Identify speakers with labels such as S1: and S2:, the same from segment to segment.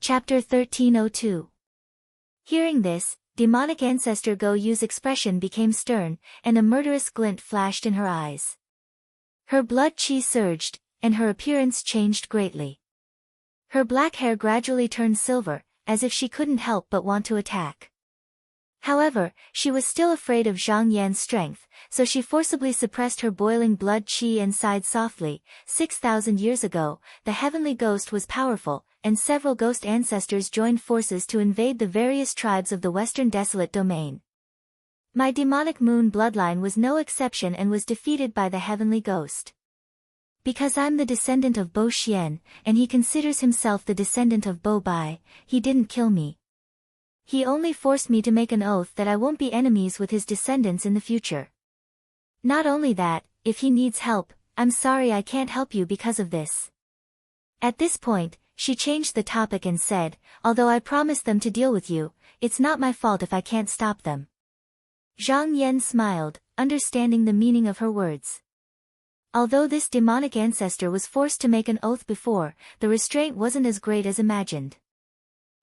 S1: Chapter 1302. Hearing this, demonic ancestor Go Yu's expression became stern, and a murderous glint flashed in her eyes. Her blood chi surged, and her appearance changed greatly. Her black hair gradually turned silver, as if she couldn't help but want to attack. However, she was still afraid of Zhang Yan's strength, so she forcibly suppressed her boiling blood chi and sighed softly. 6,000 years ago, the heavenly ghost was powerful, and several ghost ancestors joined forces to invade the various tribes of the Western Desolate Domain. My demonic moon bloodline was no exception and was defeated by the heavenly ghost. Because I'm the descendant of Bo Xian, and he considers himself the descendant of Bo Bai, he didn't kill me. He only forced me to make an oath that I won't be enemies with his descendants in the future. Not only that, if he needs help, I'm sorry I can't help you because of this. At this point, she changed the topic and said, although I promised them to deal with you, it's not my fault if I can't stop them. Zhang Yan smiled, understanding the meaning of her words. Although this demonic ancestor was forced to make an oath before, the restraint wasn't as great as imagined.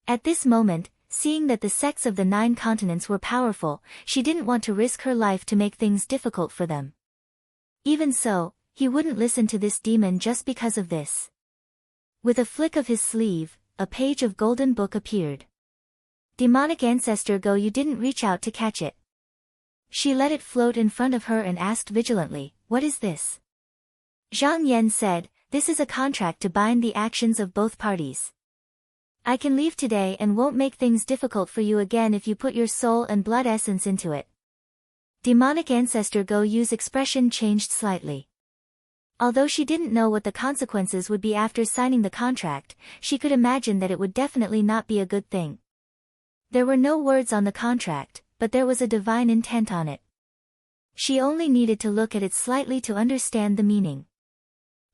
S1: At this moment, seeing that the sects of the 9 continents were powerful, she didn't want to risk her life to make things difficult for them. Even so, he wouldn't listen to this demon just because of this. With a flick of his sleeve, a page of golden book appeared. Demonic ancestor Go Yu didn't reach out to catch it. She let it float in front of her and asked vigilantly, "What is this?" Zhang Yan said, "This is a contract to bind the actions of both parties. I can leave today and won't make things difficult for you again if you put your soul and blood essence into it." Demonic ancestor Go Yu's expression changed slightly. Although she didn't know what the consequences would be after signing the contract, she could imagine that it would definitely not be a good thing. There were no words on the contract, but there was a divine intent on it. She only needed to look at it slightly to understand the meaning.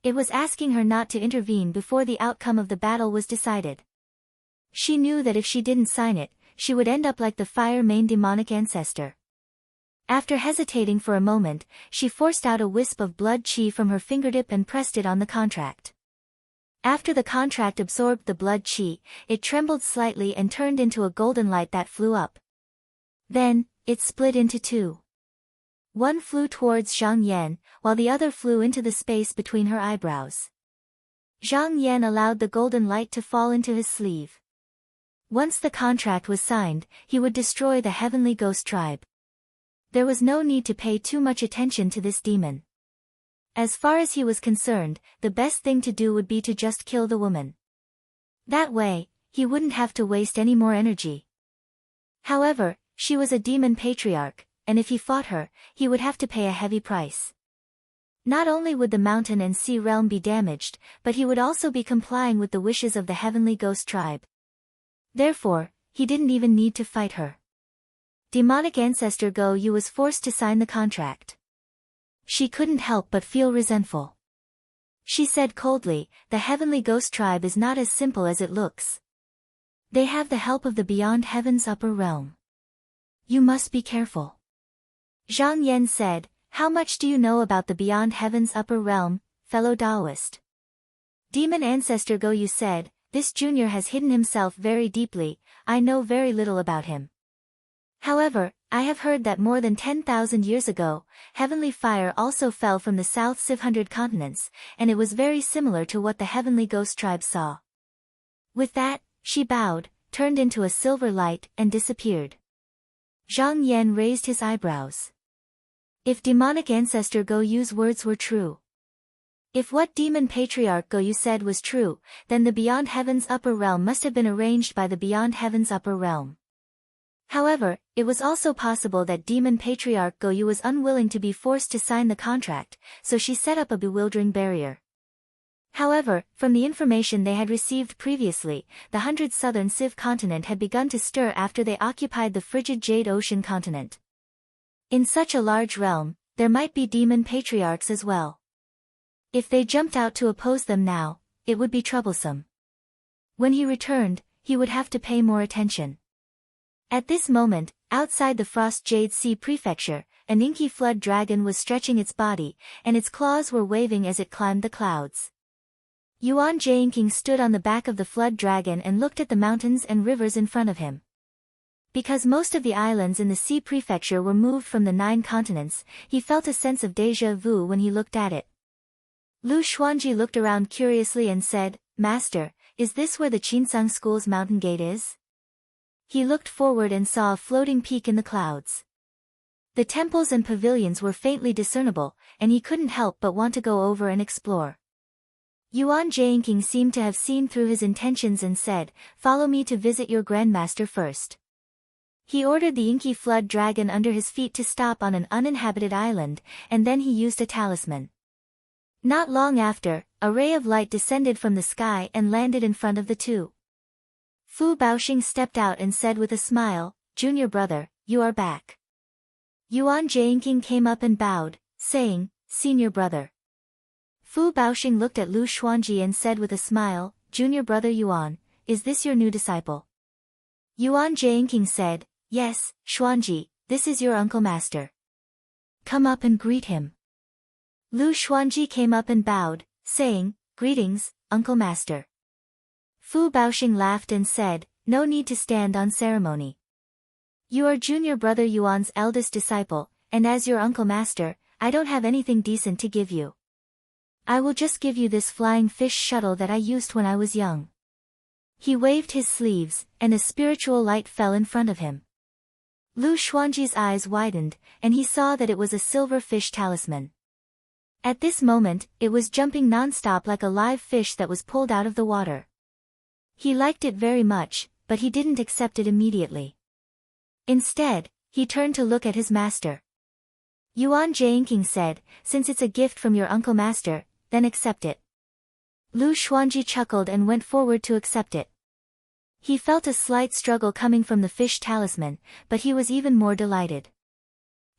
S1: It was asking her not to intervene before the outcome of the battle was decided. She knew that if she didn't sign it, she would end up like the fire main demonic ancestor. After hesitating for a moment, she forced out a wisp of blood chi from her fingertip and pressed it on the contract. After the contract absorbed the blood chi, it trembled slightly and turned into a golden light that flew up. Then, it split into 2. One flew towards Zhang Yan, while the other flew into the space between her eyebrows. Zhang Yan allowed the golden light to fall into his sleeve. Once the contract was signed, he would destroy the heavenly ghost tribe. There was no need to pay too much attention to this demon. As far as he was concerned, the best thing to do would be to just kill the woman. That way, he wouldn't have to waste any more energy. However, she was a demon patriarch, and if he fought her, he would have to pay a heavy price. Not only would the mountain and sea realm be damaged, but he would also be complying with the wishes of the heavenly ghost tribe. Therefore, he didn't even need to fight her. Demonic ancestor Go Yu was forced to sign the contract. She couldn't help but feel resentful. She said coldly, "The heavenly ghost tribe is not as simple as it looks. They have the help of the beyond heaven's upper realm. You must be careful." Zhang Yan said, "How much do you know about the beyond heaven's upper realm, fellow Taoist?" Demon ancestor Go Yu said, "This junior has hidden himself very deeply, I know very little about him. However, I have heard that more than 10,000 years ago, heavenly fire also fell from the South 600 continents, and it was very similar to what the heavenly ghost tribe saw." With that, she bowed, turned into a silver light, and disappeared. Zhang Yan raised his eyebrows. If demonic ancestor Go Yu's words were true, if what demon patriarch Go Yu said was true, then the beyond heaven's upper realm must have been arranged by the beyond heaven's upper realm. However, it was also possible that demon patriarch Go Yu was unwilling to be forced to sign the contract, so she set up a bewildering barrier. However, from the information they had received previously, the 100 southern Civ continent had begun to stir after they occupied the frigid Jade Ocean continent. In such a large realm, there might be demon patriarchs as well. If they jumped out to oppose them now, it would be troublesome. When he returned, he would have to pay more attention. At this moment, outside the Frost Jade Sea Prefecture, an inky flood dragon was stretching its body, and its claws were waving as it climbed the clouds. Yuan Jianqing stood on the back of the flood dragon and looked at the mountains and rivers in front of him. Because most of the islands in the sea prefecture were moved from the 9 continents, he felt a sense of déjà vu when he looked at it. Lu Xuanji looked around curiously and said, "Master, is this where the Qinsang School's mountain gate is?" He looked forward and saw a floating peak in the clouds. The temples and pavilions were faintly discernible, and he couldn't help but want to go over and explore. Yuan Jianqing seemed to have seen through his intentions and said, "Follow me to visit your grandmaster first." He ordered the inky flood dragon under his feet to stop on an uninhabited island, and then he used a talisman. Not long after, a ray of light descended from the sky and landed in front of the two. Fu Baoxing stepped out and said with a smile, "Junior brother, you are back." Yuan Jianqing came up and bowed, saying, "Senior brother." Fu Baoxing looked at Lu Xuanji and said with a smile, "Junior brother Yuan, is this your new disciple?" Yuan Jianqing said, "Yes, Xuanji, this is your uncle master. Come up and greet him." Lu Xuanji came up and bowed, saying, "Greetings, uncle master." Fu Baoxing laughed and said, "No need to stand on ceremony. You are junior brother Yuan's eldest disciple, and as your uncle master, I don't have anything decent to give you. I will just give you this flying fish shuttle that I used when I was young." He waved his sleeves, and a spiritual light fell in front of him. Lu Xuanji's eyes widened, and he saw that it was a silver fish talisman. At this moment, it was jumping non-stop like a live fish that was pulled out of the water. He liked it very much, but he didn't accept it immediately. Instead, he turned to look at his master. Yuan Jianqing said, "Since it's a gift from your uncle master, then accept it." Lu Xuanji chuckled and went forward to accept it. He felt a slight struggle coming from the fish talisman, but he was even more delighted.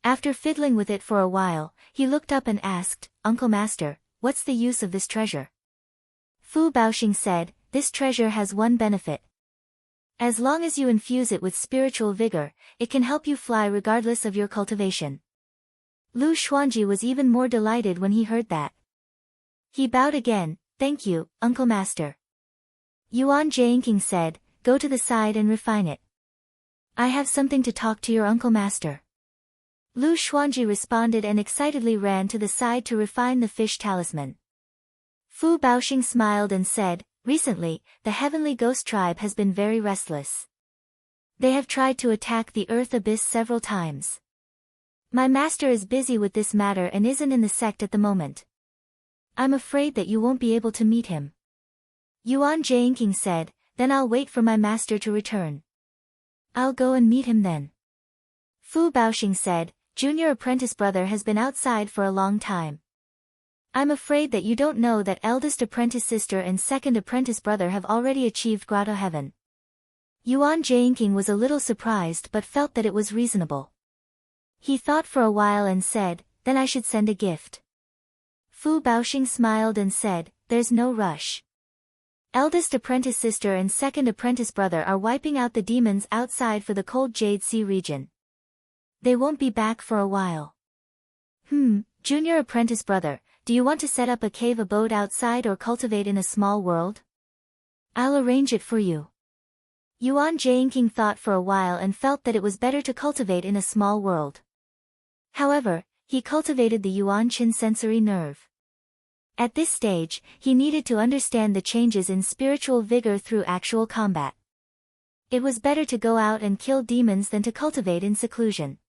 S1: After fiddling with it for a while, he looked up and asked, "Uncle master, what's the use of this treasure?" Fu Baoxing said, "This treasure has one benefit. As long as you infuse it with spiritual vigor, it can help you fly regardless of your cultivation." Lu Xuanji was even more delighted when he heard that. He bowed again, "Thank you, uncle master." Yuan Jianqing said, "Go to the side and refine it. I have something to talk to your uncle master." Lu Xuanji responded and excitedly ran to the side to refine the fish talisman. Fu Baoxing smiled and said, "Recently, the heavenly ghost tribe has been very restless. They have tried to attack the earth abyss several times. My master is busy with this matter and isn't in the sect at the moment. I'm afraid that you won't be able to meet him." Yuan Jianqing said, "Then I'll wait for my master to return. I'll go and meet him then." Fu Baoxing said, "Junior apprentice brother has been outside for a long time. I'm afraid that you don't know that eldest apprentice sister and second apprentice brother have already achieved grotto heaven." Yuan Jianqing was a little surprised but felt that it was reasonable. He thought for a while and said, "Then I should send a gift." Fu Baoxing smiled and said, "There's no rush. Eldest apprentice sister and second apprentice brother are wiping out the demons outside for the cold Jade Sea region. They won't be back for a while." Junior apprentice brother, do you want to set up a cave abode outside or cultivate in a small world? I'll arrange it for you." Yuan Jianqing thought for a while and felt that it was better to cultivate in a small world. However, he cultivated the Yuan Qin sensory nerve. At this stage, he needed to understand the changes in spiritual vigor through actual combat. It was better to go out and kill demons than to cultivate in seclusion.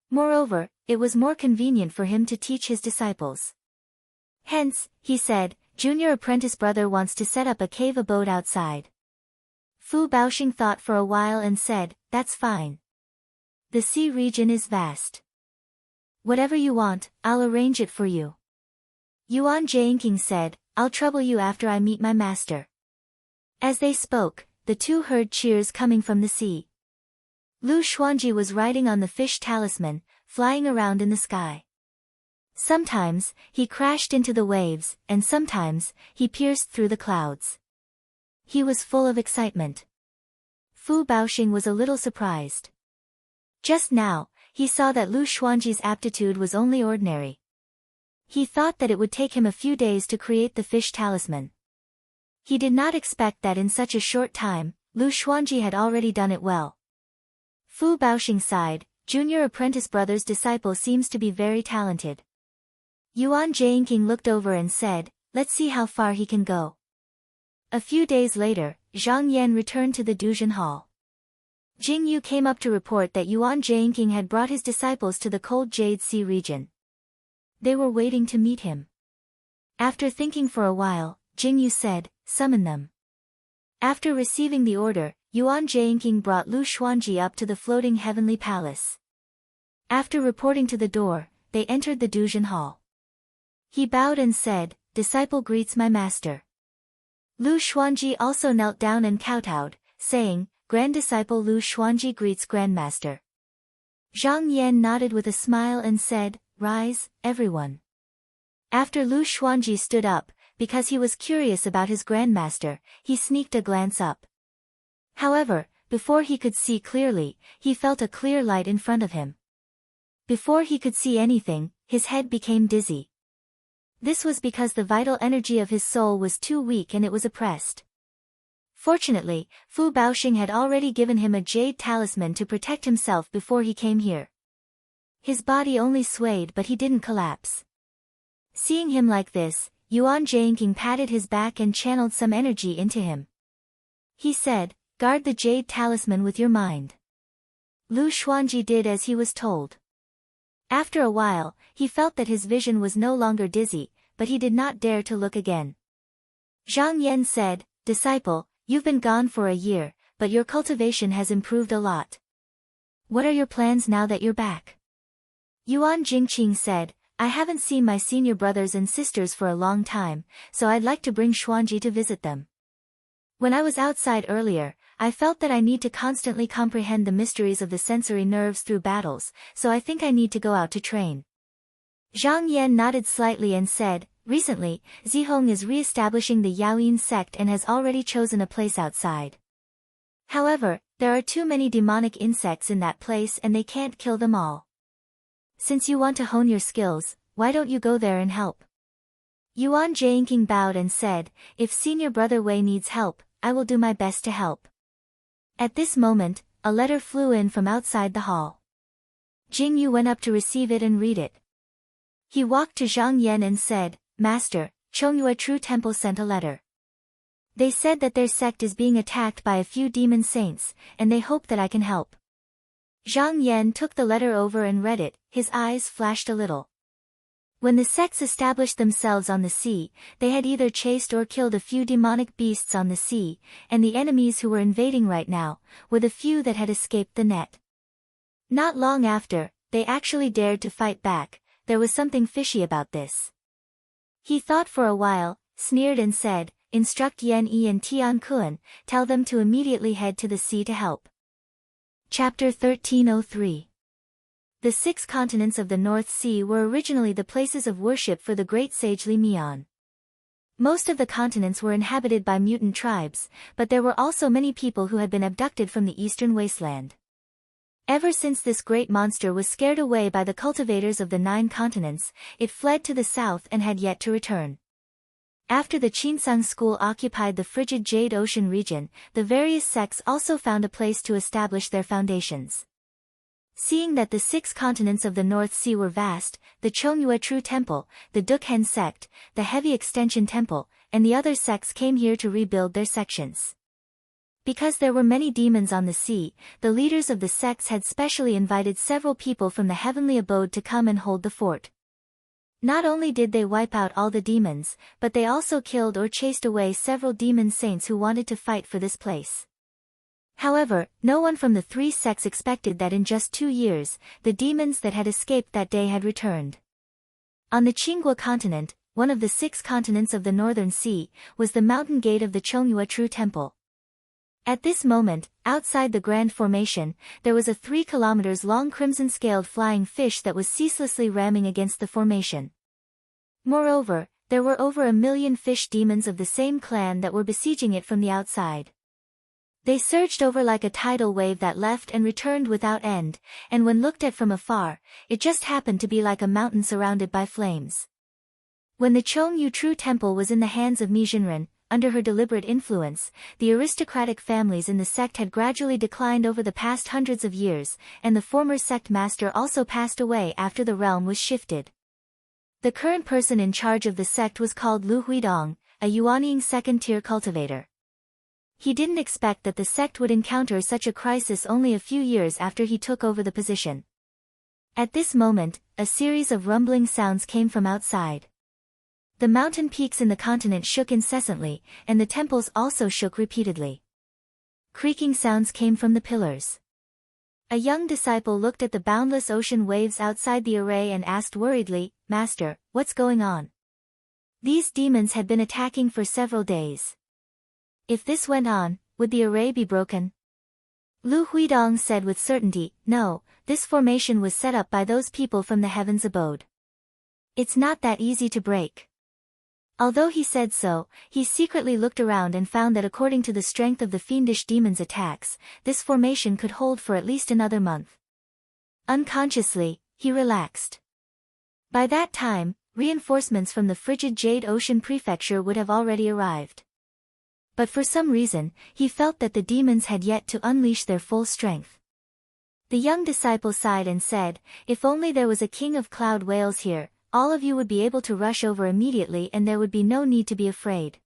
S1: Moreover, it was more convenient for him to teach his disciples. Hence, he said, "Junior apprentice brother wants to set up a cave abode outside." Fu Baoxing thought for a while and said, "That's fine. The sea region is vast. Whatever you want, I'll arrange it for you." Yuan Jianqing said, "I'll trouble you after I meet my master." As they spoke, the two heard cheers coming from the sea. Lu Xuanji was riding on the fish talisman, flying around in the sky. Sometimes, he crashed into the waves, and sometimes, he pierced through the clouds. He was full of excitement. Fu Baoxing was a little surprised. Just now, he saw that Lu Xuanji's aptitude was only ordinary. He thought that it would take him a few days to create the fish talisman. He did not expect that in such a short time, Lu Xuanji had already done it well. Fu Baoxing sighed, junior apprentice brother's disciple seems to be very talented. Yuan Jianqing looked over and said, let's see how far he can go. A few days later, Zhang Yan returned to the Duzhen Hall. Jing Yu came up to report that Yuan Jianqing had brought his disciples to the cold Jade Sea region. They were waiting to meet him. After thinking for a while, Jing Yu said, summon them. After receiving the order, Yuan Jianqing brought Lu Xuanji up to the floating heavenly palace. After reporting to the door, they entered the Duzhen Hall. He bowed and said, disciple greets my master. Lu Xuanji also knelt down and kowtowed, saying, Grand Disciple Lu Xuanji greets Grandmaster. Zhang Yan nodded with a smile and said, rise, everyone. After Lu Xuanji stood up, because he was curious about his Grandmaster, he sneaked a glance up. However, before he could see clearly, he felt a clear light in front of him. Before he could see anything, his head became dizzy. This was because the vital energy of his soul was too weak and it was oppressed. Fortunately, Fu Baoxing had already given him a jade talisman to protect himself before he came here. His body only swayed but he didn't collapse. Seeing him like this, Yuan Jianqing patted his back and channeled some energy into him. He said, guard the jade talisman with your mind. Lu Xuanji did as he was told. After a while, he felt that his vision was no longer dizzy, but he did not dare to look again. Zhang Yan said, disciple, you've been gone for a year, but your cultivation has improved a lot. What are your plans now that you're back? Yuan Jingqing said, I haven't seen my senior brothers and sisters for a long time, so I'd like to bring Xuanji to visit them. When I was outside earlier, I felt that I need to constantly comprehend the mysteries of the sensory nerves through battles, so I think I need to go out to train. Zhang Yan nodded slightly and said, recently, Zihong is re-establishing the Yaoyin sect and has already chosen a place outside. However, there are too many demonic insects in that place and they can't kill them all. Since you want to hone your skills, why don't you go there and help? Yuan Jianqing bowed and said, if senior brother Wei needs help, I will do my best to help. At this moment, a letter flew in from outside the hall. Jing Yu went up to receive it and read it. He walked to Zhang Yan and said, Master, Chongyue True Temple sent a letter. They said that their sect is being attacked by a few demon saints, and they hope that I can help. Zhang Yan took the letter over and read it, his eyes flashed a little. When the sects established themselves on the sea, they had either chased or killed a few demonic beasts on the sea, and the enemies who were invading right now were the few that had escaped the net. Not long after, they actually dared to fight back. There was something fishy about this. He thought for a while, sneered and said, instruct Yan Yi and Tian Kun, tell them to immediately head to the sea to help. Chapter 1303. The 6 continents of the North Sea were originally the places of worship for the great sage Li Mian. Most of the continents were inhabited by mutant tribes, but there were also many people who had been abducted from the eastern wasteland. Ever since this great monster was scared away by the cultivators of the 9 continents, it fled to the south and had yet to return. After the Qinsang school occupied the frigid Jade Ocean region, the various sects also found a place to establish their foundations. Seeing that the 6 continents of the North Sea were vast, the Chongyue True Temple, the Dukhen sect, the Heavy Extension Temple, and the other sects came here to rebuild their sections. Because there were many demons on the sea, the leaders of the sects had specially invited several people from the heavenly abode to come and hold the fort. Not only did they wipe out all the demons, but they also killed or chased away several demon saints who wanted to fight for this place. However, no one from the 3 sects expected that in just 2 years, the demons that had escaped that day had returned. On the Qinghua continent, one of the 6 continents of the Northern Sea, was the mountain gate of the Chongyue True Temple. At this moment, outside the Grand Formation, there was a 3 kilometers long crimson-scaled flying fish that was ceaselessly ramming against the formation. Moreover, there were over 1 million fish demons of the same clan that were besieging it from the outside. They surged over like a tidal wave that left and returned without end, and when looked at from afar, it just happened to be like a mountain surrounded by flames. When the Chongyue True Temple was in the hands of Mi Zhenren, under her deliberate influence, the aristocratic families in the sect had gradually declined over the past hundreds of years, and the former sect master also passed away after the realm was shifted. The current person in charge of the sect was called Lu Huidong, a Yuanying second-tier cultivator. He didn't expect that the sect would encounter such a crisis only a few years after he took over the position. At this moment, a series of rumbling sounds came from outside. The mountain peaks in the continent shook incessantly, and the temples also shook repeatedly. Creaking sounds came from the pillars. A young disciple looked at the boundless ocean waves outside the array and asked worriedly, "Master, what's going on?" These demons had been attacking for several days. If this went on, would the array be broken? Lu Huidong said with certainty, "No, this formation was set up by those people from the heavens abode. It's not that easy to break." Although he said so, he secretly looked around and found that according to the strength of the fiendish demons' attacks, this formation could hold for at least another month. Unconsciously, he relaxed. By that time, reinforcements from the frigid Jade Ocean Prefecture would have already arrived. But for some reason, he felt that the demons had yet to unleash their full strength. The young disciple sighed and said, "If only there was a king of cloud whales here, all of you would be able to rush over immediately and there would be no need to be afraid."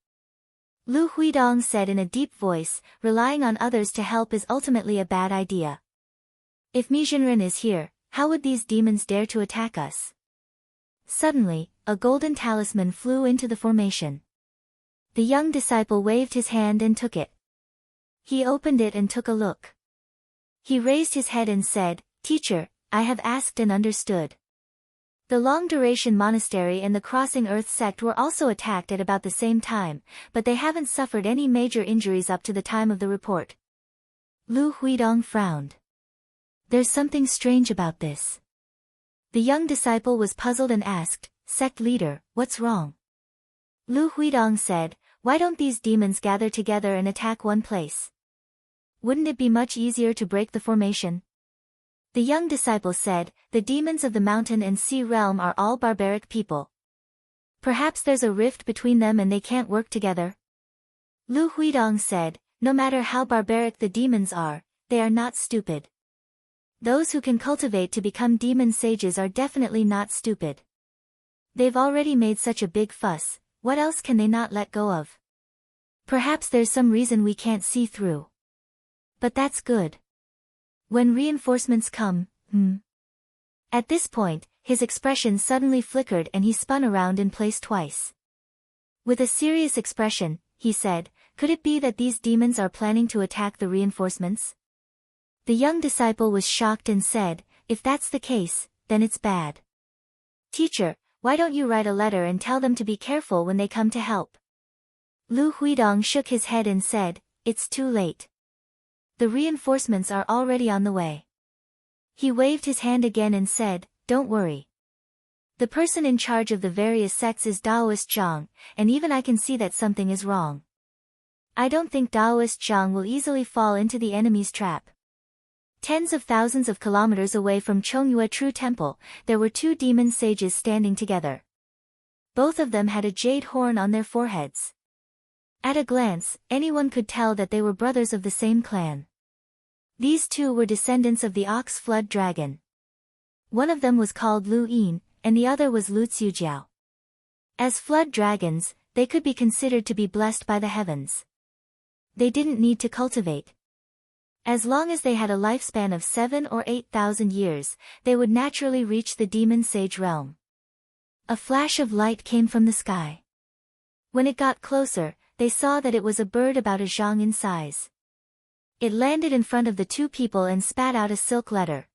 S1: Lu Huidong said in a deep voice, "Relying on others to help is ultimately a bad idea. If Mi Jinren is here, how would these demons dare to attack us?" Suddenly, a golden talisman flew into the formation. The young disciple waved his hand and took it. He opened it and took a look. He raised his head and said, "Teacher, I have asked and understood." The long-duration monastery and the Crossing Earth sect were also attacked at about the same time, but they haven't suffered any major injuries up to the time of the report. Lu Huidong frowned. "There's something strange about this." The young disciple was puzzled and asked, "Sect leader, what's wrong?" Lu Huidong said, "Why don't these demons gather together and attack one place? Wouldn't it be much easier to break the formation?" The young disciple said, "The demons of the mountain and sea realm are all barbaric people. Perhaps there's a rift between them and they can't work together." Lu Huidong said, "No matter how barbaric the demons are, they are not stupid. Those who can cultivate to become demon sages are definitely not stupid. They've already made such a big fuss, what else can they not let go of? Perhaps there's some reason we can't see through. But that's good. When reinforcements come, At this point, his expression suddenly flickered and he spun around in place twice. With a serious expression, he said, "Could it be that these demons are planning to attack the reinforcements?" The young disciple was shocked and said, "If that's the case, then it's bad. Teacher, why don't you write a letter and tell them to be careful when they come to help?" Lu Huidong shook his head and said, "It's too late. The reinforcements are already on the way." He waved his hand again and said, "Don't worry. The person in charge of the various sects is Daoist Zhang, and even I can see that something is wrong. I don't think Daoist Zhang will easily fall into the enemy's trap." Tens of thousands of kilometers away from Chongyue True Temple, there were two demon sages standing together. Both of them had a jade horn on their foreheads. At a glance, anyone could tell that they were brothers of the same clan. These two were descendants of the Ox Flood Dragon. One of them was called Lu Yin, and the other was Lu Xiujiao. As flood dragons, they could be considered to be blessed by the heavens. They didn't need to cultivate. As long as they had a lifespan of 7,000 or 8,000 years, they would naturally reach the demon sage realm. A flash of light came from the sky. When it got closer, they saw that it was a bird about a zhang in size. It landed in front of the two people and spat out a silk letter.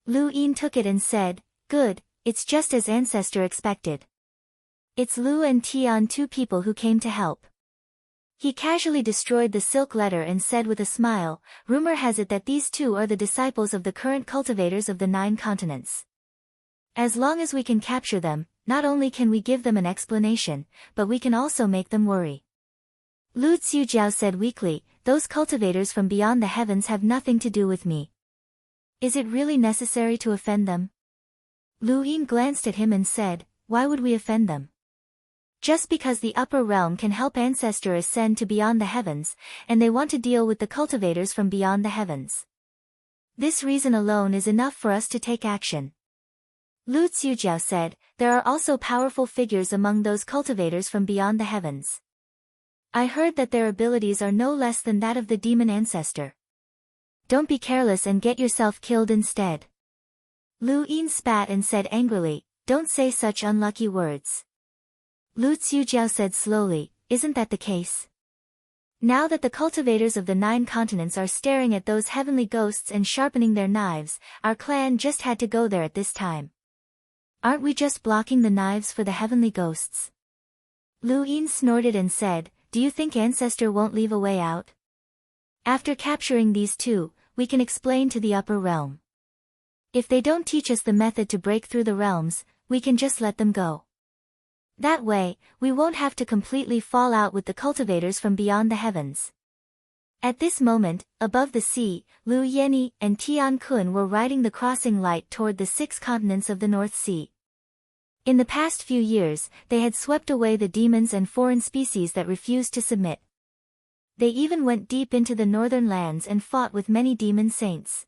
S1: Lu Yin took it and said, "Good, it's just as ancestor expected. It's Lu and Tian, two people who came to help." He casually destroyed the silk letter and said with a smile, "Rumor has it that these two are the disciples of the current cultivators of the 9 continents. As long as we can capture them, not only can we give them an explanation, but we can also make them worry." Lu Xiujiao said weakly, "Those cultivators from beyond the heavens have nothing to do with me. Is it really necessary to offend them?" Lu Yin glanced at him and said, "Why would we offend them? Just because the upper realm can help ancestor ascend to beyond the heavens, and they want to deal with the cultivators from beyond the heavens. This reason alone is enough for us to take action. Lu Xiujiao said, there are also powerful figures among those cultivators from beyond the heavens. I heard that their abilities are no less than that of the demon ancestor. Don't be careless and get yourself killed instead. Lu Yin spat and said angrily, don't say such unlucky words. Lu Xiujiao said slowly, isn't that the case? Now that the cultivators of the 9 continents are staring at those heavenly ghosts and sharpening their knives, our clan just had to go there at this time. Aren't we just blocking the knives for the heavenly ghosts? Lu Yin snorted and said, do you think ancestor won't leave a way out? After capturing these 2, we can explain to the upper realm. If they don't teach us the method to break through the realms, we can just let them go. That way, we won't have to completely fall out with the cultivators from beyond the heavens. At this moment, above the sea, Lu Yenny and Tian Kun were riding the crossing light toward the 6 continents of the North Sea. In the past few years, they had swept away the demons and foreign species that refused to submit. They even went deep into the northern lands and fought with many demon saints.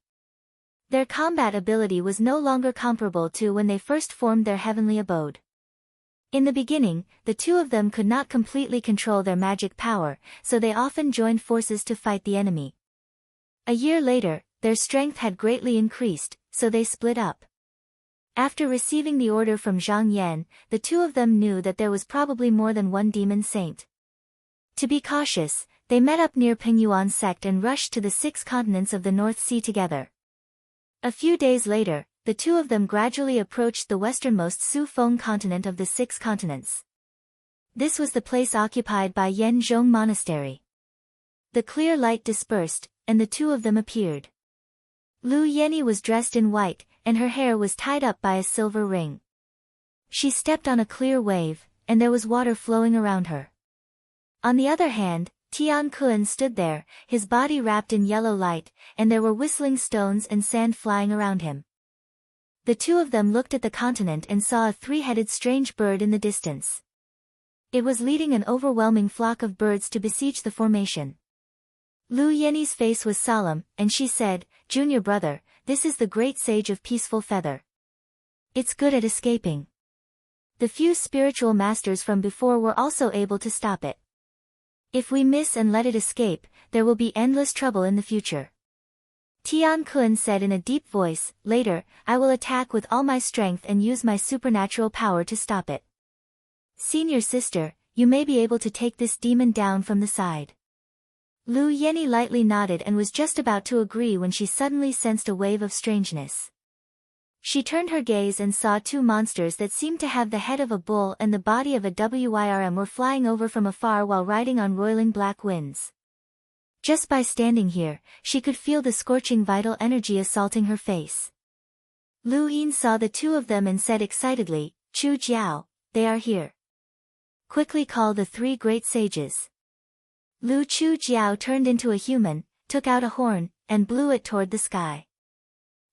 S1: Their combat ability was no longer comparable to when they first formed their heavenly abode. In the beginning, the 2 of them could not completely control their magic power, so they often joined forces to fight the enemy. A year later, their strength had greatly increased, so they split up. After receiving the order from Zhang Yan, the 2 of them knew that there was probably more than one demon saint. To be cautious, they met up near Pingyuan sect and rushed to the 6 continents of the North Sea together. A few days later, the 2 of them gradually approached the westernmost Su Feng continent of the 6 continents. This was the place occupied by Yan Zhong Monastery. The clear light dispersed, and the 2 of them appeared. Lu Yenny was dressed in white, and her hair was tied up by a silver ring. She stepped on a clear wave, and there was water flowing around her. On the other hand, Tian Kun stood there, his body wrapped in yellow light, and there were whistling stones and sand flying around him. The 2 of them looked at the continent and saw a 3-headed strange bird in the distance. It was leading an overwhelming flock of birds to besiege the formation. Lu Yenny's face was solemn, and she said, Junior brother, this is the great sage of Peaceful Feather. It's good at escaping. The few spiritual masters from before were also able to stop it. If we miss and let it escape, there will be endless trouble in the future. Tian Kun said in a deep voice, later, I will attack with all my strength and use my supernatural power to stop it. Senior sister, you may be able to take this demon down from the side. Lu Yenny lightly nodded and was just about to agree when she suddenly sensed a wave of strangeness. She turned her gaze and saw 2 monsters that seemed to have the head of a bull and the body of a Wyrm were flying over from afar while riding on roiling black winds. Just by standing here, she could feel the scorching vital energy assaulting her face. Lu Yin saw the 2 of them and said excitedly, Chu Jiao, they are here. Quickly call the 3 great sages. Lu Chu Jiao turned into a human, took out a horn, and blew it toward the sky.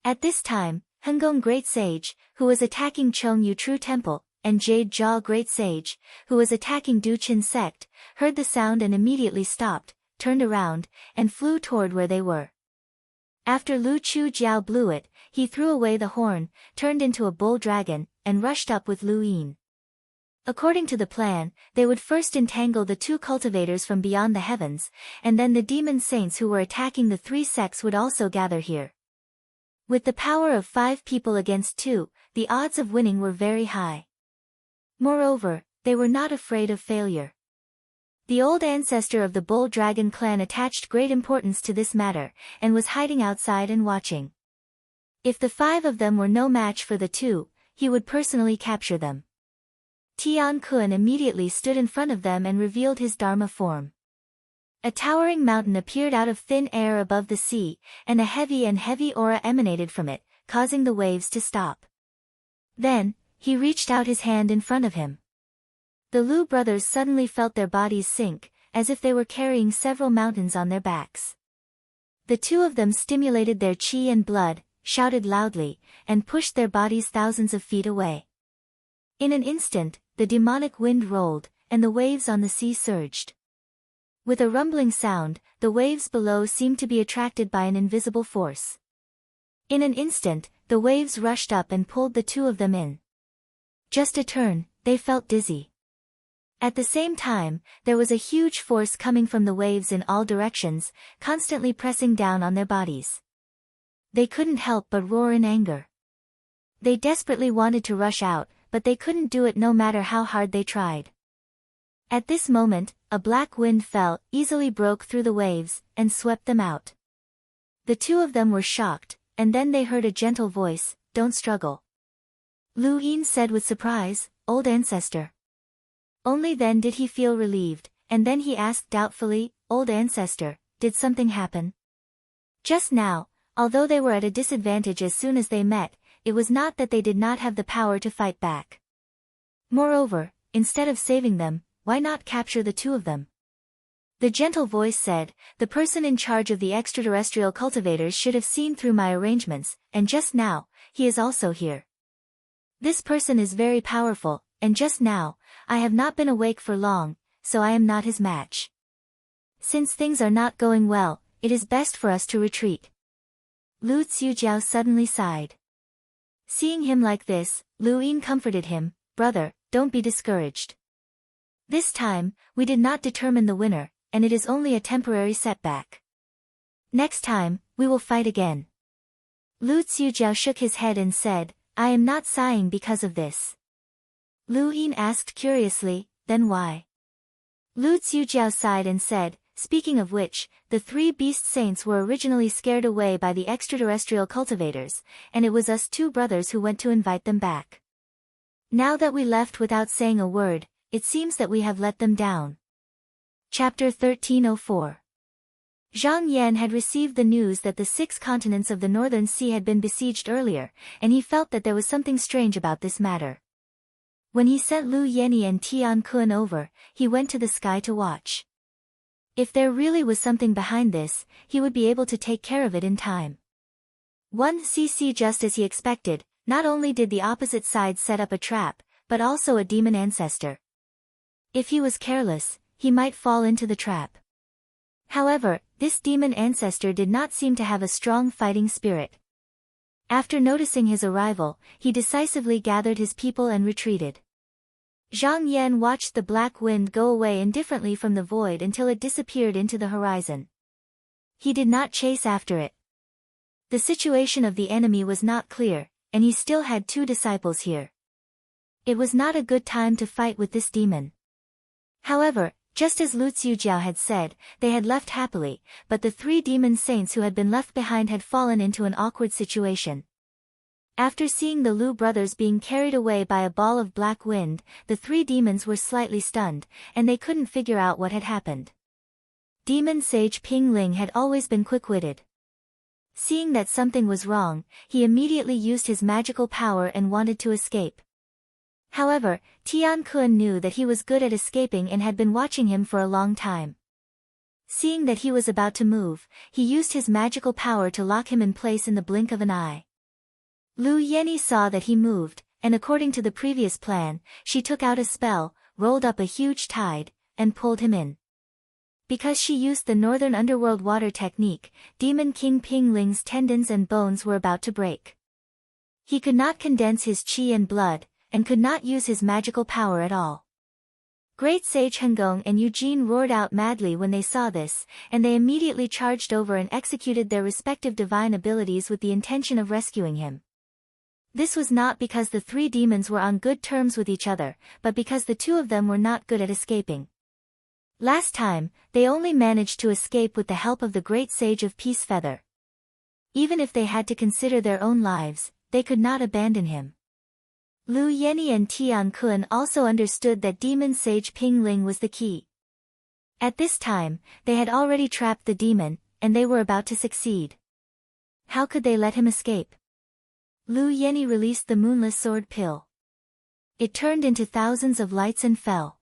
S1: At this time, Hengong Great Sage, who was attacking Chong Yu True Temple, and Jade Jaw Great Sage, who was attacking Du Qin Sect, heard the sound and immediately stopped, turned around, and flew toward where they were. After Lu Chu Jiao blew it, he threw away the horn, turned into a bull dragon, and rushed up with Lu Yin. According to the plan, they would first entangle the 2 cultivators from beyond the heavens, and then the demon saints who were attacking the 3 sects would also gather here. With the power of 5 people against 2, the odds of winning were very high. Moreover, they were not afraid of failure. The old ancestor of the Bull Dragon clan attached great importance to this matter, and was hiding outside and watching. If the 5 of them were no match for the 2, he would personally capture them. Tian Kun immediately stood in front of them and revealed his Dharma form. A towering mountain appeared out of thin air above the sea, and a heavy aura emanated from it, causing the waves to stop. Then, he reached out his hand in front of him. The Lu brothers suddenly felt their bodies sink, as if they were carrying several mountains on their backs. The 2 of them stimulated their qi and blood, shouted loudly, and pushed their bodies thousands of feet away. In an instant, the demonic wind rolled, and the waves on the sea surged. With a rumbling sound, the waves below seemed to be attracted by an invisible force. In an instant, the waves rushed up and pulled the two of them in. Just a turn, they felt dizzy. At the same time, there was a huge force coming from the waves in all directions, constantly pressing down on their bodies. They couldn't help but roar in anger. They desperately wanted to rush out, but they couldn't do it no matter how hard they tried. At this moment, a black wind fell, easily broke through the waves, and swept them out. The two of them were shocked, and then they heard a gentle voice, "Don't struggle." Lu Yin said with surprise, "Old ancestor." Only then did he feel relieved, and then he asked doubtfully, "Old ancestor, did something happen?" Just now, although they were at a disadvantage as soon as they met, it was not that they did not have the power to fight back. Moreover, instead of saving them, why not capture the two of them? The gentle voice said, "The person in charge of the extraterrestrial cultivators should have seen through my arrangements, and just now, he is also here. This person is very powerful, and just now, I have not been awake for long, so I am not his match. Since things are not going well, it is best for us to retreat." Lu Xiujiao suddenly sighed. Seeing him like this, Lu Yin comforted him, "Brother, don't be discouraged. This time, we did not determine the winner, and it is only a temporary setback. Next time, we will fight again." Lu Xiujiao shook his head and said, "I am not sighing because of this." Lu Yin asked curiously, "Then why?" Lu Xiujiao sighed and said, "Speaking of which, the three beast saints were originally scared away by the extraterrestrial cultivators, and it was us two brothers who went to invite them back. Now that we left without saying a word, it seems that we have let them down." Chapter 1304. Zhang Yan had received the news that the 6 continents of the Northern Sea had been besieged earlier, and he felt that there was something strange about this matter. When he sent Lu Yenny and Tian Kun over, he went to the sky to watch. If there really was something behind this, he would be able to take care of it in time. 1cc Just as he expected, not only did the opposite side set up a trap, but also a demon ancestor. If he was careless, he might fall into the trap. However, this demon ancestor did not seem to have a strong fighting spirit. After noticing his arrival, he decisively gathered his people and retreated. Zhang Yan watched the black wind go away indifferently from the void until it disappeared into the horizon. He did not chase after it. The situation of the enemy was not clear, and he still had 2 disciples here. It was not a good time to fight with this demon. However, just as Lu Xiujiao had said, they had left happily, but the 3 demon saints who had been left behind had fallen into an awkward situation. After seeing the Lu brothers being carried away by a ball of black wind, the 3 demons were slightly stunned, and they couldn't figure out what had happened. Demon Sage Ping Ling had always been quick-witted. Seeing that something was wrong, he immediately used his magical power and wanted to escape. However, Tian Kun knew that he was good at escaping and had been watching him for a long time. Seeing that he was about to move, he used his magical power to lock him in place in the blink of an eye. Lu Yenny saw that he moved, and according to the previous plan, she took out a spell, rolled up a huge tide, and pulled him in. Because she used the Northern Underworld water technique, Demon King Ping Ling's tendons and bones were about to break. He could not condense his qi and blood, and could not use his magical power at all. Great Sage Hengong and Eugene roared out madly when they saw this, and they immediately charged over and executed their respective divine abilities with the intention of rescuing him. This was not because the 3 demons were on good terms with each other, but because the 2 of them were not good at escaping. Last time, they only managed to escape with the help of the Great Sage of Peace Feather. Even if they had to consider their own lives, they could not abandon him. Lu Yenny and Tian Kun also understood that Demon Sage Ping Ling was the key. At this time, they had already trapped the demon, and they were about to succeed. How could they let him escape? Lu Yenny released the moonless sword pill. It turned into thousands of lights and fell.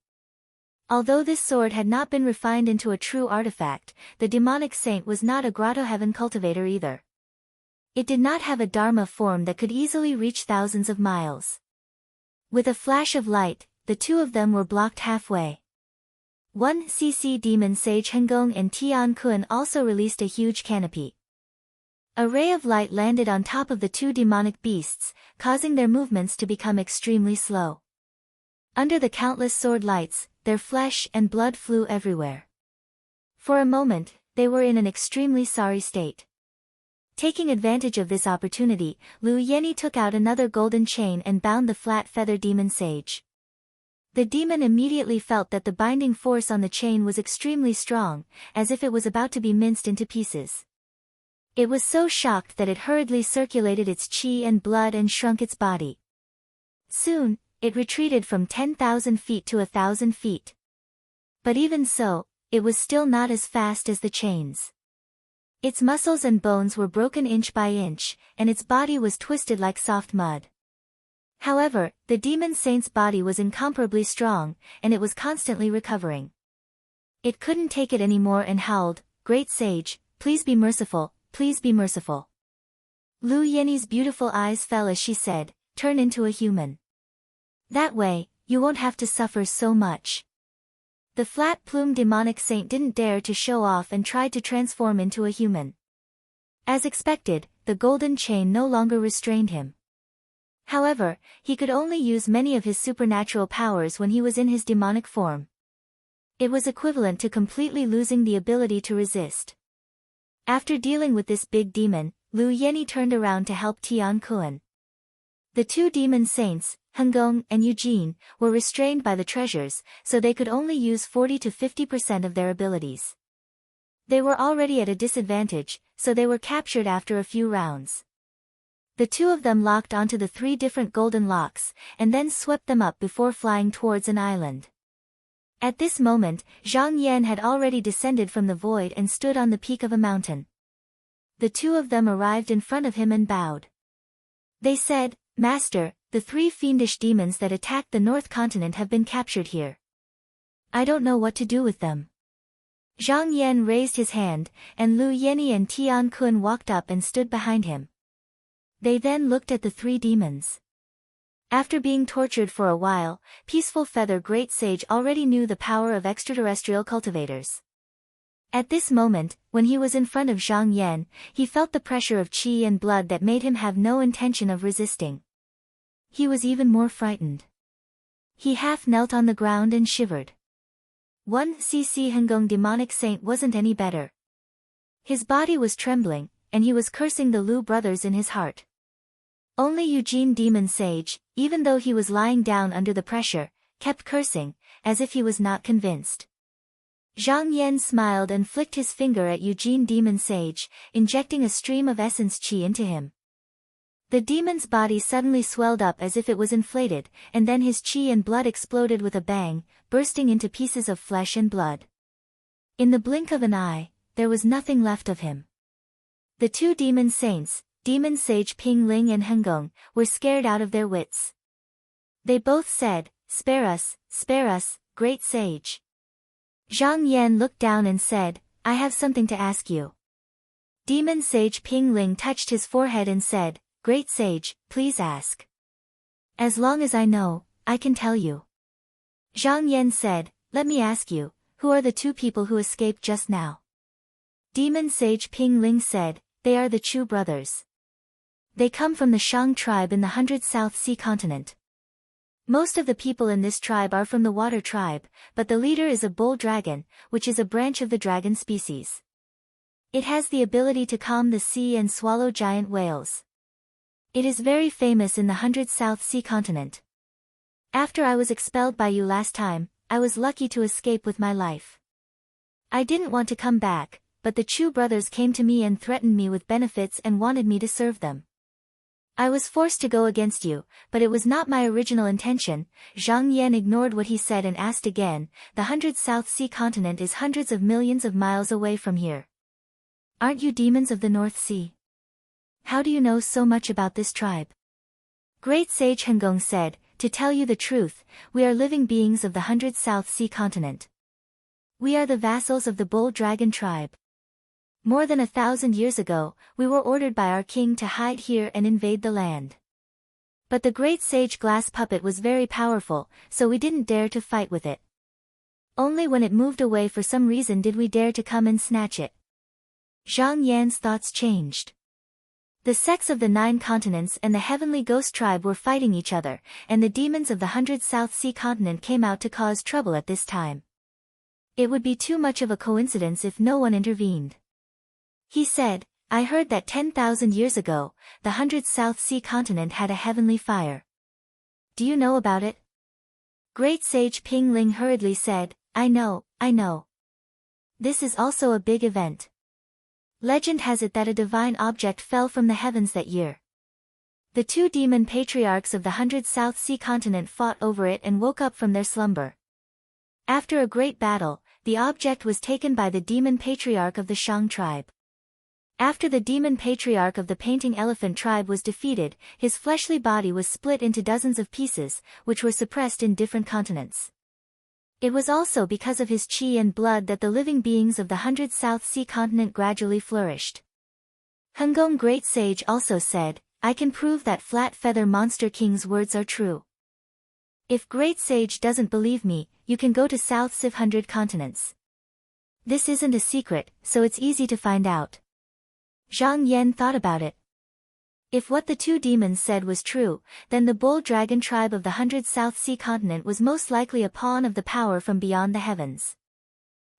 S1: Although this sword had not been refined into a true artifact, the demonic saint was not a grotto heaven cultivator either. It did not have a dharma form that could easily reach thousands of miles. With a flash of light, the two of them were blocked halfway. 1cc Demon Sage Hengong and Tian Kun also released a huge canopy. A ray of light landed on top of the two demonic beasts, causing their movements to become extremely slow. Under the countless sword lights, their flesh and blood flew everywhere. For a moment, they were in an extremely sorry state. Taking advantage of this opportunity, Lu Yenny took out another golden chain and bound the flat feather demon sage. The demon immediately felt that the binding force on the chain was extremely strong, as if it was about to be minced into pieces. It was so shocked that it hurriedly circulated its chi and blood and shrunk its body. Soon, it retreated from 10,000 feet to 1,000 feet. But even so, it was still not as fast as the chains. Its muscles and bones were broken inch by inch, and its body was twisted like soft mud. However, the demon saint's body was incomparably strong, and it was constantly recovering. It couldn't take it anymore and howled, "Great sage, please be merciful, please be merciful." Lu Yenny's beautiful eyes fell as she said, "Turn into a human. That way, you won't have to suffer so much." The flat-plumed demonic saint didn't dare to show off and tried to transform into a human. As expected, the golden chain no longer restrained him. However, he could only use many of his supernatural powers when he was in his demonic form. It was equivalent to completely losing the ability to resist. After dealing with this big demon, Lu Yenny turned around to help Tian Kun. The two demon saints, Hengong and Eugene, were restrained by the treasures, so they could only use 40 to 50% of their abilities. They were already at a disadvantage, so they were captured after a few rounds. The two of them locked onto the three different golden locks, and then swept them up before flying towards an island. At this moment, Zhang Yan had already descended from the void and stood on the peak of a mountain. The two of them arrived in front of him and bowed. They said, "Master, the three fiendish demons that attacked the North Continent have been captured here. I don't know what to do with them." Zhang Yan raised his hand, and Lu Yenny and Tian Kun walked up and stood behind him. They then looked at the three demons. After being tortured for a while, Peaceful Feather Great Sage already knew the power of extraterrestrial cultivators. At this moment, when he was in front of Zhang Yan, he felt the pressure of qi and blood that made him have no intention of resisting. He was even more frightened. He half knelt on the ground and shivered. 1cc Hengong demonic saint wasn't any better. His body was trembling, and he was cursing the Lu brothers in his heart. Only Eugene Demon Sage, even though he was lying down under the pressure, kept cursing, as if he was not convinced. Zhang Yan smiled and flicked his finger at Eugene Demon Sage, injecting a stream of essence qi into him. The demon's body suddenly swelled up as if it was inflated, and then his qi and blood exploded with a bang, bursting into pieces of flesh and blood. In the blink of an eye, there was nothing left of him. The two demon saints, Demon Sage Ping Ling and Hengong, were scared out of their wits. They both said, spare us, great sage." Zhang Yan looked down and said, "I have something to ask you." Demon Sage Ping Ling touched his forehead and said, "Great sage, please ask. As long as I know, I can tell you." Zhang Yan said, "Let me ask you, who are the two people who escaped just now?" Demon Sage Ping Ling said, "They are the Chu brothers. They come from the Shang tribe in the 100 South Sea continent. Most of the people in this tribe are from the water tribe, but the leader is a bull dragon, which is a branch of the dragon species. It has the ability to calm the sea and swallow giant whales. It is very famous in the 100 South Sea continent. After I was expelled by you last time, I was lucky to escape with my life. I didn't want to come back, but the Chu brothers came to me and threatened me with benefits and wanted me to serve them. I was forced to go against you, but it was not my original intention." Zhang Yan ignored what he said and asked again, "The 100 South Sea continent is hundreds of millions of miles away from here. Aren't you demons of the North Sea? How do you know so much about this tribe?" Great Sage Hengong said, "To tell you the truth, we are living beings of the 100 South Sea continent. We are the vassals of the Bull Dragon tribe. More than 1,000 years ago, we were ordered by our king to hide here and invade the land. But the great sage glass puppet was very powerful, so we didn't dare to fight with it. Only when it moved away for some reason did we dare to come and snatch it. Zhang Yan's thoughts changed. The sects of the 9 continents and the heavenly ghost tribe were fighting each other, and the demons of the 100 South Sea continent came out to cause trouble at this time. It would be too much of a coincidence if no one intervened. He said, I heard that 10,000 years ago, the 100 South Sea continent had a heavenly fire. Do you know about it? Great Sage Ping Ling hurriedly said, I know. This is also a big event. Legend has it that a divine object fell from the heavens that year. The 2 demon patriarchs of the 100 South Sea continent fought over it and woke up from their slumber. After a great battle, the object was taken by the demon patriarch of the Shang tribe. After the demon patriarch of the painting elephant tribe was defeated, his fleshly body was split into dozens of pieces, which were suppressed in different continents. It was also because of his chi and blood that the living beings of the 100 South Sea continent gradually flourished. Hengong Great Sage also said, I can prove that Flat Feather Monster King's words are true. If Great Sage doesn't believe me, you can go to South Civ 100 continents. This isn't a secret, so it's easy to find out. Zhang Yan thought about it. If what the 2 demons said was true, then the bull dragon tribe of the 100 South Sea continent was most likely a pawn of the power from beyond the heavens.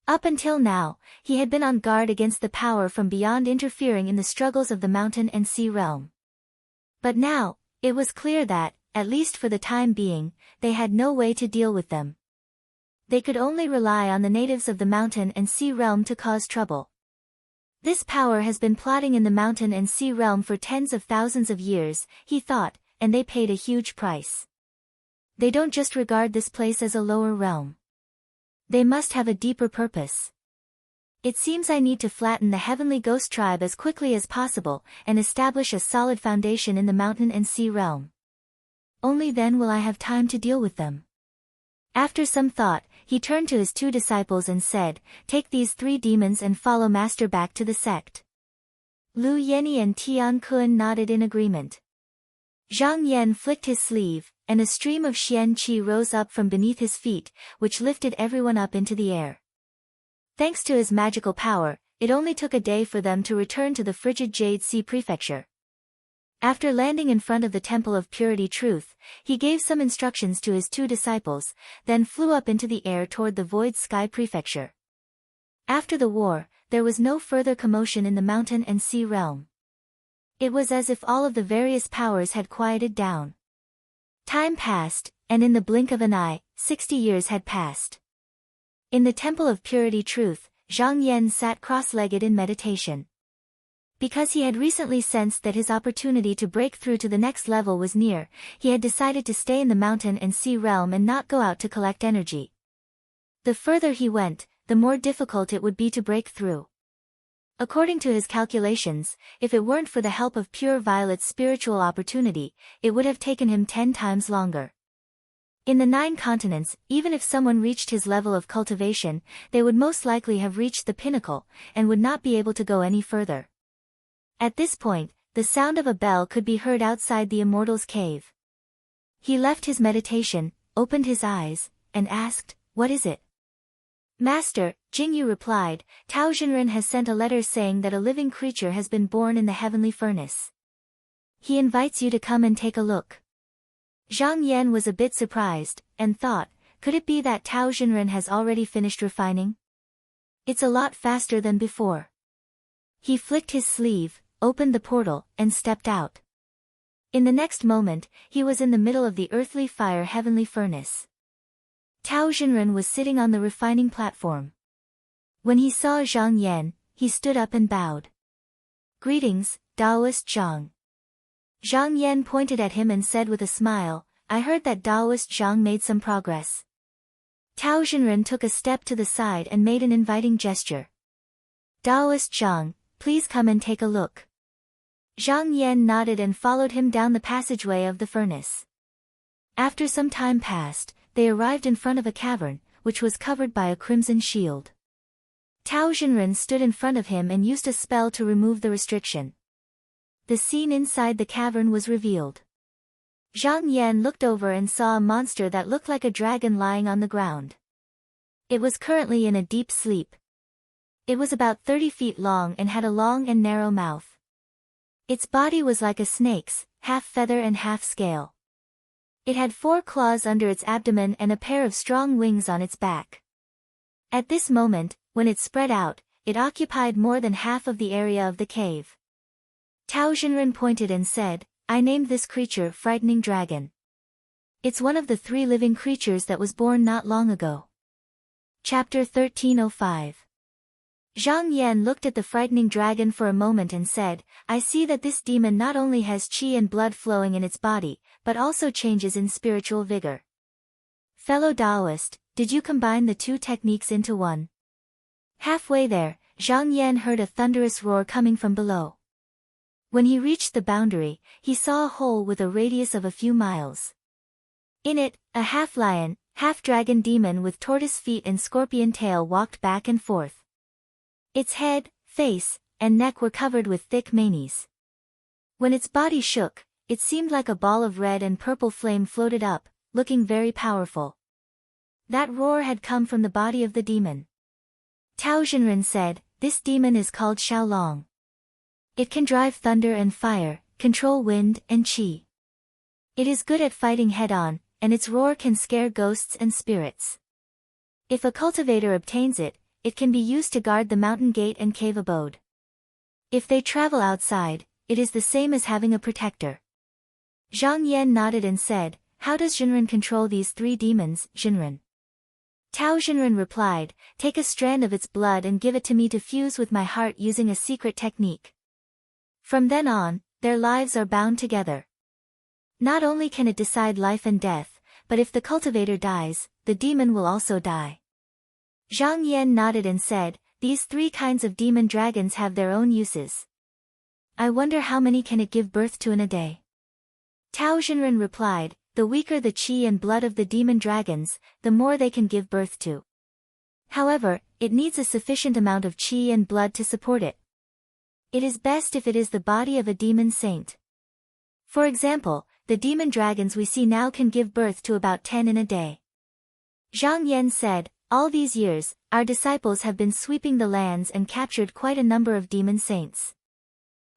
S1: Up until now, he had been on guard against the power from beyond interfering in the struggles of the mountain and sea realm. But now, it was clear that, at least for the time being, they had no way to deal with them. They could only rely on the natives of the mountain and sea realm to cause trouble. This power has been plotting in the mountain and sea realm for tens of thousands of years, he thought, and they paid a huge price. They don't just regard this place as a lower realm. They must have a deeper purpose. It seems I need to flatten the heavenly ghost tribe as quickly as possible and establish a solid foundation in the mountain and sea realm. Only then will I have time to deal with them. After some thought, he turned to his 2 disciples and said, Take these 3 demons and follow Master back to the sect. Lu Yenny and Tian Kun nodded in agreement. Zhang Yan flicked his sleeve, and a stream of Xian Qi rose up from beneath his feet, which lifted everyone up into the air. Thanks to his magical power, it only took a day for them to return to the frigid Jade Sea Prefecture. After landing in front of the Temple of Purity Truth, he gave some instructions to his 2 disciples, then flew up into the air toward the Void Sky Prefecture. After the war, there was no further commotion in the mountain and sea realm. It was as if all of the various powers had quieted down. Time passed, and in the blink of an eye, 60 years had passed. In the Temple of Purity Truth, Zhang Yan sat cross-legged in meditation. Because he had recently sensed that his opportunity to break through to the next level was near, he had decided to stay in the mountain and sea realm and not go out to collect energy. The further he went, the more difficult it would be to break through. According to his calculations, if it weren't for the help of Pure Violet's spiritual opportunity, it would have taken him 10 times longer. In the 9 continents, even if someone reached his level of cultivation, they would most likely have reached the pinnacle, and would not be able to go any further. At this point, the sound of a bell could be heard outside the immortal's cave. He left his meditation, opened his eyes, and asked, What is it? Master, Jingyu replied, Tao Jinren has sent a letter saying that a living creature has been born in the heavenly furnace. He invites you to come and take a look. Zhang Yan was a bit surprised, and thought, could it be that Tao Jinren has already finished refining? It's a lot faster than before. He flicked his sleeve, opened the portal, and stepped out. In the next moment, he was in the middle of the earthly fire heavenly furnace. Tao Jinren was sitting on the refining platform. When he saw Zhang Yan, he stood up and bowed. Greetings, Taoist Zhang. Zhang Yan pointed at him and said with a smile, I heard that Taoist Zhang made some progress. Tao Jinren took a step to the side and made an inviting gesture. Taoist Zhang, please come and take a look. Zhang Yan nodded and followed him down the passageway of the furnace. After some time passed, they arrived in front of a cavern, which was covered by a crimson shield. Tao Jinren stood in front of him and used a spell to remove the restriction. The scene inside the cavern was revealed. Zhang Yan looked over and saw a monster that looked like a dragon lying on the ground. It was currently in a deep sleep. It was about 30 feet long and had a long and narrow mouth. Its body was like a snake's, half feather and half scale. It had 4 claws under its abdomen and a pair of strong wings on its back. At this moment, when it spread out, it occupied more than half of the area of the cave. Tao Xinren pointed and said, "I named this creature Frightening Dragon. It's one of the 3 living creatures that was born not long ago." Chapter 1305. Zhang Yan looked at the frightening dragon for a moment and said, "I see that this demon not only has qi and blood flowing in its body, but also changes in spiritual vigor. Fellow Taoist, did you combine the 2 techniques into one?" Halfway there, Zhang Yan heard a thunderous roar coming from below. When he reached the boundary, he saw a hole with a radius of a few miles. In it, a half-lion, half-dragon demon with tortoise feet and scorpion tail walked back and forth. Its head, face, and neck were covered with thick manes. When its body shook, it seemed like a ball of red and purple flame floated up, looking very powerful. That roar had come from the body of the demon. Tao Xinren said, "This demon is called Xiaolong. It can drive thunder and fire, control wind and qi. It is good at fighting head-on, and its roar can scare ghosts and spirits. If a cultivator obtains it, it can be used to guard the mountain gate and cave abode. If they travel outside, it is the same as having a protector." Zhang Yan nodded and said, "How does Xinren control these 3 demons, Xinren?" Tao Xinren replied, "Take a strand of its blood and give it to me to fuse with my heart using a secret technique. From then on, their lives are bound together. Not only can it decide life and death, but if the cultivator dies, the demon will also die." Zhang Yan nodded and said, "These 3 kinds of demon dragons have their own uses. I wonder how many can it give birth to in a day?" Tao Xinren replied, "The weaker the qi and blood of the demon dragons, the more they can give birth to. However, it needs a sufficient amount of qi and blood to support it. It is best if it is the body of a demon saint. For example, the demon dragons we see now can give birth to about 10 in a day." Zhang Yan said, "All these years, our disciples have been sweeping the lands and captured quite a number of demon saints.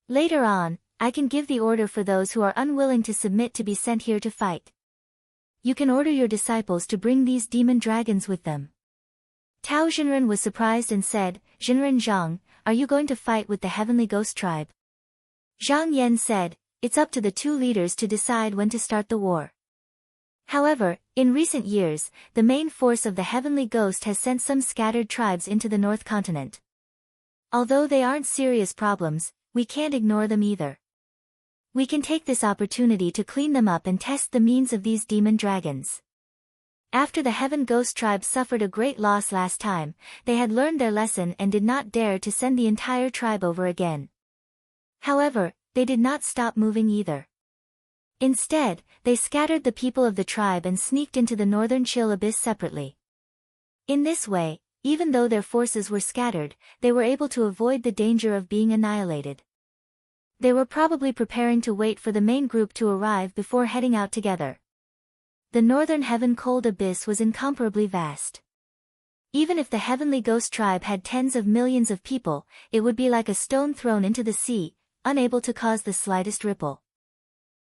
S1: Later on, I can give the order for those who are unwilling to submit to be sent here to fight. You can order your disciples to bring these demon dragons with them." Tao Xinren was surprised and said, "Xinren Zhang, are you going to fight with the heavenly ghost tribe?" Zhang Yan said, "It's up to the 2 leaders to decide when to start the war. However, in recent years, the main force of the heavenly ghost has sent some scattered tribes into the North Continent. Although they aren't serious problems, we can't ignore them either. We can take this opportunity to clean them up and test the means of these demon dragons." After the Heaven Ghost tribe suffered a great loss last time, they had learned their lesson and did not dare to send the entire tribe over again. However, they did not stop moving either. Instead, they scattered the people of the tribe and sneaked into the northern Chill Abyss separately. In this way, even though their forces were scattered, they were able to avoid the danger of being annihilated. They were probably preparing to wait for the main group to arrive before heading out together. The northern Heaven Cold Abyss was incomparably vast. Even if the Heavenly Ghost tribe had tens of millions of people, it would be like a stone thrown into the sea, unable to cause the slightest ripple.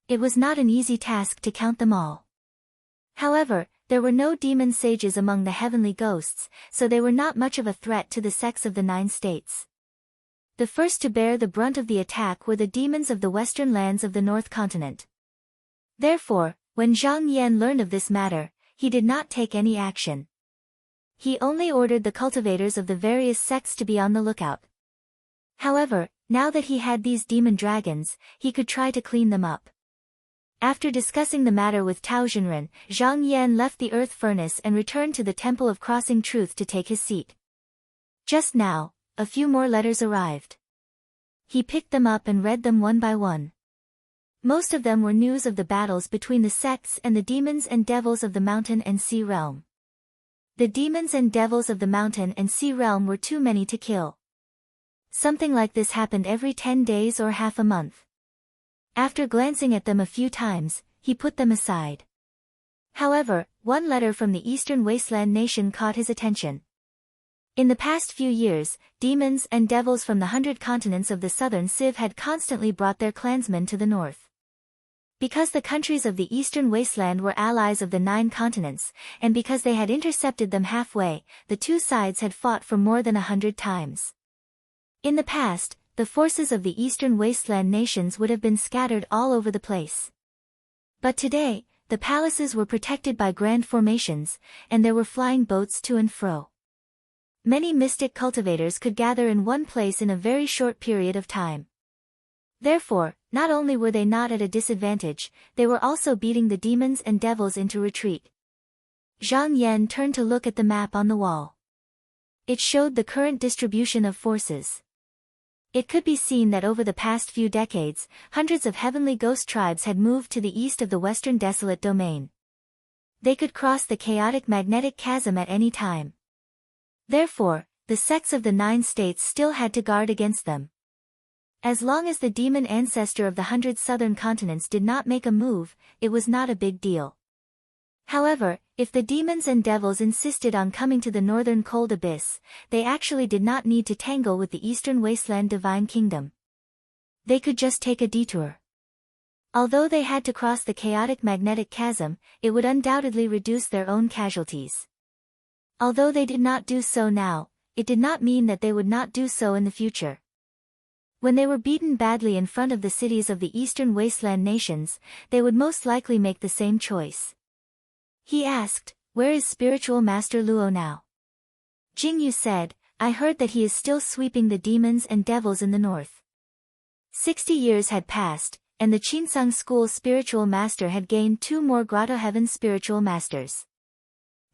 S1: It was not an easy task to count them all. However, there were no demon sages among the heavenly ghosts, so they were not much of a threat to the sects of the 9 states. The first to bear the brunt of the attack were the demons of the western lands of the North Continent. Therefore, when Zhang Yan learned of this matter, he did not take any action. He only ordered the cultivators of the various sects to be on the lookout. However, now that he had these demon dragons, he could try to clean them up. After discussing the matter with Tao Xinren, Zhang Yan left the earth furnace and returned to the Temple of Crossing Truth to take his seat. Just now, a few more letters arrived. He picked them up and read them one by one. Most of them were news of the battles between the sects and the demons and devils of the mountain and sea realm. The demons and devils of the mountain and sea realm were too many to kill. Something like this happened every 10 days or half a month. After glancing at them a few times, he put them aside. However, one letter from the Eastern Wasteland nation caught his attention. In the past few years, demons and devils from the 100 continents of the southern Civ had constantly brought their clansmen to the north. Because the countries of the Eastern Wasteland were allies of the 9 continents, and because they had intercepted them halfway, the two sides had fought for more than 100 times. In the past, the forces of the Eastern Wasteland nations would have been scattered all over the place. But today, the palaces were protected by grand formations, and there were flying boats to and fro. Many mystic cultivators could gather in one place in a very short period of time. Therefore, not only were they not at a disadvantage, they were also beating the demons and devils into retreat. Zhang Yan turned to look at the map on the wall. It showed the current distribution of forces. It could be seen that over the past few decades, hundreds of heavenly ghost tribes had moved to the east of the western desolate domain. They could cross the chaotic magnetic chasm at any time. Therefore, the sects of the 9 states still had to guard against them. As long as the demon ancestor of the 100 southern continents did not make a move, it was not a big deal. However, if the demons and devils insisted on coming to the northern cold abyss, they actually did not need to tangle with the Eastern Wasteland Divine Kingdom. They could just take a detour. Although they had to cross the chaotic magnetic chasm, it would undoubtedly reduce their own casualties. Although they did not do so now, it did not mean that they would not do so in the future. When they were beaten badly in front of the cities of the Eastern Wasteland nations, they would most likely make the same choice. He asked, "Where is Spiritual Master Luo now?" Jingyu said, "I heard that he is still sweeping the demons and devils in the north." 60 years had passed, and the Qinsang School Spiritual Master had gained 2 more Grotto Heaven Spiritual Masters.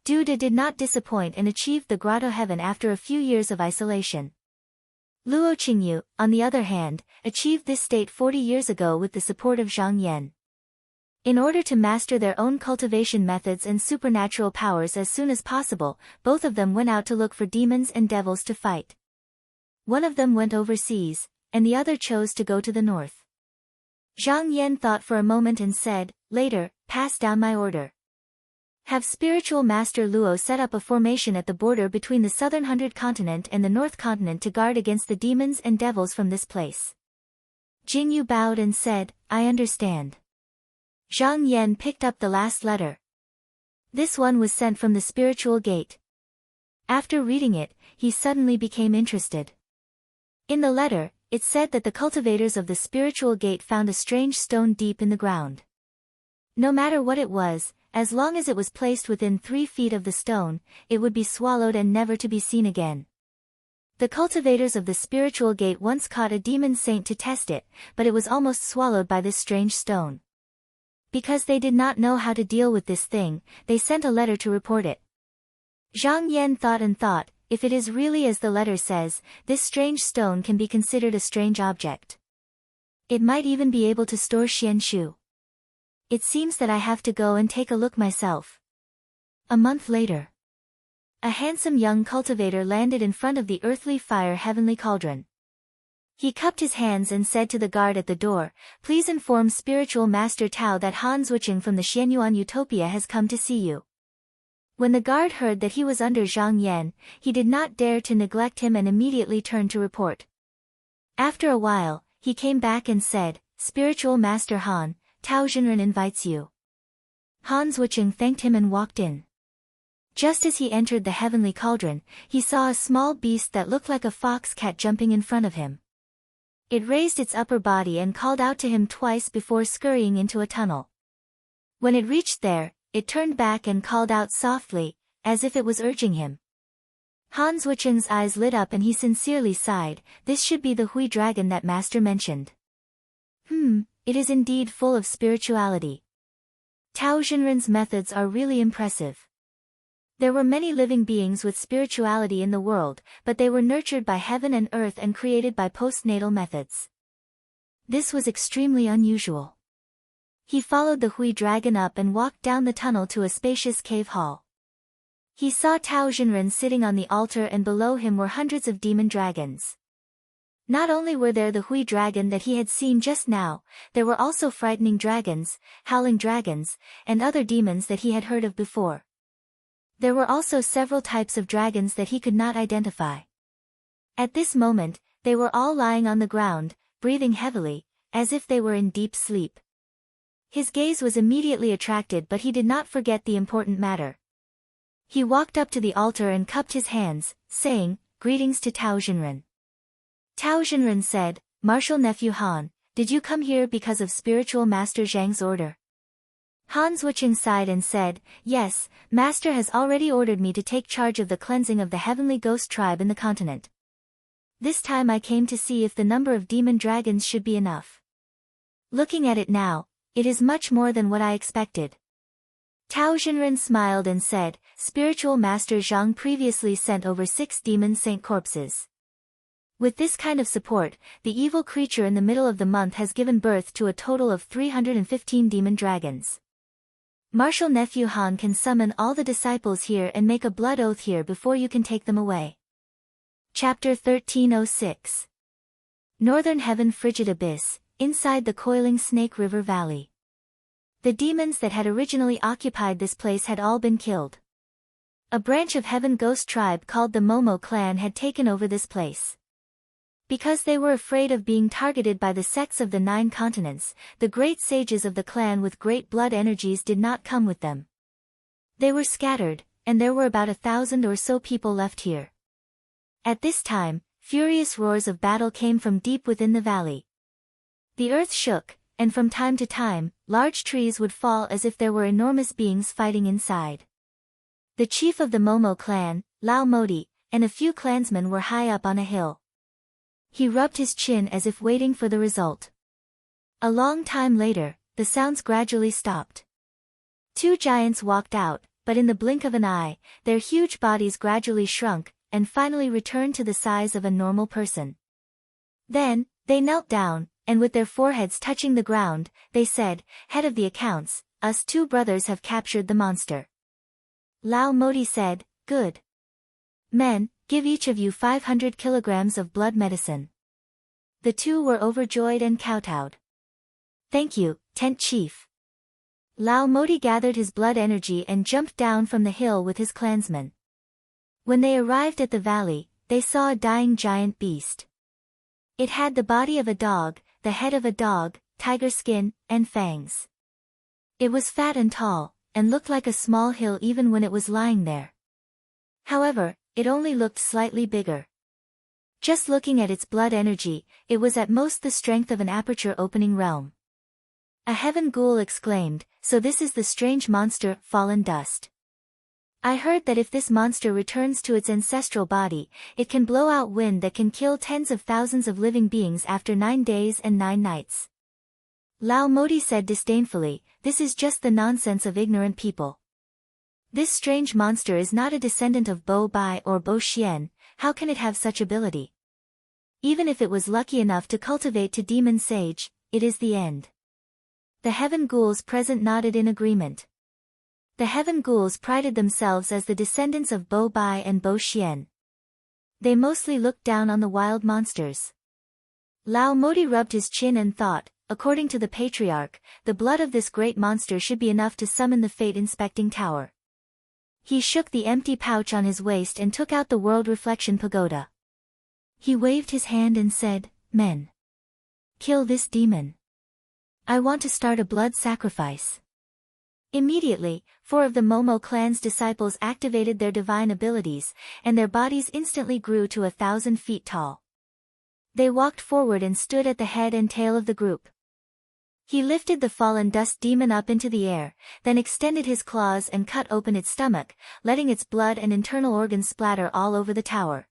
S1: Duda did not disappoint and achieved the Grotto Heaven after a few years of isolation. Luo Qingyu, on the other hand, achieved this state 40 years ago with the support of Zhang Yan. In order to master their own cultivation methods and supernatural powers as soon as possible, both of them went out to look for demons and devils to fight. One of them went overseas, and the other chose to go to the north. Zhang Yan thought for a moment and said, "Later, pass down my order. Have Spiritual Master Luo set up a formation at the border between the southern 100 continent and the north continent to guard against the demons and devils from this place." Jingyu bowed and said, "I understand." Zhang Yan picked up the last letter. This one was sent from the spiritual gate. After reading it, he suddenly became interested. In the letter, it said that the cultivators of the spiritual gate found a strange stone deep in the ground. No matter what it was, as long as it was placed within 3 feet of the stone, it would be swallowed and never to be seen again. The cultivators of the spiritual gate once caught a demon saint to test it, but it was almost swallowed by this strange stone. Because they did not know how to deal with this thing, they sent a letter to report it. Zhang Yan thought and thought, if it is really as the letter says, this strange stone can be considered a strange object. It might even be able to store Xianshu. It seems that I have to go and take a look myself. A month later, a handsome young cultivator landed in front of the earthly fire heavenly cauldron. He cupped his hands and said to the guard at the door, "Please inform Spiritual Master Tao that Han Zuoqing from the Xianyuan Utopia has come to see you." When the guard heard that he was under Zhang Yan, he did not dare to neglect him and immediately turned to report. After a while, he came back and said, "Spiritual Master Han, Tao Zhenren invites you." Han Zuoqing thanked him and walked in. Just as he entered the heavenly cauldron, he saw a small beast that looked like a fox cat jumping in front of him. It raised its upper body and called out to him twice before scurrying into a tunnel. When it reached there, it turned back and called out softly, as if it was urging him. Han Zuoqing's eyes lit up and he sincerely sighed, "This should be the Hui dragon that Master mentioned. It is indeed full of spirituality. Tao Zhenren's methods are really impressive." There were many living beings with spirituality in the world, but they were nurtured by heaven and earth and created by postnatal methods. This was extremely unusual. He followed the Hui dragon up and walked down the tunnel to a spacious cave hall. He saw Tao Zhenren sitting on the altar and below him were hundreds of demon dragons. Not only were there the Hui dragon that he had seen just now, there were also frightening dragons, howling dragons, and other demons that he had heard of before. There were also several types of dragons that he could not identify. At this moment, they were all lying on the ground, breathing heavily, as if they were in deep sleep. His gaze was immediately attracted, but he did not forget the important matter. He walked up to the altar and cupped his hands, saying, "Greetings to Tao Xinren." Tao Xinren said, "Martial nephew Han, did you come here because of spiritual master Zhang's order?" Han Zhuqing sighed and said, "Yes, master has already ordered me to take charge of the cleansing of the heavenly ghost tribe in the continent. This time I came to see if the number of demon dragons should be enough. Looking at it now, it is much more than what I expected." Tao Xinren smiled and said, "Spiritual master Zhang previously sent over 6 demon saint corpses. With this kind of support, the evil creature in the middle of the month has given birth to a total of 315 demon dragons. Martial nephew Han can summon all the disciples here and make a blood oath here before you can take them away." Chapter 1306. Northern Heaven, Frigid Abyss, inside the coiling Snake River Valley. The demons that had originally occupied this place had all been killed. A branch of Heaven Ghost tribe called the Momo clan had taken over this place. Because they were afraid of being targeted by the sects of the 9 continents, the great sages of the clan with great blood energies did not come with them. They were scattered, and there were about 1,000 or so people left here. At this time, furious roars of battle came from deep within the valley. The earth shook, and from time to time, large trees would fall as if there were enormous beings fighting inside. The chief of the Momo clan, Lao Modi, and a few clansmen were high up on a hill. He rubbed his chin as if waiting for the result. A long time later, the sounds gradually stopped. 2 giants walked out, but in the blink of an eye, their huge bodies gradually shrunk, and finally returned to the size of a normal person. Then, they knelt down, and with their foreheads touching the ground, they said, "Head of the accounts, us 2 brothers have captured the monster." Lao Modi said, "Good. Men, give each of you 500 kilograms of blood medicine." The 2 were overjoyed and kowtowed. "Thank you, tent chief." Lao Modi gathered his blood energy and jumped down from the hill with his clansmen. When they arrived at the valley, they saw a dying giant beast. It had the body of a dog, the head of a dog, tiger skin, and fangs. It was fat and tall, and looked like a small hill even when it was lying there. However, it only looked slightly bigger. Just looking at its blood energy, it was at most the strength of an aperture-opening realm. A heaven ghoul exclaimed, "So this is the strange monster, fallen dust. I heard that if this monster returns to its ancestral body, it can blow out wind that can kill tens of thousands of living beings after 9 days and 9 nights. Lao Modi said disdainfully, "This is just the nonsense of ignorant people. This strange monster is not a descendant of Bo Bai or Bo Xian, how can it have such ability? Even if it was lucky enough to cultivate to demon sage, it is the end." The heaven ghouls present nodded in agreement. The heaven ghouls prided themselves as the descendants of Bo Bai and Bo Xian. They mostly looked down on the wild monsters. Lao Modi rubbed his chin and thought, according to the patriarch, the blood of this great monster should be enough to summon the fate-inspecting tower. He shook the empty pouch on his waist and took out the world reflection pagoda. He waved his hand and said, "Men, kill this demon. I want to start a blood sacrifice." Immediately, 4 of the Momo clan's disciples activated their divine abilities, and their bodies instantly grew to 1,000 feet tall. They walked forward and stood at the head and tail of the group. He lifted the fallen dust demon up into the air, then extended his claws and cut open its stomach, letting its blood and internal organs splatter all over the tower.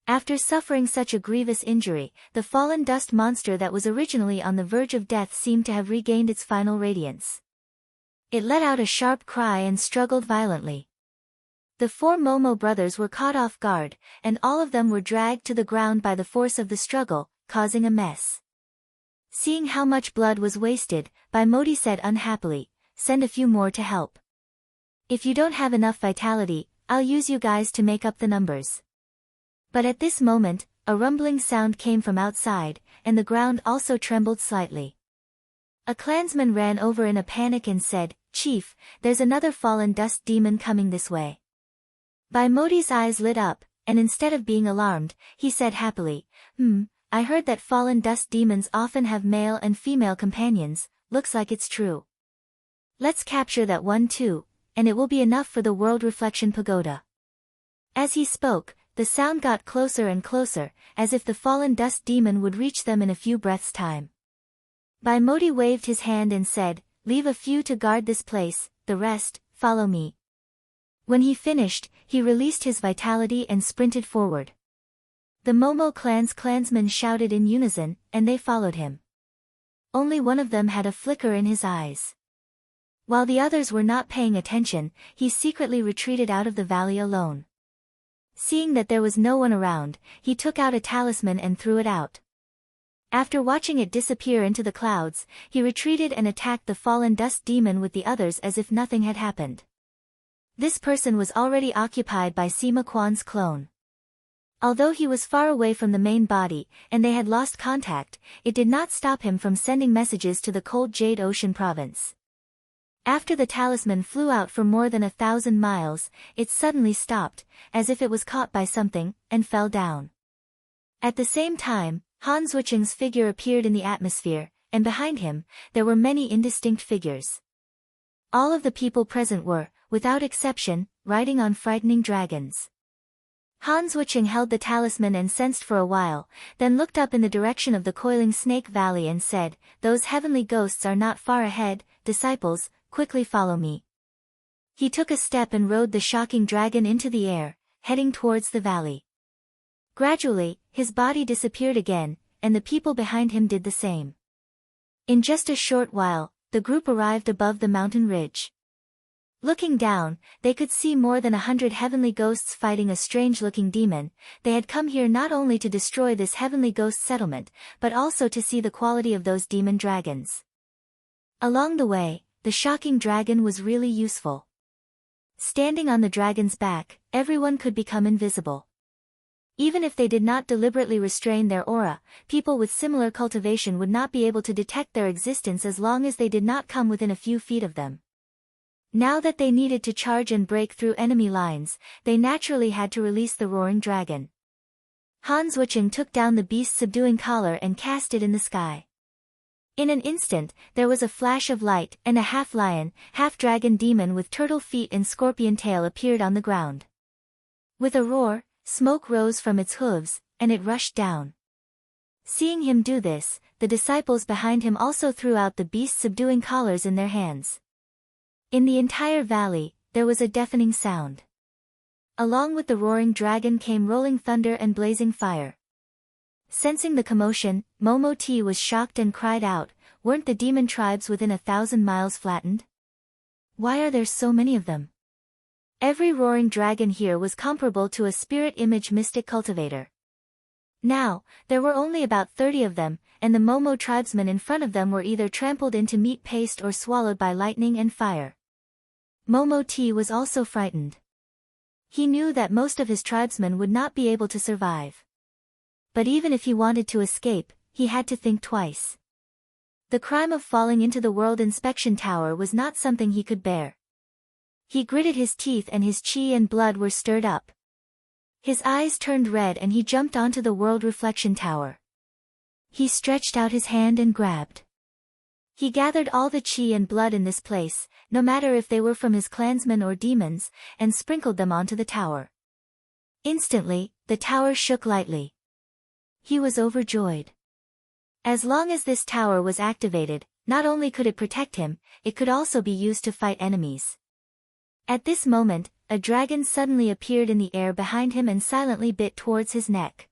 S1: After suffering such a grievous injury, the fallen dust monster that was originally on the verge of death seemed to have regained its final radiance. It let out a sharp cry and struggled violently. The 4 Momo brothers were caught off guard, and all of them were dragged to the ground by the force of the struggle, causing a mess. Seeing how much blood was wasted, Bai Modi said unhappily, "Send a few more to help. If you don't have enough vitality, I'll use you guys to make up the numbers." But at this moment, a rumbling sound came from outside, and the ground also trembled slightly. A clansman ran over in a panic and said, "Chief, there's another fallen dust demon coming this way." Modi's eyes lit up, and instead of being alarmed, he said happily, I heard that fallen dust demons often have male and female companions, looks like it's true. Let's capture that one too, and it will be enough for the World Reflection Pagoda." As he spoke, the sound got closer and closer, as if the fallen dust demon would reach them in a few breaths' time. Modi waved his hand and said, "Leave a few to guard this place, the rest, follow me." When he finished, he released his vitality and sprinted forward. The Momo clan's clansmen shouted in unison, and they followed him. Only one of them had a flicker in his eyes. While the others were not paying attention, he secretly retreated out of the valley alone. Seeing that there was no one around, he took out a talisman and threw it out. After watching it disappear into the clouds, he retreated and attacked the fallen dust demon with the others as if nothing had happened. This person was already occupied by Sima Quan's clone. Although he was far away from the main body, and they had lost contact, it did not stop him from sending messages to the cold Jade Ocean province. After the talisman flew out for more than 1,000 miles, it suddenly stopped, as if it was caught by something, and fell down. At the same time, Han Zhucheng's figure appeared in the atmosphere, and behind him, there were many indistinct figures. All of the people present were, without exception, riding on frightening dragons. Han Zhucheng held the talisman and sensed for a while, then looked up in the direction of the coiling Snake Valley and said, "Those heavenly ghosts are not far ahead, disciples, quickly follow me." He took a step and rode the shocking dragon into the air, heading towards the valley. Gradually, his body disappeared again, and the people behind him did the same. In just a short while, the group arrived above the mountain ridge. Looking down, they could see more than 100 heavenly ghosts fighting a strange-looking demon. They had come here not only to destroy this heavenly ghost settlement, but also to see the quality of those demon dragons. Along the way, the shocking dragon was really useful. Standing on the dragon's back, everyone could become invisible. Even if they did not deliberately restrain their aura, people with similar cultivation would not be able to detect their existence as long as they did not come within a few feet of them. Now that they needed to charge and break through enemy lines, they naturally had to release the roaring dragon. Han Zhucheng took down the beast's subduing collar and cast it in the sky. In an instant, there was a flash of light, and a half-lion, half-dragon demon with turtle feet and scorpion tail appeared on the ground. With a roar, smoke rose from its hooves, and it rushed down. Seeing him do this, the disciples behind him also threw out the beast's subduing collars in their hands. In the entire valley, there was a deafening sound. Along with the roaring dragon came rolling thunder and blazing fire. Sensing the commotion, Momo T was shocked and cried out, "Weren't the demon tribes within 1,000 miles flattened? Why are there so many of them?" Every roaring dragon here was comparable to a spirit image mystic cultivator. Now, there were only about 30 of them, and the Momo tribesmen in front of them were either trampled into meat paste or swallowed by lightning and fire. Momo T was also frightened. He knew that most of his tribesmen would not be able to survive. But even if he wanted to escape, he had to think twice. The crime of falling into the World Inspection Tower was not something he could bear. He gritted his teeth and his chi and blood were stirred up. His eyes turned red and he jumped onto the World Reflection Tower. He stretched out his hand and grabbed. He gathered all the chi and blood in this place, no matter if they were from his clansmen or demons, and sprinkled them onto the tower. Instantly, the tower shook lightly. He was overjoyed. As long as this tower was activated, not only could it protect him, it could also be used to fight enemies. At this moment, a dragon suddenly appeared in the air behind him and silently bit towards his neck.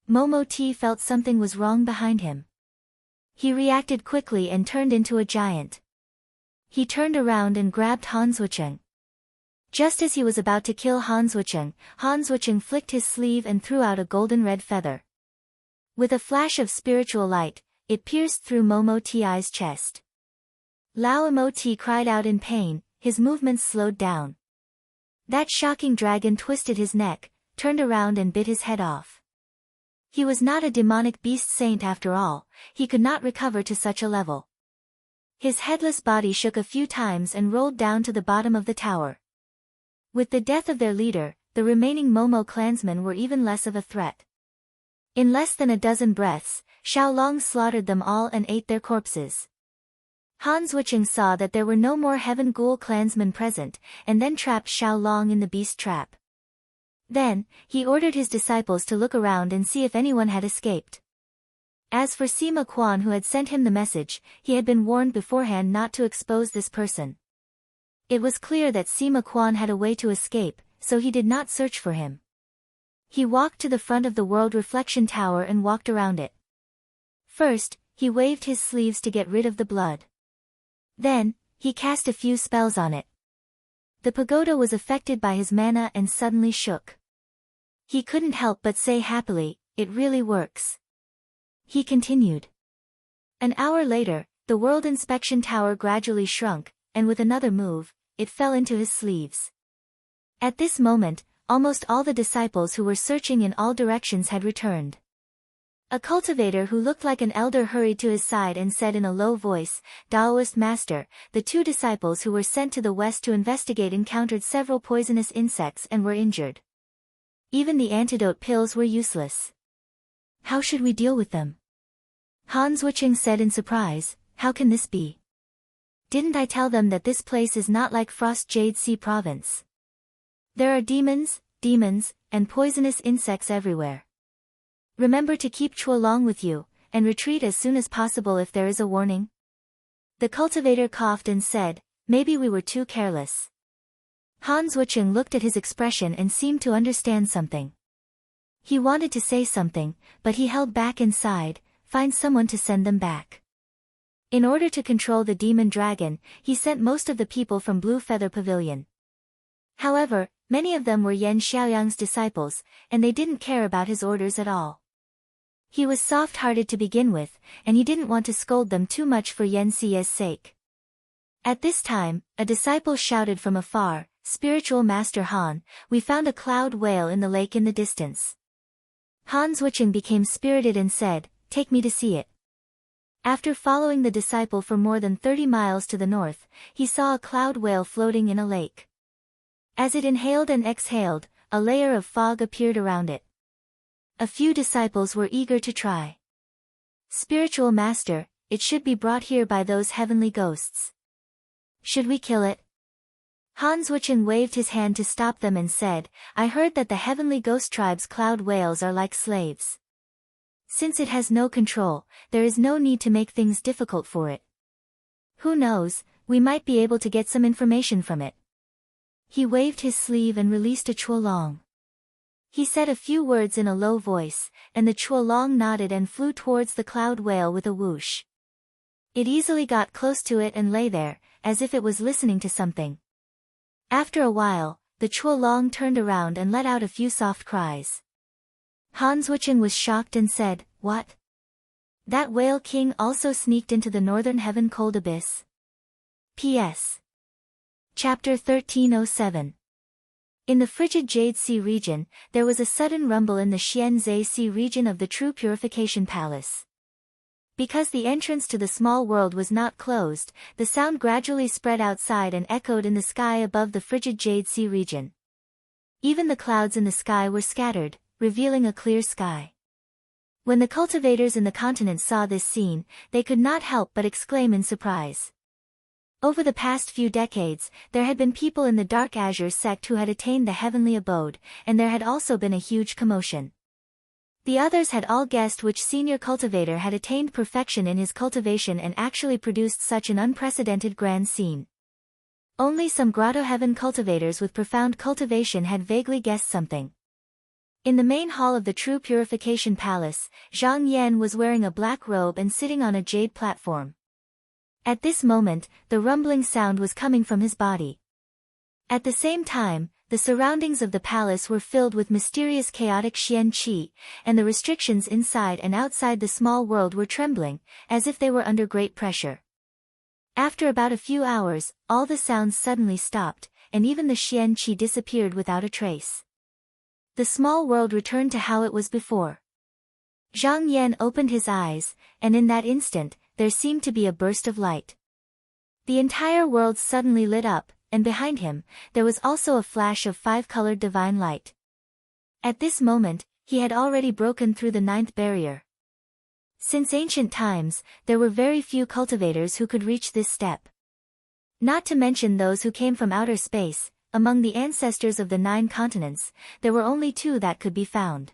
S1: Momo T felt something was wrong behind him. He reacted quickly and turned into a giant. He turned around and grabbed Han Zhucheng. Just as he was about to kill Han Zhucheng flicked his sleeve and threw out a golden red feather. With a flash of spiritual light, it pierced through Momo Ti's chest. Lao Mo Ti cried out in pain, his movements slowed down. That shocking dragon twisted his neck, turned around and bit his head off. He was not a demonic beast saint after all, he could not recover to such a level. His headless body shook a few times and rolled down to the bottom of the tower. With the death of their leader, the remaining Momo clansmen were even less of a threat. In less than a dozen breaths, Xiaolong slaughtered them all and ate their corpses. Han Zhuqiang saw that there were no more Heaven Ghoul clansmen present, and then trapped Xiaolong in the beast trap. Then, he ordered his disciples to look around and see if anyone had escaped. As for Sima Quan who had sent him the message, he had been warned beforehand not to expose this person. It was clear that Sima Quan had a way to escape, so he did not search for him. He walked to the front of the World Reflection Tower and walked around it. First, he waved his sleeves to get rid of the blood. Then, he cast a few spells on it. The pagoda was affected by his mana and suddenly shook. He couldn't help but say happily, "It really works." He continued. An hour later, the World Inspection Tower gradually shrunk, and with another move, it fell into his sleeves. At this moment, almost all the disciples who were searching in all directions had returned. A cultivator who looked like an elder hurried to his side and said in a low voice, "Taoist master, the 2 disciples who were sent to the west to investigate encountered several poisonous insects and were injured. Even the antidote pills were useless. How should we deal with them?" Han Zhuqiang said in surprise, "How can this be? Didn't I tell them that this place is not like Frost Jade Sea province? There are demons, and poisonous insects everywhere. Remember to keep Chuolong with you, and retreat as soon as possible if there is a warning." The cultivator coughed and said, "Maybe we were too careless." Han Zhuqiang looked at his expression and seemed to understand something. He wanted to say something, but he held back inside, find someone to send them back. In order to control the demon dragon, he sent most of the people from Blue Feather Pavilion. However, many of them were Yan Xiaoyang's disciples, and they didn't care about his orders at all. He was soft-hearted to begin with, and he didn't want to scold them too much for Yan Xi's sake. At this time, a disciple shouted from afar, "Spiritual Master Han, we found a cloud whale in the lake in the distance." Han Zhuqiang became spirited and said, "Take me to see it." After following the disciple for more than 30 miles to the north, he saw a cloud whale floating in a lake. As it inhaled and exhaled, a layer of fog appeared around it. A few disciples were eager to try. "Spiritual Master, it should be brought here by those heavenly ghosts. Should we kill it?" Han Zhuqiang waved his hand to stop them and said, "I heard that the heavenly ghost tribe's cloud whales are like slaves. Since it has no control, there is no need to make things difficult for it. Who knows, we might be able to get some information from it." He waved his sleeve and released a Chuolong. He said a few words in a low voice, and the Chuolong nodded and flew towards the cloud whale with a whoosh. It easily got close to it and lay there, as if it was listening to something. After a while, the Chuolong turned around and let out a few soft cries. Han Zhuqiang was shocked and said, "What? That whale king also sneaked into the northern heaven cold abyss?" P.S. Chapter 1307. In the frigid Jade Sea region, there was a sudden rumble in the Xianzhe Sea region of the True Purification Palace. Because the entrance to the small world was not closed, the sound gradually spread outside and echoed in the sky above the frigid Jade Sea region. Even the clouds in the sky were scattered, revealing a clear sky. When the cultivators in the continent saw this scene, they could not help but exclaim in surprise. Over the past few decades, there had been people in the Dark Azure sect who had attained the heavenly abode, and there had also been a huge commotion. The others had all guessed which senior cultivator had attained perfection in his cultivation and actually produced such an unprecedented grand scene. Only some Grotto Heaven cultivators with profound cultivation had vaguely guessed something. In the main hall of the True Purification Palace, Zhang Yan was wearing a black robe and sitting on a jade platform. At this moment, the rumbling sound was coming from his body. At the same time, the surroundings of the palace were filled with mysterious chaotic Xian qi, and the restrictions inside and outside the small world were trembling, as if they were under great pressure. After about a few hours, all the sounds suddenly stopped, and even the Xian qi disappeared without a trace. The small world returned to how it was before. Zhang Yan opened his eyes, and in that instant, there seemed to be a burst of light. The entire world suddenly lit up, and behind him, there was also a flash of five-colored divine light. At this moment, he had already broken through the ninth barrier. Since ancient times, there were very few cultivators who could reach this step. Not to mention those who came from outer space, among the ancestors of the 9 continents, there were only 2 that could be found.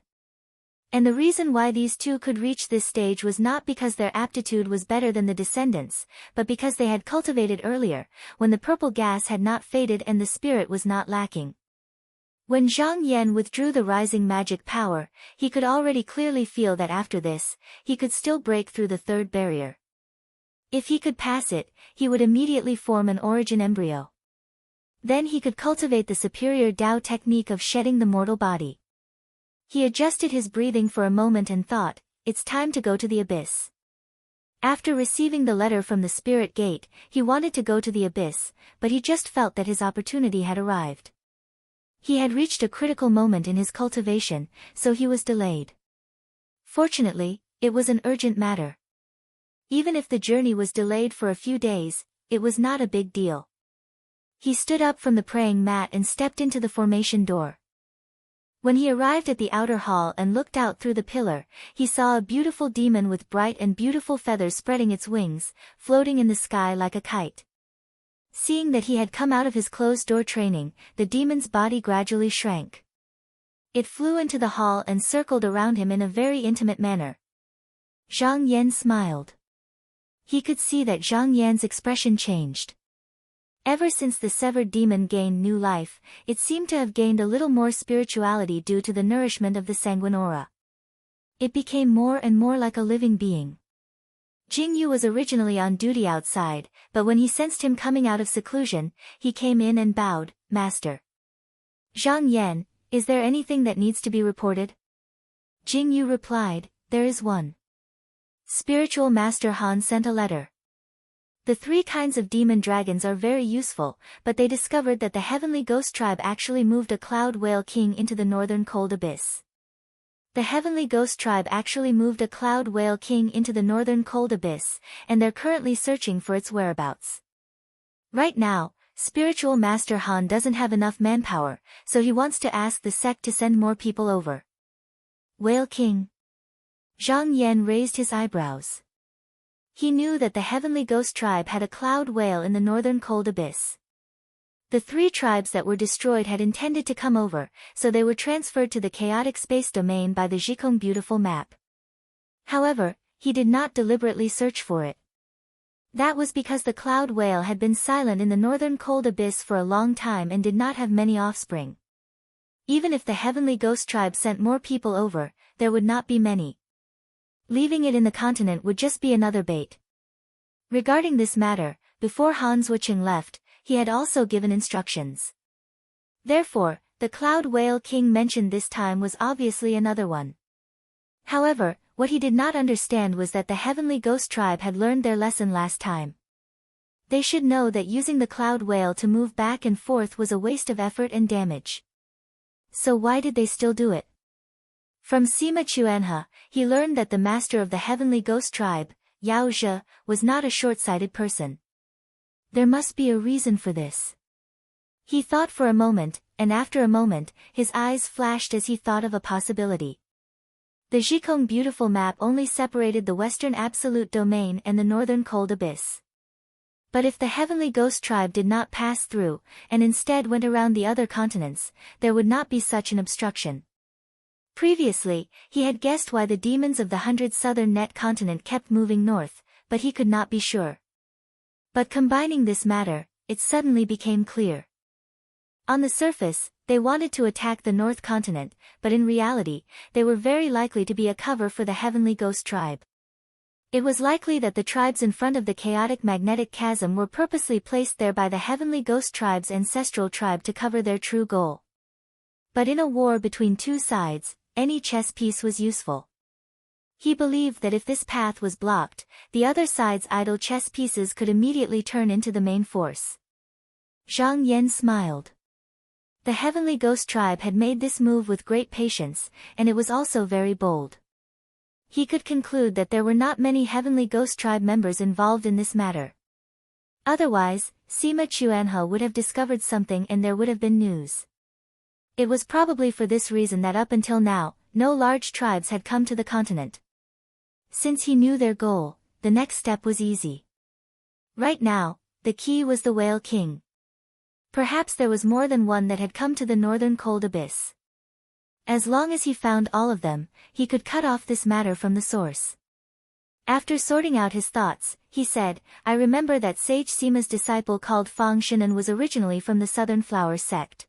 S1: And the reason why these 2 could reach this stage was not because their aptitude was better than the descendants, but because they had cultivated earlier, when the purple gas had not faded and the spirit was not lacking. When Zhang Yan withdrew the rising magic power, he could already clearly feel that after this, he could still break through the 3rd barrier. If he could pass it, he would immediately form an origin embryo. Then he could cultivate the superior Tao technique of shedding the mortal body. He adjusted his breathing for a moment and thought, it's time to go to the abyss. After receiving the letter from the spirit gate, he wanted to go to the abyss, but he just felt that his opportunity had arrived. He had reached a critical moment in his cultivation, so he was delayed. Fortunately, it was an urgent matter. Even if the journey was delayed for a few days, it was not a big deal. He stood up from the praying mat and stepped into the formation door. When he arrived at the outer hall and looked out through the pillar, he saw a beautiful demon with bright and beautiful feathers spreading its wings, floating in the sky like a kite. Seeing that he had come out of his closed-door training, the demon's body gradually shrank. It flew into the hall and circled around him in a very intimate manner. Zhang Yan smiled. He could see that Zhang Yan's expression changed. Ever since the severed demon gained new life, it seemed to have gained a little more spirituality due to the nourishment of the sanguine aura. It became more and more like a living being. Jingyu was originally on duty outside, but when he sensed him coming out of seclusion, he came in and bowed, "Master." "Zhang Yan, is there anything that needs to be reported?" Jingyu replied, "There is one. Spiritual Master Han sent a letter. The 3 kinds of demon dragons are very useful, but they discovered that the heavenly ghost tribe actually moved a cloud whale king into the northern cold abyss. The heavenly ghost tribe actually moved a cloud whale king into the northern cold abyss, and they're currently searching for its whereabouts. Right now, Spiritual Master Han doesn't have enough manpower, so he wants to ask the sect to send more people over." "Whale king?" Zhang Yan raised his eyebrows. He knew that the heavenly ghost tribe had a cloud whale in the northern cold abyss. The 3 tribes that were destroyed had intended to come over, so they were transferred to the chaotic space domain by the Zhikong beautiful map. However, he did not deliberately search for it. That was because the cloud whale had been silent in the northern cold abyss for a long time and did not have many offspring. Even if the heavenly ghost tribe sent more people over, there would not be many. Leaving it in the continent would just be another bait. Regarding this matter, before Han Zuoqing left, he had also given instructions. Therefore, the cloud whale king mentioned this time was obviously another one. However, what he did not understand was that the heavenly ghost tribe had learned their lesson last time. They should know that using the cloud whale to move back and forth was a waste of effort and damage. So why did they still do it? From Sima Chuanhe, he learned that the master of the heavenly ghost tribe, Yao Zhe, was not a short-sighted person. There must be a reason for this. He thought for a moment, and after a moment, his eyes flashed as he thought of a possibility. The Zhikong beautiful map only separated the western absolute domain and the northern cold abyss. But if the heavenly ghost tribe did not pass through, and instead went around the other continents, there would not be such an obstruction. Previously, he had guessed why the demons of the 100 southern net continent kept moving north, but he could not be sure. But combining this matter, it suddenly became clear. On the surface, they wanted to attack the North Continent, but in reality, they were very likely to be a cover for the heavenly ghost tribe. It was likely that the tribes in front of the chaotic magnetic chasm were purposely placed there by the heavenly ghost tribe's ancestral tribe to cover their true goal. But in a war between 2 sides, any chess piece was useful. He believed that if this path was blocked, the other side's idle chess pieces could immediately turn into the main force. Zhang Yan smiled. The heavenly ghost tribe had made this move with great patience, and it was also very bold. He could conclude that there were not many heavenly ghost tribe members involved in this matter. Otherwise, Sima Chuanhe would have discovered something and there would have been news. It was probably for this reason that up until now, no large tribes had come to the continent. Since he knew their goal, the next step was easy. Right now, the key was the Whale King. Perhaps there was more than one that had come to the northern cold abyss. As long as he found all of them, he could cut off this matter from the source. After sorting out his thoughts, he said, I remember that sage Sima's disciple called Fang Shinan was originally from the Southern Flower sect.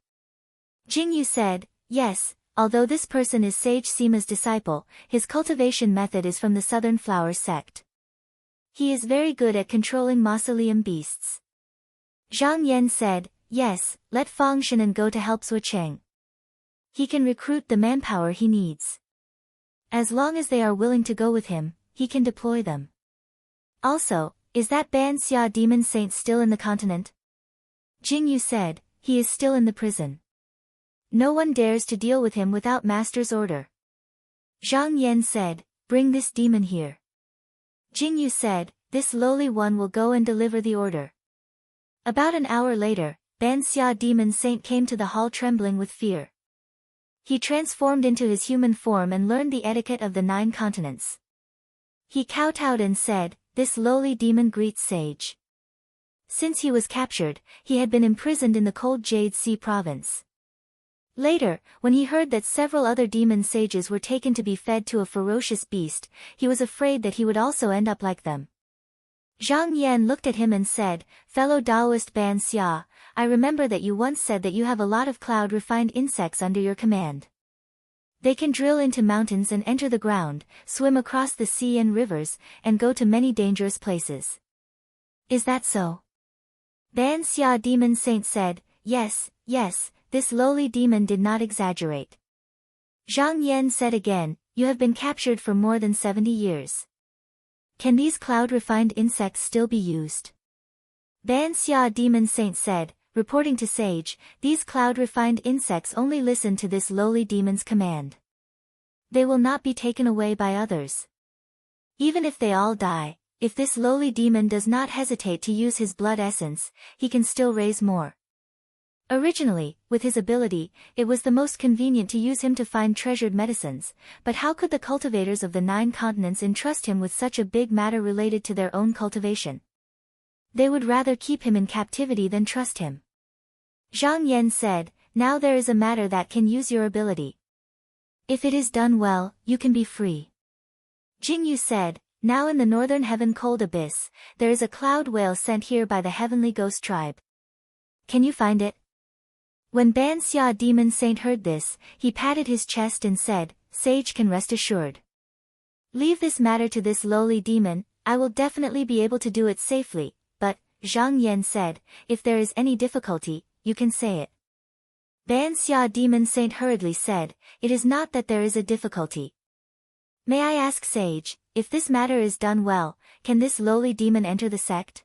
S1: Jingyu said, yes, although this person is sage Sima's disciple, his cultivation method is from the Southern Flower sect. He is very good at controlling mausoleum beasts. Zhang Yan said, yes, let Fang Shinan go to help Zhuo Cheng. He can recruit the manpower he needs. As long as they are willing to go with him, he can deploy them. Also, is that Ban Xia demon saint still in the continent? Jingyu said, he is still in the prison. No one dares to deal with him without master's order. Zhang Yan said, bring this demon here. Jingyu said, this lowly one will go and deliver the order. About an hour later, Ban Xia demon saint came to the hall trembling with fear. He transformed into his human form and learned the etiquette of the 9 continents. He kowtowed and said, this lowly demon greets sage. Since he was captured, he had been imprisoned in the cold Jade Sea province. Later, when he heard that several other demon sages were taken to be fed to a ferocious beast, he was afraid that he would also end up like them. Zhang Yan looked at him and said, fellow Taoist Ban Xia, I remember that you once said that you have a lot of cloud-refined insects under your command. They can drill into mountains and enter the ground, swim across the sea and rivers, and go to many dangerous places. Is that so? Ban Xia demon saint said, yes, yes, this lowly demon did not exaggerate. Zhang Yan said again, you have been captured for more than 70 years. Can these cloud-refined insects still be used? Ban Xia demon saint said, reporting to sage, these cloud-refined insects only listen to this lowly demon's command. They will not be taken away by others. Even if they all die, if this lowly demon does not hesitate to use his blood essence, he can still raise more. Originally, with his ability, it was the most convenient to use him to find treasured medicines, but how could the cultivators of the 9 continents entrust him with such a big matter related to their own cultivation? They would rather keep him in captivity than trust him. Zhang Yan said, now there is a matter that can use your ability. If it is done well, you can be free. Jingyu said, now in the northern heaven cold abyss, there is a cloud whale sent here by the heavenly ghost tribe. Can you find it? When Ban Xia demon saint heard this, he patted his chest and said, sage can rest assured. Leave this matter to this lowly demon, I will definitely be able to do it safely, but, Zhang Yan said, if there is any difficulty, you can say it. Ban Xia demon saint hurriedly said, it is not that there is a difficulty. May I ask sage, if this matter is done well, can this lowly demon enter the sect?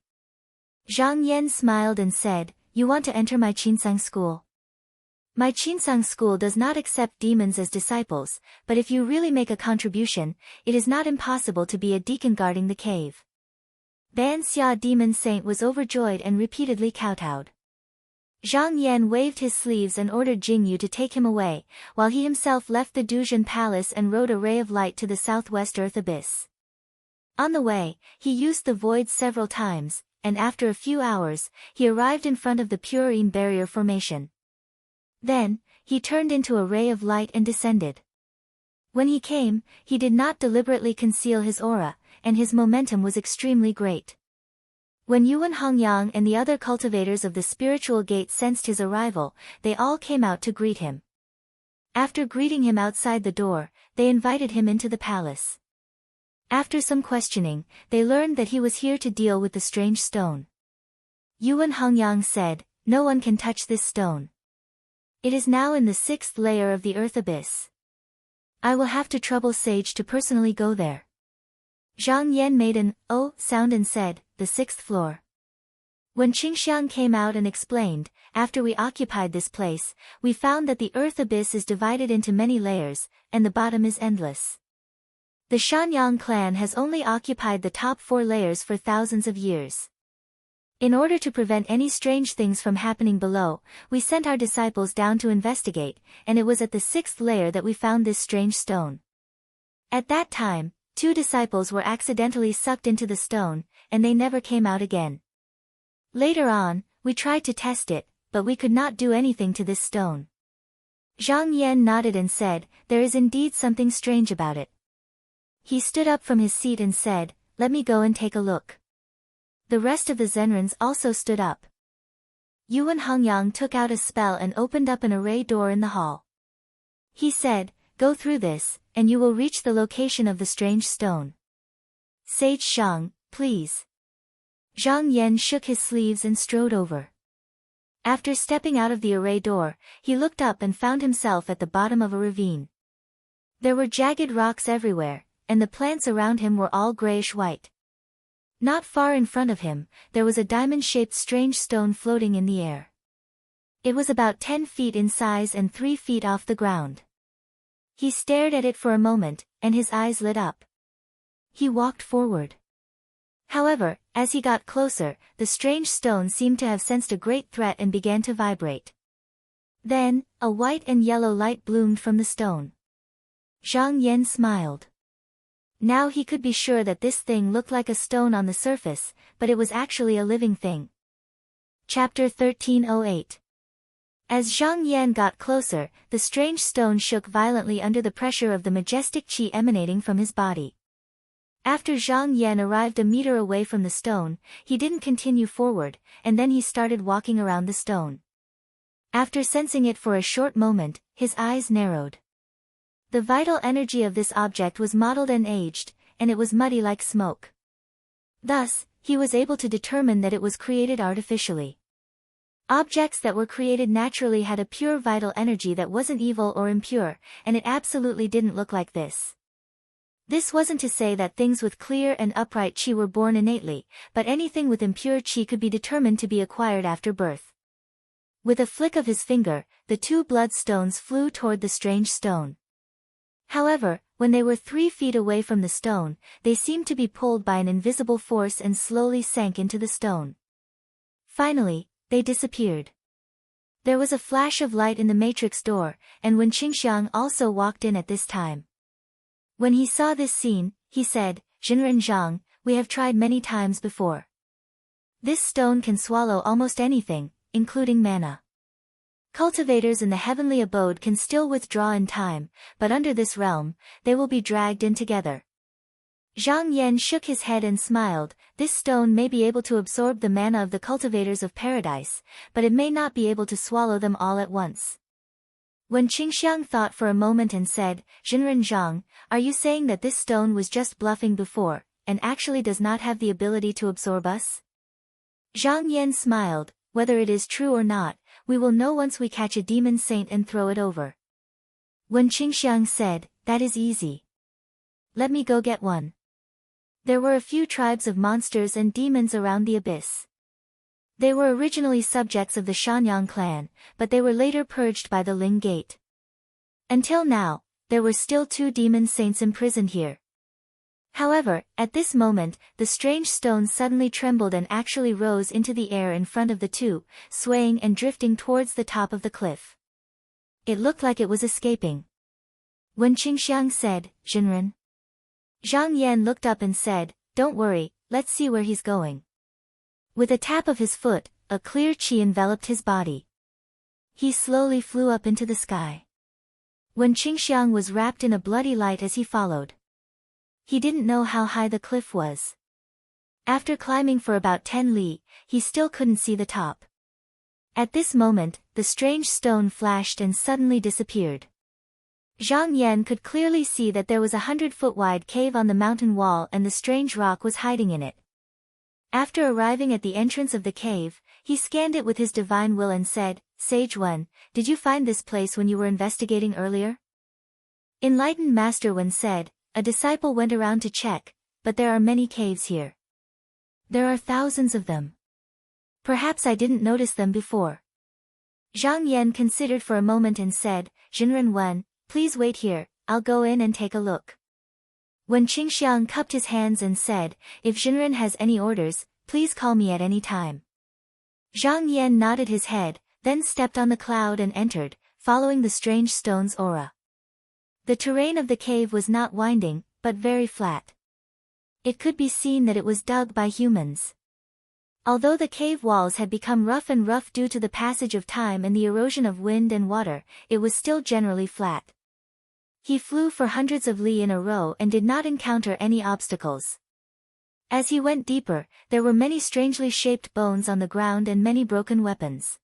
S1: Zhang Yan smiled and said, you want to enter my Qinsang school? My Qinsang school does not accept demons as disciples, but if you really make a contribution, it is not impossible to be a deacon guarding the cave. Ban Xia demon saint was overjoyed and repeatedly kowtowed. Zhang Yan waved his sleeves and ordered Jingyu to take him away, while he himself left the Duzhen Palace and rode a ray of light to the southwest earth abyss. On the way, he used the void several times, and after a few hours, he arrived in front of the Purine barrier formation. Then, he turned into a ray of light and descended. When he came, he did not deliberately conceal his aura, and his momentum was extremely great. When Yuan Hongyang and the other cultivators of the spiritual gate sensed his arrival, they all came out to greet him. After greeting him outside the door, they invited him into the palace. After some questioning, they learned that he was here to deal with the strange stone. Yuan Hongyang said, no one can touch this stone. It is now in the 6th layer of the earth abyss. I will have to trouble Sage to personally go there. Zhang Yan made an oh sound and said, the 6th floor. When Qingxiang came out and explained, after we occupied this place, we found that the earth abyss is divided into many layers, and the bottom is endless. The Shanyang clan has only occupied the top 4 layers for thousands of years. In order to prevent any strange things from happening below, we sent our disciples down to investigate, and it was at the 6th layer that we found this strange stone. At that time, 2 disciples were accidentally sucked into the stone, and they never came out again. Later on, we tried to test it, but we could not do anything to this stone. Zhang Yan nodded and said, "There is indeed something strange about it." He stood up from his seat and said, "Let me go and take a look." The rest of the Zenrins also stood up. Yuan Hongyang took out a spell and opened up an array door in the hall. He said, "Go through this, and you will reach the location of the strange stone." "Sage Shang, please." Zhang Yan shook his sleeves and strode over. After stepping out of the array door, he looked up and found himself at the bottom of a ravine. There were jagged rocks everywhere, and the plants around him were all grayish-white. Not far in front of him, there was a diamond-shaped strange stone floating in the air. It was about 10 feet in size and 3 feet off the ground. He stared at it for a moment, and his eyes lit up. He walked forward. However, as he got closer, the strange stone seemed to have sensed a great threat and began to vibrate. Then, a white and yellow light bloomed from the stone. Zhang Yan smiled. Now he could be sure that this thing looked like a stone on the surface, but it was actually a living thing. Chapter 1308. As Zhang Yan got closer, the strange stone shook violently under the pressure of the majestic qi emanating from his body. After Zhang Yan arrived a meter away from the stone, he didn't continue forward, and then he started walking around the stone. After sensing it for a short moment, his eyes narrowed. The vital energy of this object was mottled and aged, and it was muddy like smoke. Thus, he was able to determine that it was created artificially. Objects that were created naturally had a pure vital energy that wasn't evil or impure, and it absolutely didn't look like this. This wasn't to say that things with clear and upright qi were born innately, but anything with impure qi could be determined to be acquired after birth. With a flick of his finger, the 2 bloodstones flew toward the strange stone. However, when they were 3 feet away from the stone, they seemed to be pulled by an invisible force and slowly sank into the stone. Finally, they disappeared. There was a flash of light in the matrix door, and Wen Qingxiang also walked in at this time. When he saw this scene, he said, "Jinren Zhang, we have tried many times before. This stone can swallow almost anything, including mana. Cultivators in the heavenly abode can still withdraw in time, but under this realm, they will be dragged in together." Zhang Yan shook his head and smiled. "This stone may be able to absorb the mana of the cultivators of paradise, but it may not be able to swallow them all at once." When Qingxiang thought for a moment and said, "Jinren Zhang, are you saying that this stone was just bluffing before, and actually does not have the ability to absorb us?" Zhang Yan smiled. "Whether it is true or not, we will know once we catch a demon saint and throw it over." When Qingxiang said, "That is easy. Let me go get one." There were a few tribes of monsters and demons around the abyss. They were originally subjects of the Shanyang clan, but they were later purged by the Ling Gate. Until now, there were still 2 demon saints imprisoned here. However, at this moment, the strange stone suddenly trembled and actually rose into the air in front of the 2, swaying and drifting towards the top of the cliff. It looked like it was escaping. When Qingxiang said, "Jinren." Zhang Yan looked up and said, "Don't worry, let's see where he's going." With a tap of his foot, a clear qi enveloped his body. He slowly flew up into the sky. When Qingxiang was wrapped in a bloody light as he followed. He didn't know how high the cliff was. After climbing for about 10 li, he still couldn't see the top. At this moment, the strange stone flashed and suddenly disappeared. Zhang Yan could clearly see that there was a 100-foot wide cave on the mountain wall and the strange rock was hiding in it. After arriving at the entrance of the cave, he scanned it with his divine will and said, "Sage Wen, did you find this place when you were investigating earlier?" Enlightened Master Wen said, "A disciple went around to check, but there are many caves here. There are thousands of them. Perhaps I didn't notice them before." Zhang Yan considered for a moment and said, "Jinren Wen, please wait here, I'll go in and take a look." When Qingxiang cupped his hands and said, "If Jinren has any orders, please call me at any time." Zhang Yan nodded his head, then stepped on the cloud and entered, following the strange stone's aura. The terrain of the cave was not winding, but very flat. It could be seen that it was dug by humans. Although the cave walls had become rough due to the passage of time and the erosion of wind and water, it was still generally flat. He flew for hundreds of li in a row and did not encounter any obstacles. As he went deeper, there were many strangely shaped bones on the ground and many broken weapons.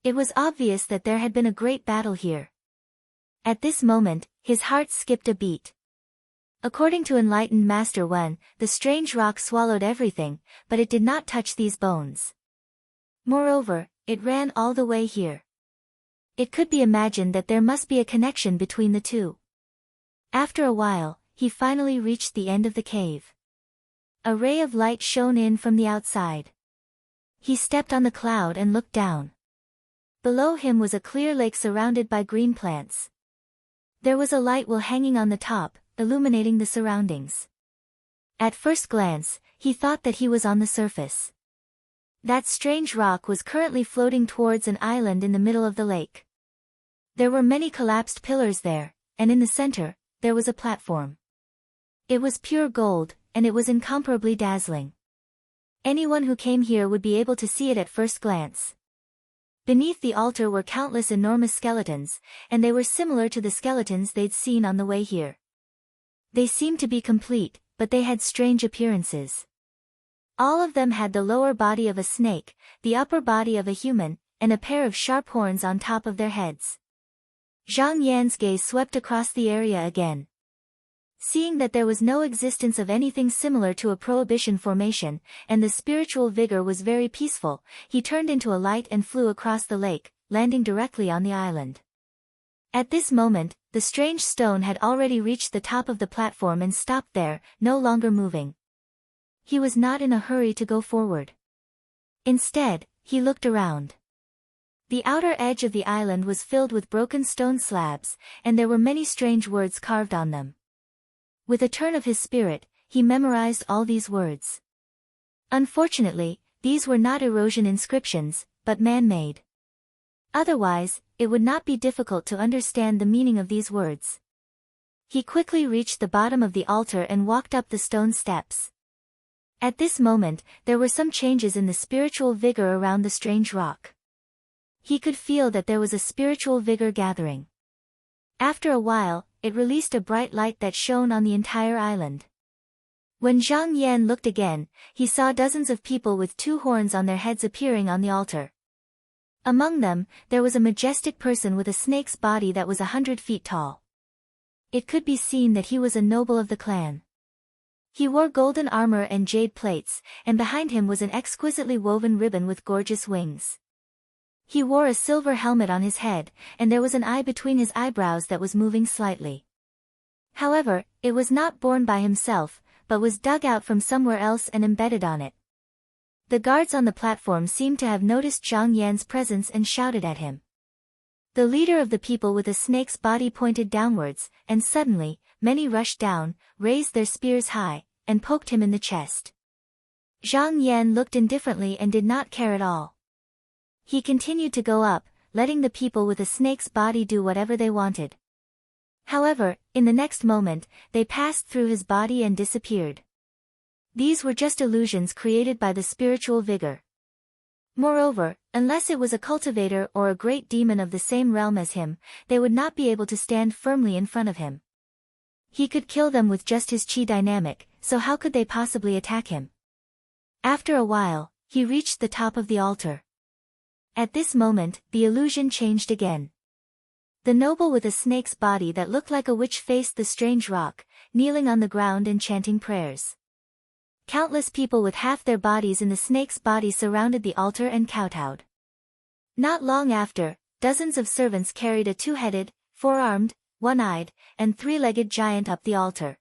S1: It was obvious that there had been a great battle here. At this moment, his heart skipped a beat. According to enlightened Master Wen, the strange rock swallowed everything, but it did not touch these bones. Moreover, it ran all the way here. It could be imagined that there must be a connection between the two. After a while, he finally reached the end of the cave. A ray of light shone in from the outside. He stepped on the cloud and looked down. Below him was a clear lake surrounded by green plants. There was a light well hanging on the top, illuminating the surroundings. At first glance, he thought that he was on the surface. That strange rock was currently floating towards an island in the middle of the lake. There were many collapsed pillars there, and in the center, there was a platform. It was pure gold, and it was incomparably dazzling. Anyone who came here would be able to see it at first glance. Beneath the altar were countless enormous skeletons, and they were similar to the skeletons they'd seen on the way here. They seemed to be complete, but they had strange appearances. All of them had the lower body of a snake, the upper body of a human, and a pair of sharp horns on top of their heads. Zhang Yan's gaze swept across the area again. Seeing that there was no existence of anything similar to a prohibition formation, and the spiritual vigor was very peaceful, he turned into a light and flew across the lake, landing directly on the island. At this moment, the strange stone had already reached the top of the platform and stopped there, no longer moving. He was not in a hurry to go forward. Instead, he looked around. The outer edge of the island was filled with broken stone slabs, and there were many strange words carved on them. With a turn of his spirit, he memorized all these words. Unfortunately, these were not erosion inscriptions, but man-made. Otherwise, it would not be difficult to understand the meaning of these words. He quickly reached the bottom of the altar and walked up the stone steps. At this moment, there were some changes in the spiritual vigor around the strange rock. He could feel that there was a spiritual vigor gathering. After a while, it released a bright light that shone on the entire island. When Zhang Yan looked again, he saw dozens of people with two horns on their heads appearing on the altar. Among them, there was a majestic person with a snake's body that was 100 feet tall. It could be seen that he was a noble of the clan. He wore golden armor and jade plates, and behind him was an exquisitely woven ribbon with gorgeous wings. He wore a silver helmet on his head, and there was an eye between his eyebrows that was moving slightly. However, it was not born by himself, but was dug out from somewhere else and embedded on it. The guards on the platform seemed to have noticed Zhang Yan's presence and shouted at him. The leader of the people with a snake's body pointed downwards, and suddenly, many rushed down, raised their spears high, and poked him in the chest. Zhang Yan looked indifferently and did not care at all. He continued to go up, letting the people with a snake's body do whatever they wanted. However, in the next moment, they passed through his body and disappeared. These were just illusions created by the spiritual vigor. Moreover, unless it was a cultivator or a great demon of the same realm as him, they would not be able to stand firmly in front of him. He could kill them with just his chi dynamic, so how could they possibly attack him? After a while, he reached the top of the altar. At this moment, the illusion changed again. The noble with a snake's body that looked like a witch faced the strange rock, kneeling on the ground and chanting prayers. Countless people with half their bodies in the snake's body surrounded the altar and kowtowed. Not long after, dozens of servants carried a two-headed, four-armed, one-eyed, and three-legged giant up the altar.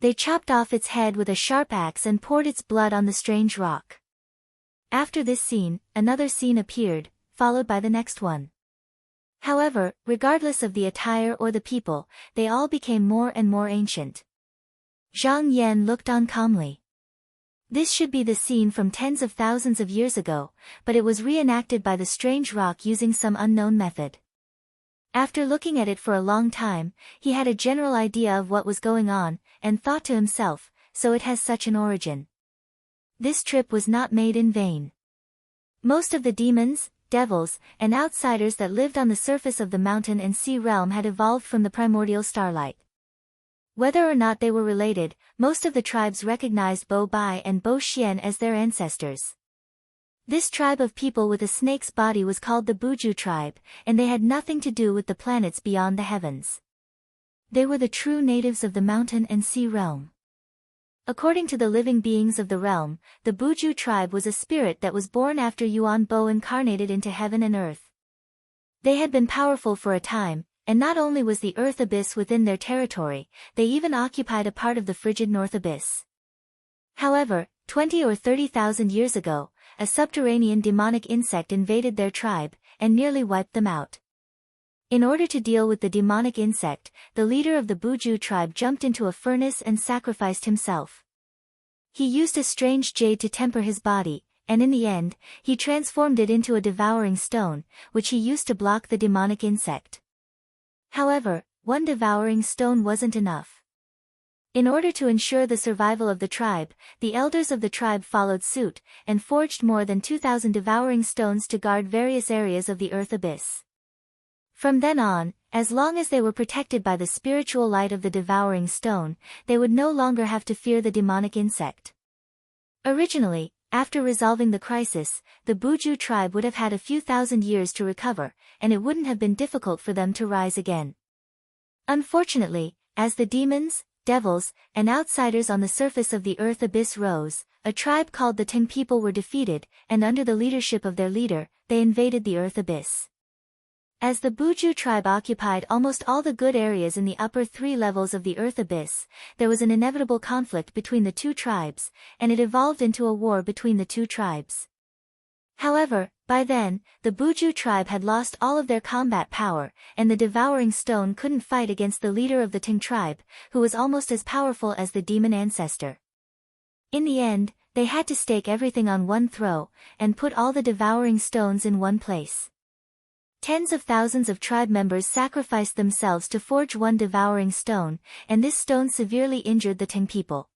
S1: They chopped off its head with a sharp axe and poured its blood on the strange rock. After this scene, another scene appeared, followed by the next one. However, regardless of the attire or the people, they all became more and more ancient. Zhang Yan looked on calmly. This should be the scene from tens of thousands of years ago, but it was reenacted by the strange rock using some unknown method. After looking at it for a long time, he had a general idea of what was going on, and thought to himself, so it has such an origin. This trip was not made in vain. Most of the demons, devils, and outsiders that lived on the surface of the mountain and sea realm had evolved from the primordial starlight. Whether or not they were related, most of the tribes recognized Bo Bai and Bo Xian as their ancestors. This tribe of people with a snake's body was called the Buju tribe, and they had nothing to do with the planets beyond the heavens. They were the true natives of the mountain and sea realm. According to the living beings of the realm, the Buju tribe was a spirit that was born after Yuan Bo incarnated into heaven and earth. They had been powerful for a time, and not only was the earth abyss within their territory, they even occupied a part of the frigid north abyss. However, 20 or 30,000 years ago, a subterranean demonic insect invaded their tribe, and nearly wiped them out. In order to deal with the demonic insect, the leader of the Buju tribe jumped into a furnace and sacrificed himself. He used a strange jade to temper his body, and in the end, he transformed it into a devouring stone, which he used to block the demonic insect. However, one devouring stone wasn't enough. In order to ensure the survival of the tribe, the elders of the tribe followed suit, and forged more than 2,000 devouring stones to guard various areas of the earth abyss. From then on, as long as they were protected by the spiritual light of the devouring stone, they would no longer have to fear the demonic insect. Originally, after resolving the crisis, the Buju tribe would have had a few thousand years to recover, and it wouldn't have been difficult for them to rise again. Unfortunately, as the demons, devils, and outsiders on the surface of the earth abyss rose, a tribe called the Ting people were defeated, and under the leadership of their leader, they invaded the earth abyss. As the Buju tribe occupied almost all the good areas in the upper 3 levels of the earth abyss, there was an inevitable conflict between the two tribes, and it evolved into a war between the two tribes. However, by then, the Buju tribe had lost all of their combat power, and the devouring stone couldn't fight against the leader of the Ting tribe, who was almost as powerful as the demon ancestor. In the end, they had to stake everything on one throw, and put all the devouring stones in one place. Tens of thousands of tribe members sacrificed themselves to forge one devouring stone, and this stone severely injured the Ting people.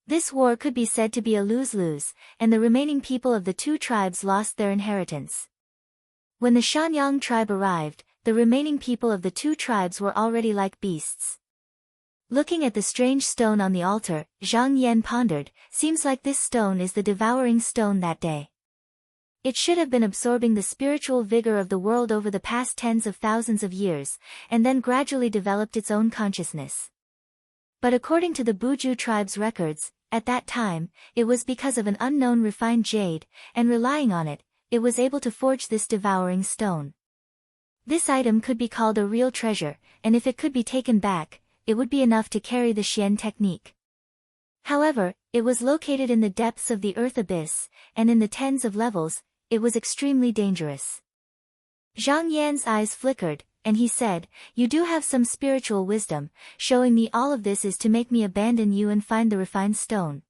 S1: This war could be said to be a lose-lose, and the remaining people of the two tribes lost their inheritance. When the Shanyang tribe arrived, the remaining people of the two tribes were already like beasts. Looking at the strange stone on the altar, Zhang Yan pondered, seems like this stone is the devouring stone that day. It should have been absorbing the spiritual vigor of the world over the past tens of thousands of years, and then gradually developed its own consciousness. But according to the Buju tribe's records, at that time, it was because of an unknown refined jade, and relying on it, it was able to forge this devouring stone. This item could be called a real treasure, and if it could be taken back, it would be enough to carry the Xian technique. However, it was located in the depths of the earth abyss, and in the tens of levels, it was extremely dangerous. Zhang Yan's eyes flickered, and he said, "You do have some spiritual wisdom, showing me all of this is to make me abandon you and find the refined stone.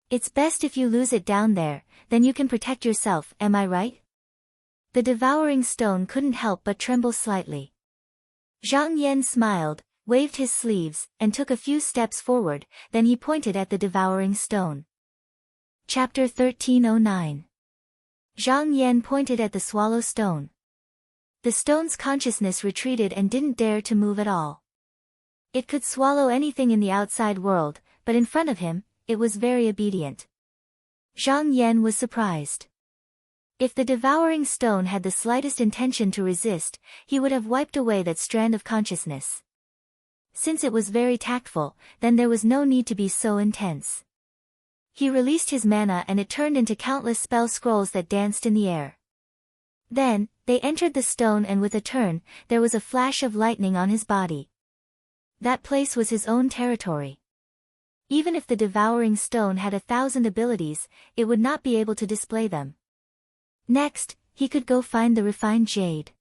S1: It's best if you lose it down there, then you can protect yourself, am I right?" The devouring stone couldn't help but tremble slightly. Zhang Yan smiled, waved his sleeves, and took a few steps forward, then he pointed at the devouring stone. Chapter 1309. Zhang Yan pointed at the swallow stone. The stone's consciousness retreated and didn't dare to move at all. It could swallow anything in the outside world, but in front of him, it was very obedient. Zhang Yan was surprised. If the devouring stone had the slightest intention to resist, he would have wiped away that strand of consciousness. Since it was very tactful, then there was no need to be so intense. He released his mana and it turned into countless spell scrolls that danced in the air. Then, they entered the stone and with a turn, there was a flash of lightning on his body. That place was his own territory. Even if the devouring stone had 1,000 abilities, it would not be able to display them. Next, he could go find the refined jade.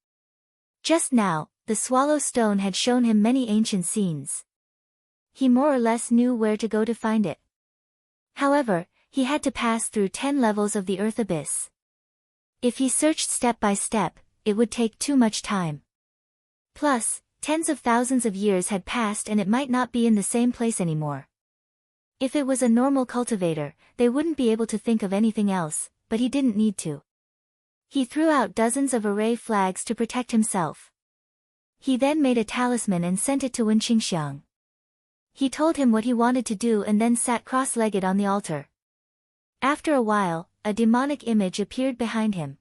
S1: Just now, the swallow stone had shown him many ancient scenes. He more or less knew where to go to find it. However, he had to pass through 10 levels of the earth abyss. If he searched step by step, it would take too much time. Plus, tens of thousands of years had passed and it might not be in the same place anymore. If it was a normal cultivator, they wouldn't be able to think of anything else, but he didn't need to. He threw out dozens of array flags to protect himself. He then made a talisman and sent it to Wen Qingxiang. He told him what he wanted to do and then sat cross-legged on the altar. After a while, a demonic image appeared behind him.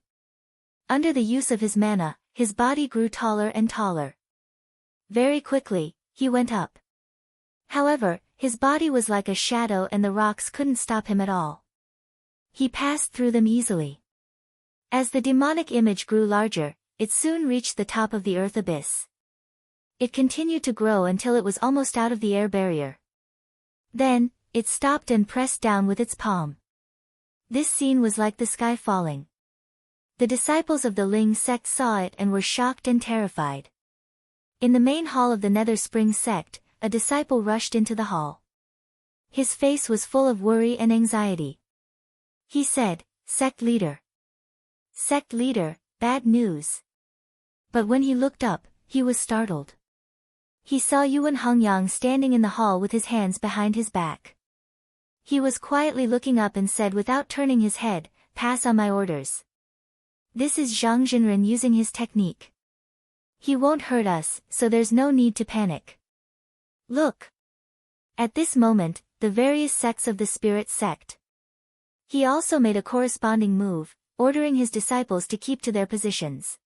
S1: Under the use of his mana, his body grew taller and taller. Very quickly, he went up. However, his body was like a shadow and the rocks couldn't stop him at all. He passed through them easily. As the demonic image grew larger, it soon reached the top of the earth abyss. It continued to grow until it was almost out of the air barrier. Then, it stopped and pressed down with its palm. This scene was like the sky falling. The disciples of the Ling sect saw it and were shocked and terrified. In the main hall of the Nether Spring sect, a disciple rushed into the hall. His face was full of worry and anxiety. He said, "Sect leader. Sect leader, bad news." But when he looked up, he was startled. He saw Yuan Hongyang standing in the hall with his hands behind his back. He was quietly looking up and said without turning his head, "Pass on my orders. This is Zhang Jinren using his technique. He won't hurt us, so there's no need to panic. Look." At this moment, the various sects of the spirit sect. He also made a corresponding move, ordering his disciples to keep to their positions.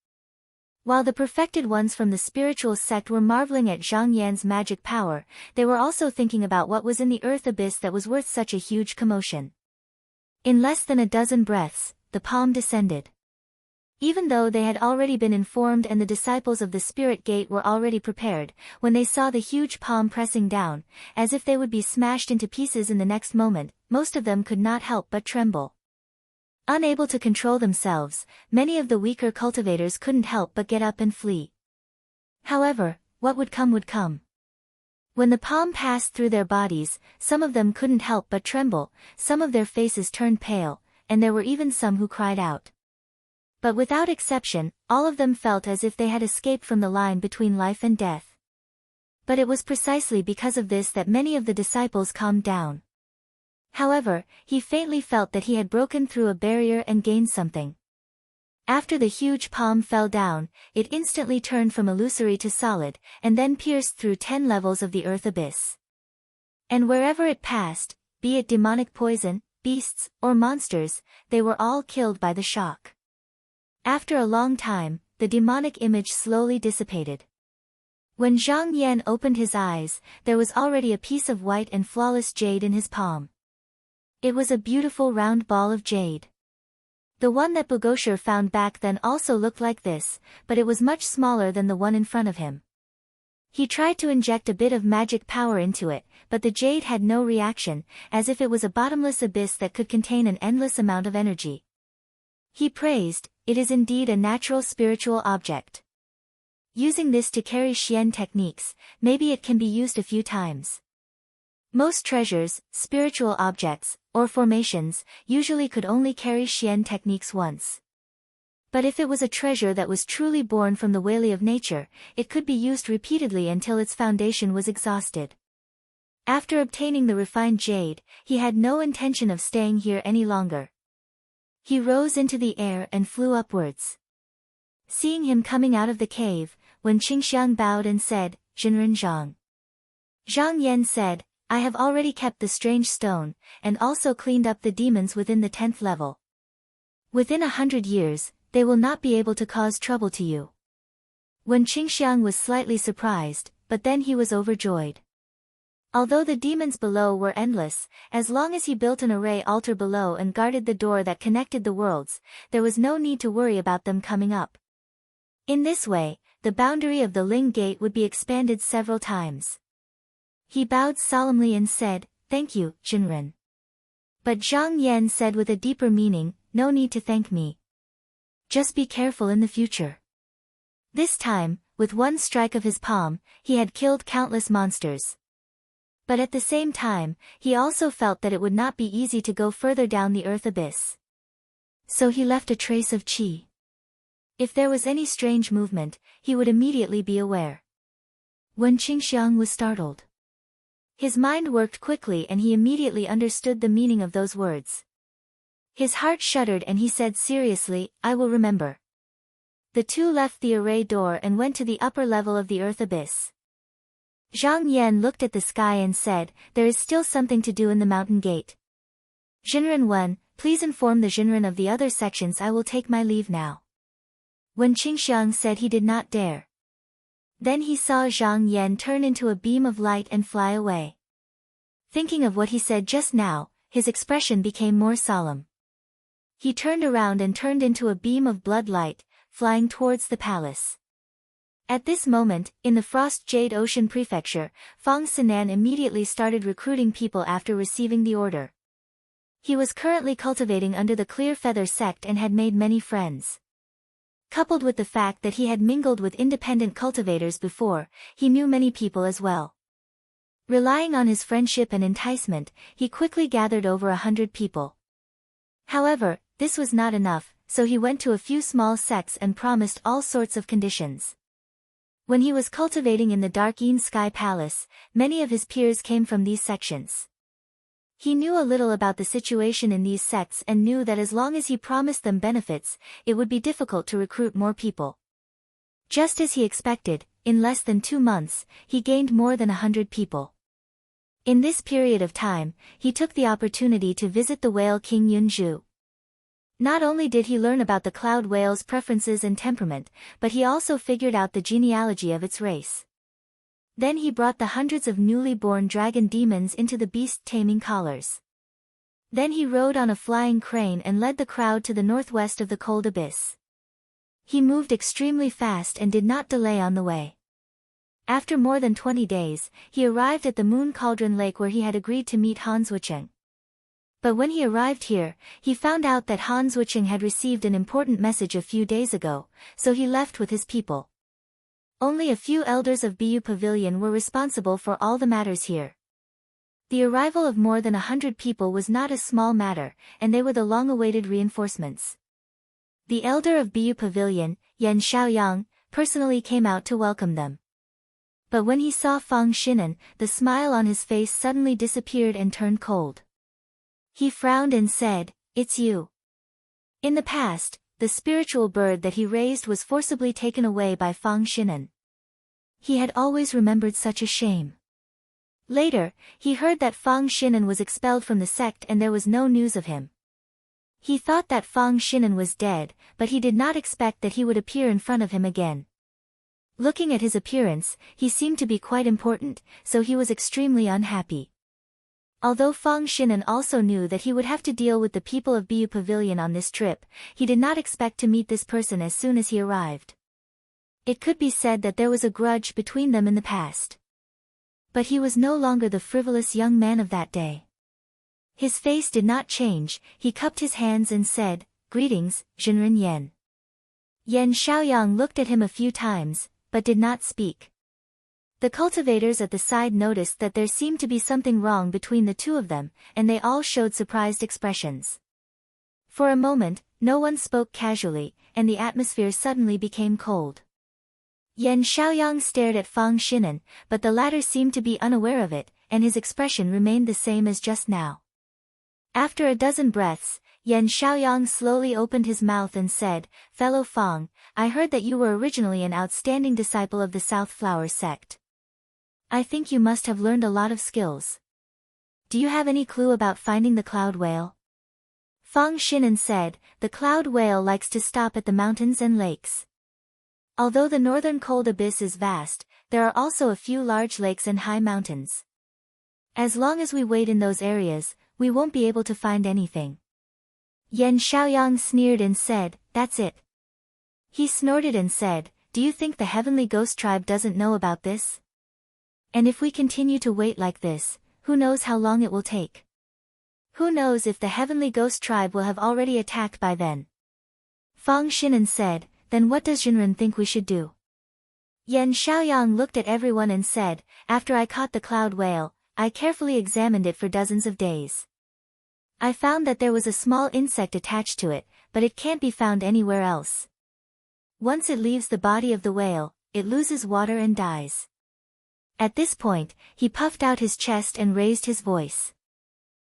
S1: While the perfected ones from the spiritual sect were marveling at Zhang Yan's magic power, they were also thinking about what was in the earth abyss that was worth such a huge commotion. In less than a dozen breaths, the palm descended. Even though they had already been informed and the disciples of the spirit gate were already prepared, when they saw the huge palm pressing down, as if they would be smashed into pieces in the next moment, most of them could not help but tremble. Unable to control themselves, many of the weaker cultivators couldn't help but get up and flee. However, what would come would come. When the palm passed through their bodies, some of them couldn't help but tremble, some of their faces turned pale, and there were even some who cried out. But without exception, all of them felt as if they had escaped from the line between life and death. But it was precisely because of this that many of the disciples calmed down. However, he faintly felt that he had broken through a barrier and gained something. After the huge palm fell down, it instantly turned from illusory to solid, and then pierced through 10 levels of the earth abyss. And wherever it passed, be it demonic poison, beasts, or monsters, they were all killed by the shock. After a long time, the demonic image slowly dissipated. When Zhang Yan opened his eyes, there was already a piece of white and flawless jade in his palm. It was a beautiful round ball of jade. The one that Bogosher found back then also looked like this, but it was much smaller than the one in front of him. He tried to inject a bit of magic power into it, but the jade had no reaction, as if it was a bottomless abyss that could contain an endless amount of energy. He praised, "It is indeed a natural spiritual object. Using this to carry Xian techniques, maybe it can be used a few times." Most treasures, spiritual objects, or formations, usually could only carry Xian techniques once. But if it was a treasure that was truly born from the Wali of nature, it could be used repeatedly until its foundation was exhausted. After obtaining the refined jade, he had no intention of staying here any longer. He rose into the air and flew upwards. Seeing him coming out of the cave, Wen Qingxiang bowed and said, "Jinren Zhang." Zhang Yan said, "I have already kept the strange stone, and also cleaned up the demons within the 10th level. Within 100 years, they will not be able to cause trouble to you." Wen Qingxiang was slightly surprised, but then he was overjoyed. Although the demons below were endless, as long as he built an array altar below and guarded the door that connected the worlds, there was no need to worry about them coming up. In this way, the boundary of the Ling Gate would be expanded several times. He bowed solemnly and said, "Thank you, Jinren." But Zhang Yan said with a deeper meaning, "No need to thank me. Just be careful in the future." This time, with one strike of his palm, he had killed countless monsters. But at the same time, he also felt that it would not be easy to go further down the earth abyss. So he left a trace of qi. If there was any strange movement, he would immediately be aware. Wen Qingxiang was startled. His mind worked quickly and he immediately understood the meaning of those words. His heart shuddered and he said seriously, "I will remember." The two left the array door and went to the upper level of the earth abyss. Zhang Yan looked at the sky and said, "There is still something to do in the mountain gate. Jinren Wen, please inform the Jinren of the other sections. I will take my leave now." When Qingxiang said he did not dare. Then he saw Zhang Yan turn into a beam of light and fly away. Thinking of what he said just now, his expression became more solemn. He turned around and turned into a beam of blood light, flying towards the palace. At this moment, in the Frost Jade Ocean Prefecture, Fang Sinan immediately started recruiting people after receiving the order. He was currently cultivating under the Clear Feather sect and had made many friends. Coupled with the fact that he had mingled with independent cultivators before, he knew many people as well. Relying on his friendship and enticement, he quickly gathered over 100 people. However, this was not enough, so he went to a few small sects and promised all sorts of conditions. When he was cultivating in the Dark Een Sky Palace, many of his peers came from these sections. He knew a little about the situation in these sects and knew that as long as he promised them benefits, it would be difficult to recruit more people. Just as he expected, in less than 2 months, he gained more than 100 people. In this period of time, he took the opportunity to visit the whale King Yunzhu. Not only did he learn about the cloud whale's preferences and temperament, but he also figured out the genealogy of its race. Then he brought the hundreds of newly born dragon demons into the beast-taming collars. Then he rode on a flying crane and led the crowd to the northwest of the cold abyss. He moved extremely fast and did not delay on the way. After more than 20 days, he arrived at the Moon Cauldron Lake where he had agreed to meet Han Zuocheng. But when he arrived here, he found out that Han Zuocheng had received an important message a few days ago, so he left with his people. Only a few elders of Bu Pavilion were responsible for all the matters here. The arrival of more than 100 people was not a small matter, and they were the long-awaited reinforcements. The elder of Bu Pavilion, Yan Xiaoyang, personally came out to welcome them. But when he saw Fang Xinan, the smile on his face suddenly disappeared and turned cold. He frowned and said, "It's you." In the past, the spiritual bird that he raised was forcibly taken away by Fang Xinan. He had always remembered such a shame. Later, he heard that Fang Xinan was expelled from the sect and there was no news of him. He thought that Fang Xinan was dead, but he did not expect that he would appear in front of him again. Looking at his appearance, he seemed to be quite important, so he was extremely unhappy. Although Fang Xinan also knew that he would have to deal with the people of Bu Pavilion on this trip, he did not expect to meet this person as soon as he arrived. It could be said that there was a grudge between them in the past. But he was no longer the frivolous young man of that day. His face did not change, he cupped his hands and said, "Greetings, Jinren Yan." Yan Xiaoyang looked at him a few times, but did not speak. The cultivators at the side noticed that there seemed to be something wrong between the two of them, and they all showed surprised expressions. For a moment, no one spoke casually, and the atmosphere suddenly became cold. Yan Xiaoyang stared at Fang Xinan, but the latter seemed to be unaware of it, and his expression remained the same as just now. After a dozen breaths, Yan Xiaoyang slowly opened his mouth and said, "Fellow Fang, I heard that you were originally an outstanding disciple of the South Flower sect. I think you must have learned a lot of skills. Do you have any clue about finding the cloud whale?" Fang Xinan said, "The cloud whale likes to stop at the mountains and lakes. Although the northern cold abyss is vast, there are also a few large lakes and high mountains. As long as we wait in those areas, we won't be able to find anything." Yan Xiaoyang sneered and said, "That's it." He snorted and said, "Do you think the Heavenly Ghost Tribe doesn't know about this? And if we continue to wait like this, who knows how long it will take? Who knows if the Heavenly Ghost Tribe will have already attacked by then?" Fang Xinan said, "Then what does Jinren think we should do?" Yan Xiaoyang looked at everyone and said, "After I caught the cloud whale, I carefully examined it for dozens of days. I found that there was a small insect attached to it, but it can't be found anywhere else. Once it leaves the body of the whale, it loses water and dies. At this point, he puffed out his chest and raised his voice.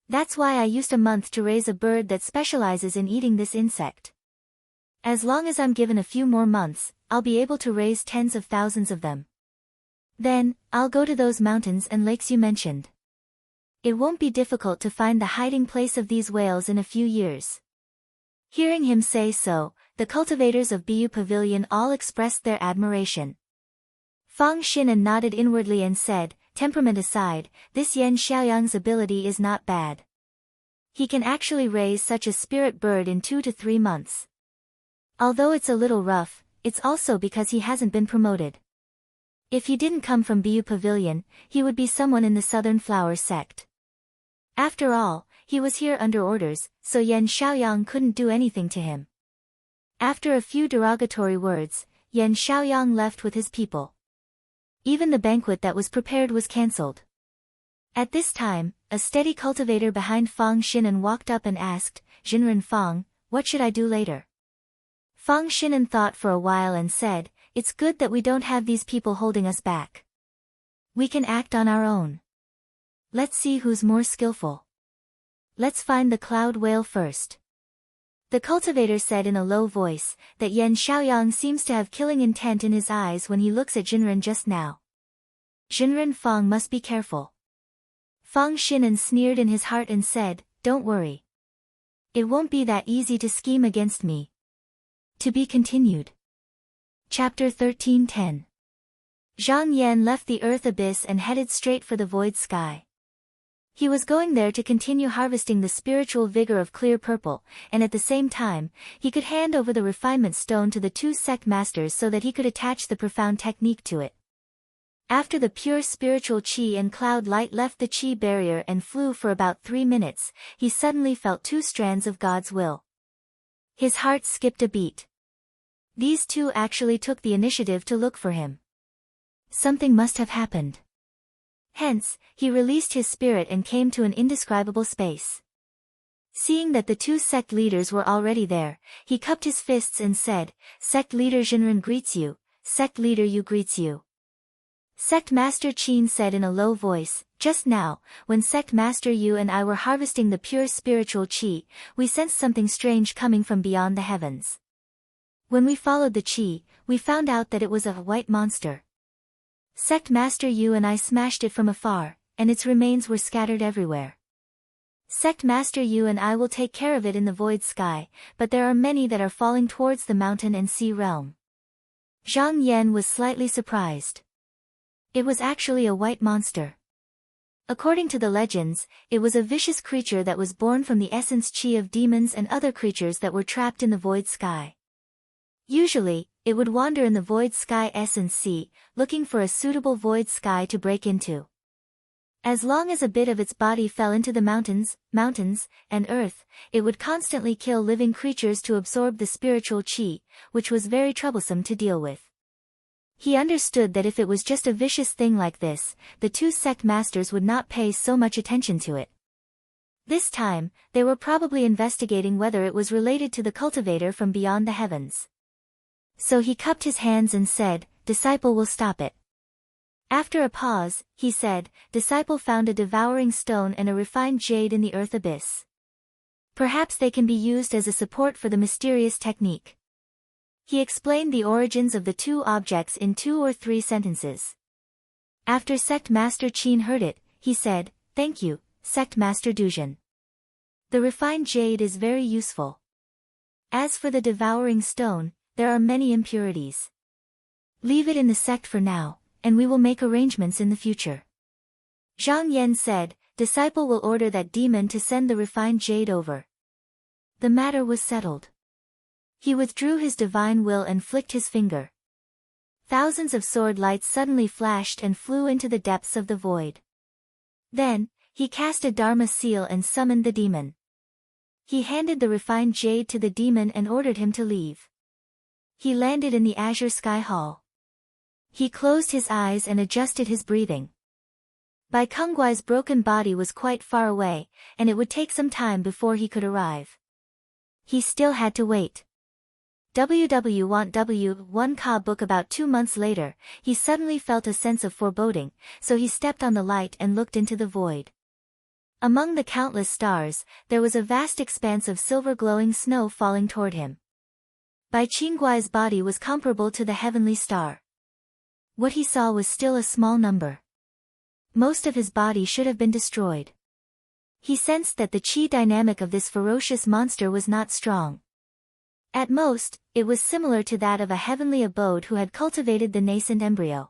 S1: That's why I used a month to raise a bird that specializes in eating this insect. As long as I'm given a few more months, I'll be able to raise tens of thousands of them. Then, I'll go to those mountains and lakes you mentioned. It won't be difficult to find the hiding place of these whales in a few years. Hearing him say so, the cultivators of Bu Pavilion all expressed their admiration. Fang Xinan nodded inwardly and said, temperament aside, this Yan Xiaoyang's ability is not bad. He can actually raise such a spirit bird in 2 to 3 months. Although it's a little rough, it's also because he hasn't been promoted. If he didn't come from Bu Pavilion, he would be someone in the Southern Flower sect. After all, he was here under orders, so Yan Xiaoyang couldn't do anything to him. After a few derogatory words, Yan Xiaoyang left with his people. Even the banquet that was prepared was cancelled. At this time, a steady cultivator behind Fang Xinan walked up and asked, Jinren Fang, what should I do later? Fang Xinan thought for a while and said, it's good that we don't have these people holding us back. We can act on our own. Let's see who's more skillful. Let's find the cloud whale first. The cultivator said in a low voice, that Yan Xiaoyang seems to have killing intent in his eyes when he looks at Jinren just now. Jinren Fang must be careful. Fang Xinan sneered in his heart and said, don't worry. It won't be that easy to scheme against me. To be continued. Chapter 1310. Zhang Yan left the earth abyss and headed straight for the void sky. He was going there to continue harvesting the spiritual vigor of clear purple, and at the same time, he could hand over the refinement stone to the 2 sect masters so that he could attach the profound technique to it. After the pure spiritual qi and cloud light left the qi barrier and flew for about 3 minutes, he suddenly felt 2 strands of God's will. His heart skipped a beat. These 2 actually took the initiative to look for him. Something must have happened. Hence, he released his spirit and came to an indescribable space. Seeing that the 2 sect leaders were already there, he cupped his fists and said, Sect leader Jinren greets you, Sect leader Yu greets you. Sect Master Qin said in a low voice, just now, when Sect Master Yu and I were harvesting the pure spiritual qi, we sensed something strange coming from beyond the heavens. When we followed the qi, we found out that it was a white monster. Sect Master Yu and I smashed it from afar, and its remains were scattered everywhere. Sect Master Yu and I will take care of it in the void sky, but there are many that are falling towards the mountain and sea realm. Zhang Yan was slightly surprised. It was actually a white monster. According to the legends, it was a vicious creature that was born from the essence qi of demons and other creatures that were trapped in the void sky. Usually, it would wander in the void sky essence sea, looking for a suitable void sky to break into. As long as a bit of its body fell into the mountains, and earth, it would constantly kill living creatures to absorb the spiritual qi, which was very troublesome to deal with. He understood that if it was just a vicious thing like this, the 2 sect masters would not pay so much attention to it. This time, they were probably investigating whether it was related to the cultivator from beyond the heavens. So he cupped his hands and said, Disciple will stop it. After a pause, he said, Disciple found a devouring stone and a refined jade in the earth abyss. Perhaps they can be used as a support for the mysterious technique. He explained the origins of the 2 objects in 2 or 3 sentences. After Sect Master Qin heard it, he said, Thank you, Sect Master Duzhen. The refined jade is very useful. As for the devouring stone, there are many impurities. Leave it in the sect for now, and we will make arrangements in the future. Zhang Yan said, Disciple will order that demon to send the refined jade over. The matter was settled. He withdrew his divine will and flicked his finger. Thousands of sword lights suddenly flashed and flew into the depths of the void. Then, he cast a Dharma seal and summoned the demon. He handed the refined jade to the demon and ordered him to leave. He landed in the azure sky hall. He closed his eyes and adjusted his breathing. Bai Kengguai's broken body was quite far away, and it would take some time before he could arrive. He still had to wait. W1 book. About 2 months later, he suddenly felt a sense of foreboding, so he stepped on the light and looked into the void. Among the countless stars, there was a vast expanse of silver glowing snow falling toward him. Bai Qingguai's body was comparable to the heavenly star. What he saw was still a small number. Most of his body should have been destroyed. He sensed that the qi dynamic of this ferocious monster was not strong. At most, it was similar to that of a heavenly abode who had cultivated the nascent embryo.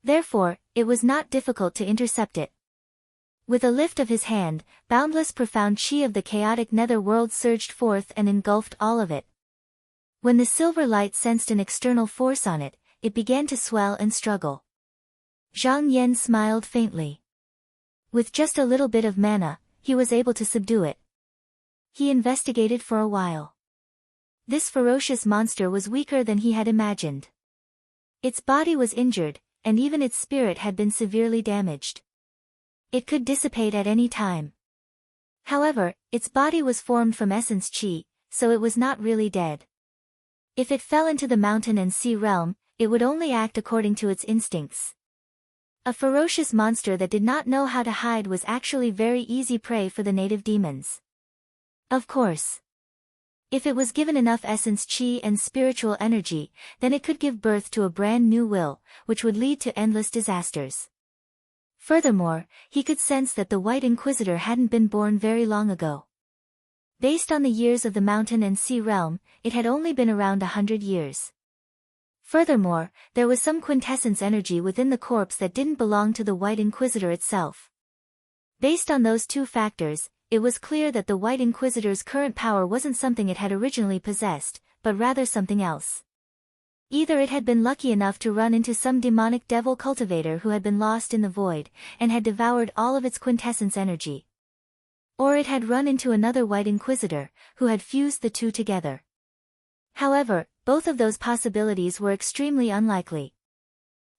S1: Therefore, it was not difficult to intercept it. With a lift of his hand, boundless profound qi of the chaotic nether world surged forth and engulfed all of it. When the silver light sensed an external force on it, it began to swell and struggle. Zhang Yan smiled faintly. With just a little bit of mana, he was able to subdue it. He investigated for a while. This ferocious monster was weaker than he had imagined. Its body was injured, and even its spirit had been severely damaged. It could dissipate at any time. However, its body was formed from essence qi, so it was not really dead. If it fell into the mountain and sea realm, it would only act according to its instincts. A ferocious monster that did not know how to hide was actually very easy prey for the native demons. Of course. If it was given enough essence qi and spiritual energy, then it could give birth to a brand new will, which would lead to endless disasters. Furthermore, he could sense that the White Inquisitor hadn't been born very long ago. Based on the years of the mountain and sea realm, it had only been around 100 years. Furthermore, there was some quintessence energy within the corpse that didn't belong to the White Inquisitor itself. Based on those two factors, it was clear that the White Inquisitor's current power wasn't something it had originally possessed, but rather something else. Either it had been lucky enough to run into some demonic devil cultivator who had been lost in the void, and had devoured all of its quintessence energy. Or it had run into another White Inquisitor, who had fused the two together. However, both of those possibilities were extremely unlikely.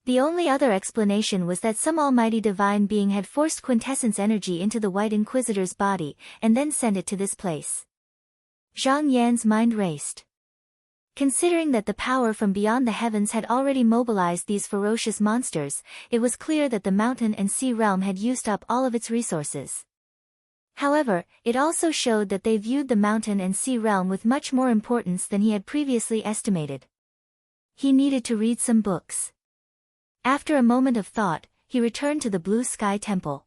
S1: The only other explanation was that some almighty divine being had forced quintessence energy into the White Inquisitor's body, and then sent it to this place. Zhang Yan's mind raced. Considering that the power from beyond the heavens had already mobilized these ferocious monsters, it was clear that the mountain and sea realm had used up all of its resources. However, it also showed that they viewed the mountain and sea realm with much more importance than he had previously estimated. He needed to read some books. After a moment of thought, he returned to the Blue Sky Temple.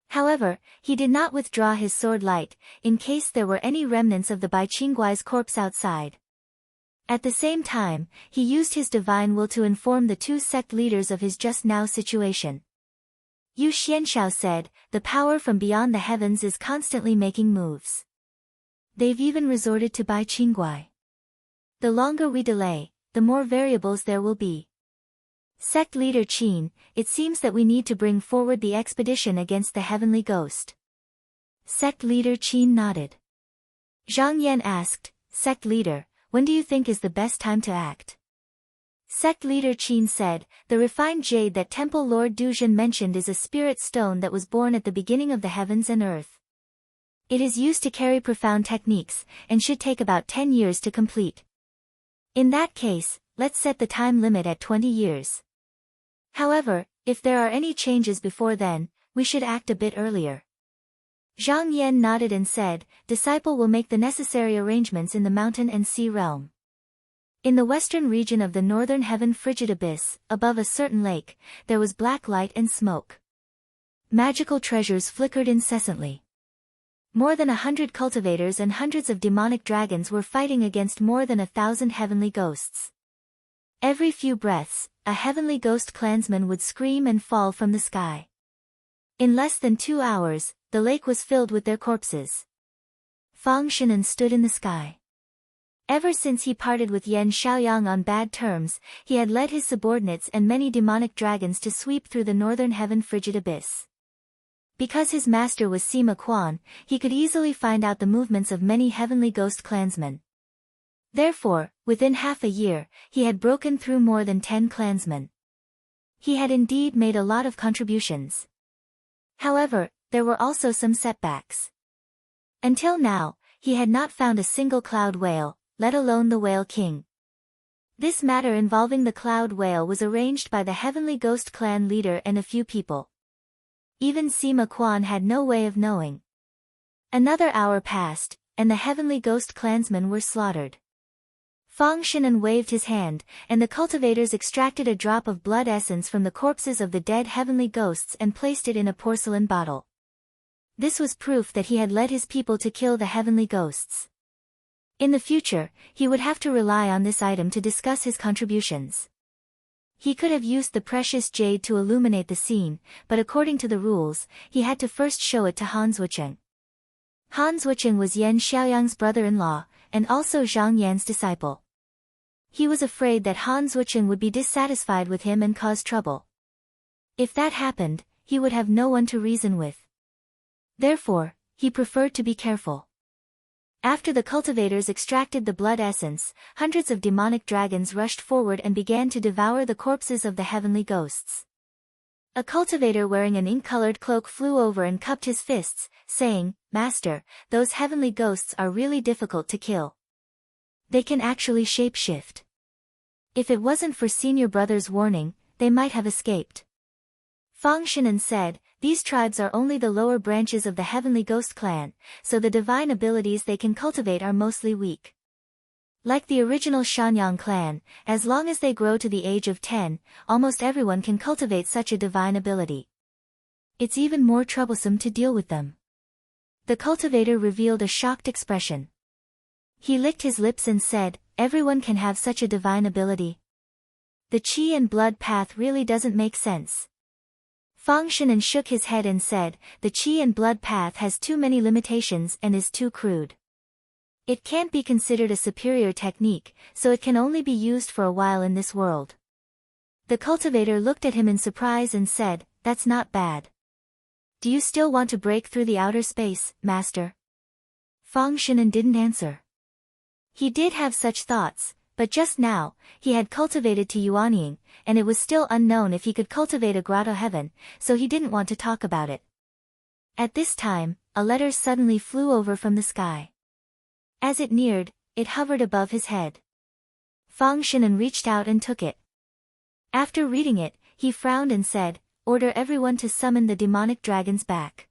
S1: However, he did not withdraw his sword light, in case there were any remnants of the Bai Qingguai's corpse outside. At the same time, he used his divine will to inform the two sect leaders of his just now situation. Yu Xianshao said, "The power from beyond the heavens is constantly making moves. They've even resorted to Bai Qingguai. The longer we delay, the more variables there will be. Sect leader Qin, it seems that we need to bring forward the expedition against the heavenly ghost." Sect leader Qin nodded. Zhang Yan asked, "Sect leader, when do you think is the best time to act?" Sect leader Qin said, "The refined jade that Temple Lord Duzhen mentioned is a spirit stone that was born at the beginning of the heavens and earth. It is used to carry profound techniques, and should take about 10 years to complete. In that case, let's set the time limit at 20 years. However, if there are any changes before then, we should act a bit earlier." Zhang Yan nodded and said, "Disciple will make the necessary arrangements in the mountain and sea realm." In the western region of the northern heaven frigid abyss, above a certain lake, there was black light and smoke. Magical treasures flickered incessantly. More than 100 cultivators and hundreds of demonic dragons were fighting against more than 1,000 heavenly ghosts. Every few breaths, a heavenly ghost clansman would scream and fall from the sky. In less than 2 hours, the lake was filled with their corpses. Fang Shinan stood in the sky. Ever since he parted with Yan Xiaoyang on bad terms, he had led his subordinates and many demonic dragons to sweep through the northern heaven frigid abyss. Because his master was Sima Quan, he could easily find out the movements of many heavenly ghost clansmen. Therefore, within half a year, he had broken through more than 10 clansmen. He had indeed made a lot of contributions. However, there were also some setbacks. Until now, he had not found a single cloud whale, let alone the Whale King. This matter involving the cloud whale was arranged by the Heavenly Ghost clan leader and a few people. Even Sima Quan had no way of knowing. Another hour passed, and the Heavenly Ghost clansmen were slaughtered. Fang Shinan waved his hand, and the cultivators extracted a drop of blood essence from the corpses of the dead heavenly ghosts and placed it in a porcelain bottle. This was proof that he had led his people to kill the heavenly ghosts. In the future, he would have to rely on this item to discuss his contributions. He could have used the precious jade to illuminate the scene, but according to the rules, he had to first show it to Han Zuocheng. Han Zuocheng was Yan Xiaoyang's brother-in-law, and also Zhang Yan's disciple. He was afraid that Han Zuocheng would be dissatisfied with him and cause trouble. If that happened, he would have no one to reason with. Therefore, he preferred to be careful. After the cultivators extracted the blood essence, hundreds of demonic dragons rushed forward and began to devour the corpses of the heavenly ghosts. A cultivator wearing an ink-colored cloak flew over and cupped his fists, saying, "Master, those heavenly ghosts are really difficult to kill. They can actually shapeshift. If it wasn't for senior brother's warning, they might have escaped." Fang Shinan said, "These tribes are only the lower branches of the Heavenly Ghost clan, so the divine abilities they can cultivate are mostly weak. Like the original Shanyang clan, as long as they grow to the age of 10, almost everyone can cultivate such a divine ability. It's even more troublesome to deal with them." The cultivator revealed a shocked expression. He licked his lips and said, "Everyone can have such a divine ability? The qi and blood path really doesn't make sense." Fang Shinan shook his head and said, "The qi and blood path has too many limitations and is too crude. It can't be considered a superior technique, so it can only be used for a while in this world." The cultivator looked at him in surprise and said, "That's not bad. Do you still want to break through the outer space, master?" Fang Shinan didn't answer. He did have such thoughts, but just now, he had cultivated to Yuanying, and it was still unknown if he could cultivate a grotto heaven, so he didn't want to talk about it. At this time, a letter suddenly flew over from the sky. As it neared, it hovered above his head. Fang Shinan reached out and took it. After reading it, he frowned and said, "Order everyone to summon the demonic dragons back.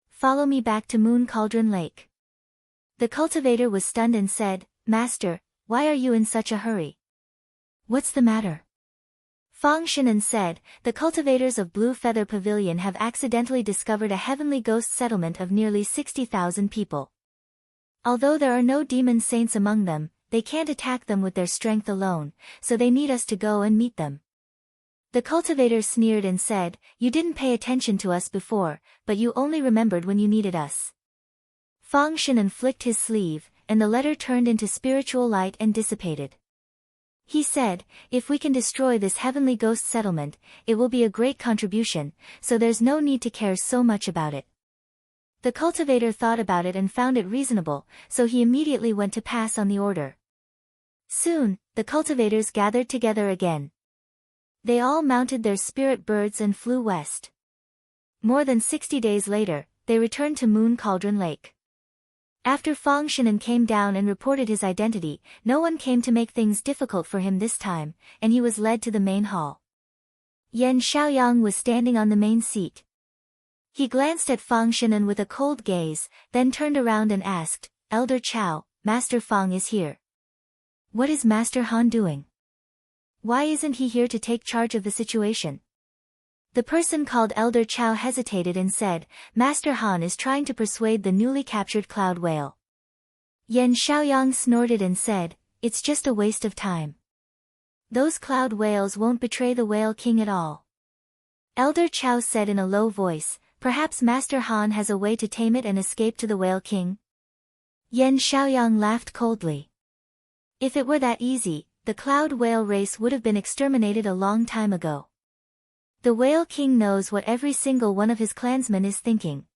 S1: Follow me back to Moon Cauldron Lake." The cultivator was stunned and said, "Master, why are you in such a hurry? What's the matter?" Fang Shinan said, "The cultivators of Blue Feather Pavilion have accidentally discovered a heavenly ghost settlement of nearly 60,000 people. Although there are no demon saints among them, they can't attack them with their strength alone, so they need us to go and meet them." The cultivator sneered and said, "You didn't pay attention to us before, but you only remembered when you needed us." Fang Shinan flicked his sleeve, and the letter turned into spiritual light and dissipated. He said, "If we can destroy this heavenly ghost settlement, it will be a great contribution, so there's no need to care so much about it." The cultivator thought about it and found it reasonable, so he immediately went to pass on the order. Soon, the cultivators gathered together again. They all mounted their spirit birds and flew west. More than 60 days later, they returned to Moon Cauldron Lake. After Fang Shinan came down and reported his identity, no one came to make things difficult for him this time, and he was led to the main hall. Yan Xiaoyang was standing on the main seat. He glanced at Fang Shinan with a cold gaze, then turned around and asked, "Elder Chao, Master Fang is here. What is Master Han doing? Why isn't he here to take charge of the situation?" The person called Elder Chao hesitated and said, "Master Han is trying to persuade the newly captured cloud whale." Yan Xiaoyang snorted and said, "It's just a waste of time. Those cloud whales won't betray the Whale King at all." Elder Chao said in a low voice, "Perhaps Master Han has a way to tame it and escape to the Whale King?" Yan Xiaoyang laughed coldly. "If it were that easy, the cloud whale race would have been exterminated a long time ago. The Whale King knows what every single one of his clansmen is thinking.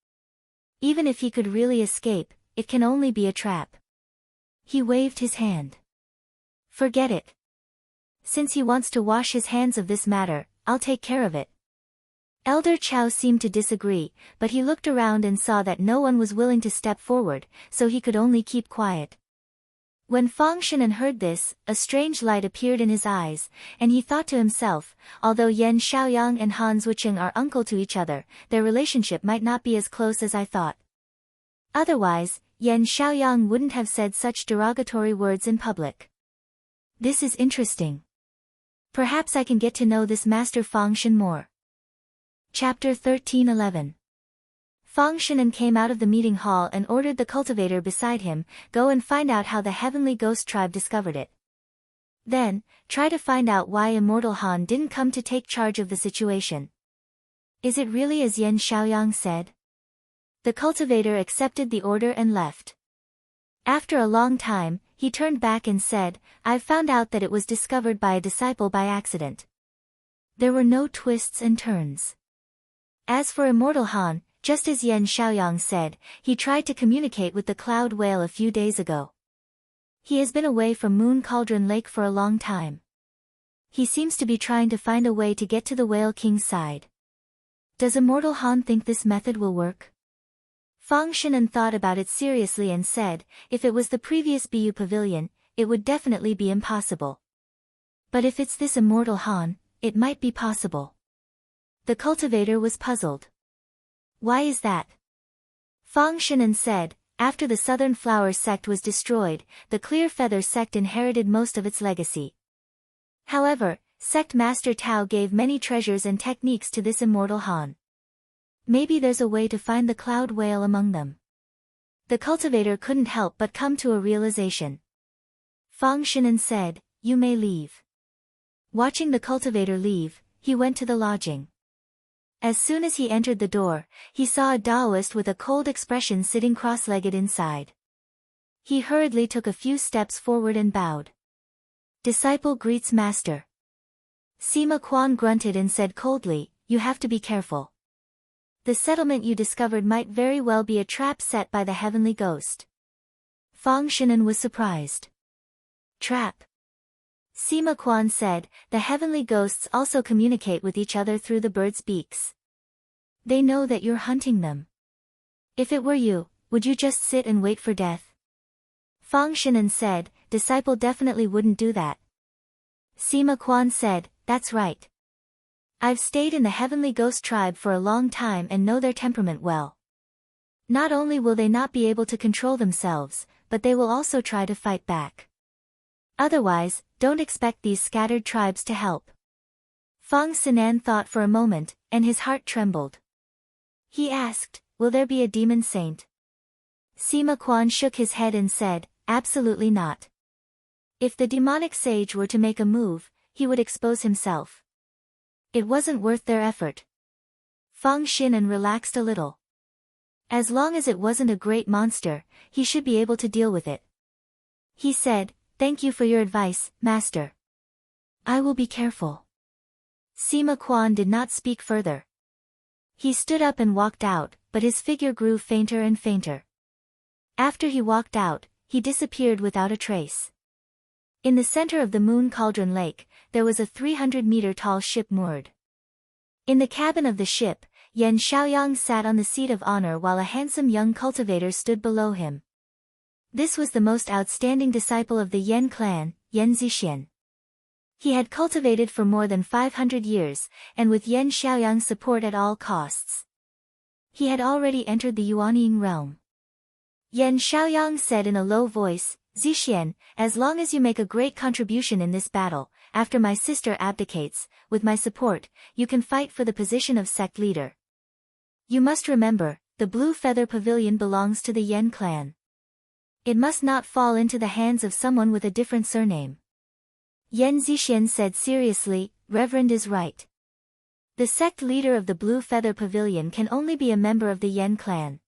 S1: Even if he could really escape, it can only be a trap." He waved his hand. "Forget it. Since he wants to wash his hands of this matter, I'll take care of it. Elder Chow seemed to disagree, but he looked around and saw that no one was willing to step forward, so he could only keep quiet. When Fang Xinan heard this, a strange light appeared in his eyes, and he thought to himself, although Yan Xiaoyang and Han Zuoqing are uncle to each other, their relationship might not be as close as I thought. Otherwise, Yan Xiaoyang wouldn't have said such derogatory words in public. This is interesting. Perhaps I can get to know this Master Fang Xinan more. Chapter 13:11. Fang Xinan came out of the meeting hall and ordered the cultivator beside him, go and find out how the Heavenly Ghost Tribe discovered it. Then, try to find out why Immortal Han didn't come to take charge of the situation. Is it really as Yan Xiaoyang said? The cultivator accepted the order and left. After a long time, he turned back and said, I've found out that it was discovered by a disciple by accident. There were no twists and turns. As for Immortal Han, just as Yan Xiaoyang said, he tried to communicate with the Cloud Whale a few days ago. He has been away from Moon Cauldron Lake for a long time. He seems to be trying to find a way to get to the Whale King's side. Does Immortal Han think this method will work? Fang Xinan thought about it seriously and said, if it was the previous Bu Pavilion, it would definitely be impossible. But if it's this Immortal Han, it might be possible. The cultivator was puzzled. Why is that? Fang Xinan said, after the Southern Flower sect was destroyed, the Clear Feather sect inherited most of its legacy. However, Sect Master Tao gave many treasures and techniques to this Immortal Han. Maybe there's a way to find the Cloud Whale among them. The cultivator couldn't help but come to a realization. Fang Xinan said, you may leave. Watching the cultivator leave, he went to the lodging. As soon as he entered the door, he saw a Taoist with a cold expression sitting cross-legged inside. He hurriedly took a few steps forward and bowed. Disciple greets Master. Sima Quan grunted and said coldly, you have to be careful. The settlement you discovered might very well be a trap set by the Heavenly Ghost. Fang Xinan was surprised. Trap? Sima Quan said, the Heavenly Ghosts also communicate with each other through the birds' beaks. They know that you're hunting them. If it were you, would you just sit and wait for death? Fang Xinan said, disciple definitely wouldn't do that. Sima Quan said, that's right. I've stayed in the Heavenly Ghost Tribe for a long time and know their temperament well. Not only will they not be able to control themselves, but they will also try to fight back. Otherwise, don't expect these scattered tribes to help. Fang Xinan thought for a moment, and his heart trembled. He asked, will there be a demon saint? Sima Quan shook his head and said, absolutely not. If the demonic sage were to make a move, he would expose himself. It wasn't worth their effort. Fang Xinan relaxed a little. As long as it wasn't a great monster, he should be able to deal with it. He said, thank you for your advice, Master. I will be careful. Sima Quan did not speak further. He stood up and walked out, but his figure grew fainter and fainter. After he walked out, he disappeared without a trace. In the center of the Moon Cauldron Lake, there was a 300-meter-tall ship moored. In the cabin of the ship, Yan Xiaoyang sat on the seat of honor while a handsome young cultivator stood below him. This was the most outstanding disciple of the Yan clan, Yan Zixian. He had cultivated for more than 500 years, and with Yan Xiaoyang's support at all costs. He had already entered the Yuanying realm. Yan Xiaoyang said in a low voice, Zixian, as long as you make a great contribution in this battle, after my sister abdicates, with my support, you can fight for the position of sect leader. You must remember, the Blue Feather Pavilion belongs to the Yan clan. It must not fall into the hands of someone with a different surname. Yan Zixian said seriously, Reverend is right. The sect leader of the Blue Feather Pavilion can only be a member of the Yan clan.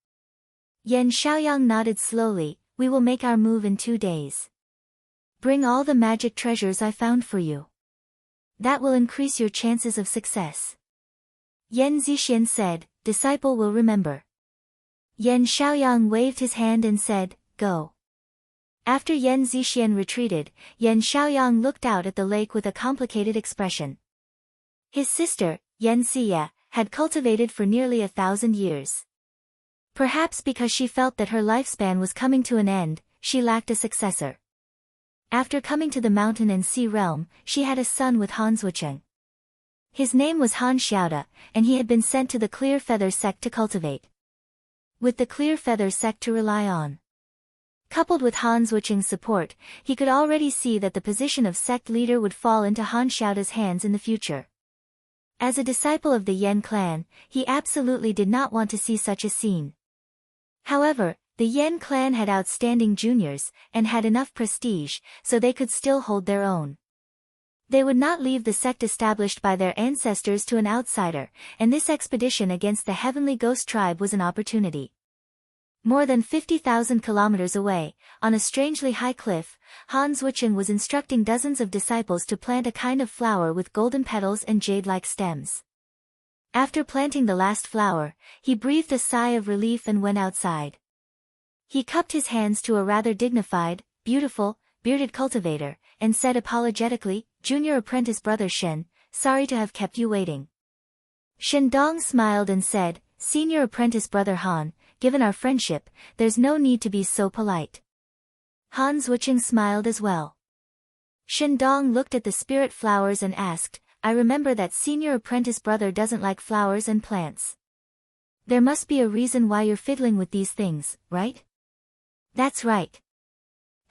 S1: Yan Xiaoyang nodded slowly, we will make our move in 2 days. Bring all the magic treasures I found for you. That will increase your chances of success. Yan Zixian said, disciple will remember. Yan Xiaoyang waved his hand and said, go. After Yan Zixian retreated, Yan Xiaoyang looked out at the lake with a complicated expression. His sister, Yen Xie, had cultivated for nearly 1,000 years. Perhaps because she felt that her lifespan was coming to an end, she lacked a successor. After coming to the mountain and sea realm, she had a son with Han Zuocheng. His name was Han Xiaoda, and he had been sent to the Clear Feather sect to cultivate. With the Clear Feather sect to rely on, coupled with Han Zuocheng's support, he could already see that the position of sect leader would fall into Han Xiaoda's hands in the future. As a disciple of the Yen clan, he absolutely did not want to see such a scene. However, the Yen clan had outstanding juniors, and had enough prestige, so they could still hold their own. They would not leave the sect established by their ancestors to an outsider, and this expedition against the Heavenly Ghost tribe was an opportunity. More than 50,000 kilometers away, on a strangely high cliff, Han Zuocheng was instructing dozens of disciples to plant a kind of flower with golden petals and jade-like stems. After planting the last flower, he breathed a sigh of relief and went outside. He cupped his hands to a rather dignified, beautiful, bearded cultivator, and said apologetically, "Junior apprentice brother Shen, sorry to have kept you waiting." Shen Dong smiled and said, "Senior apprentice brother Han, given our friendship, there's no need to be so polite." Han Zuocheng smiled as well. Shen Dong looked at the spirit flowers and asked, "I remember that senior apprentice brother doesn't like flowers and plants. There must be a reason why you're fiddling with these things, right?" "That's right."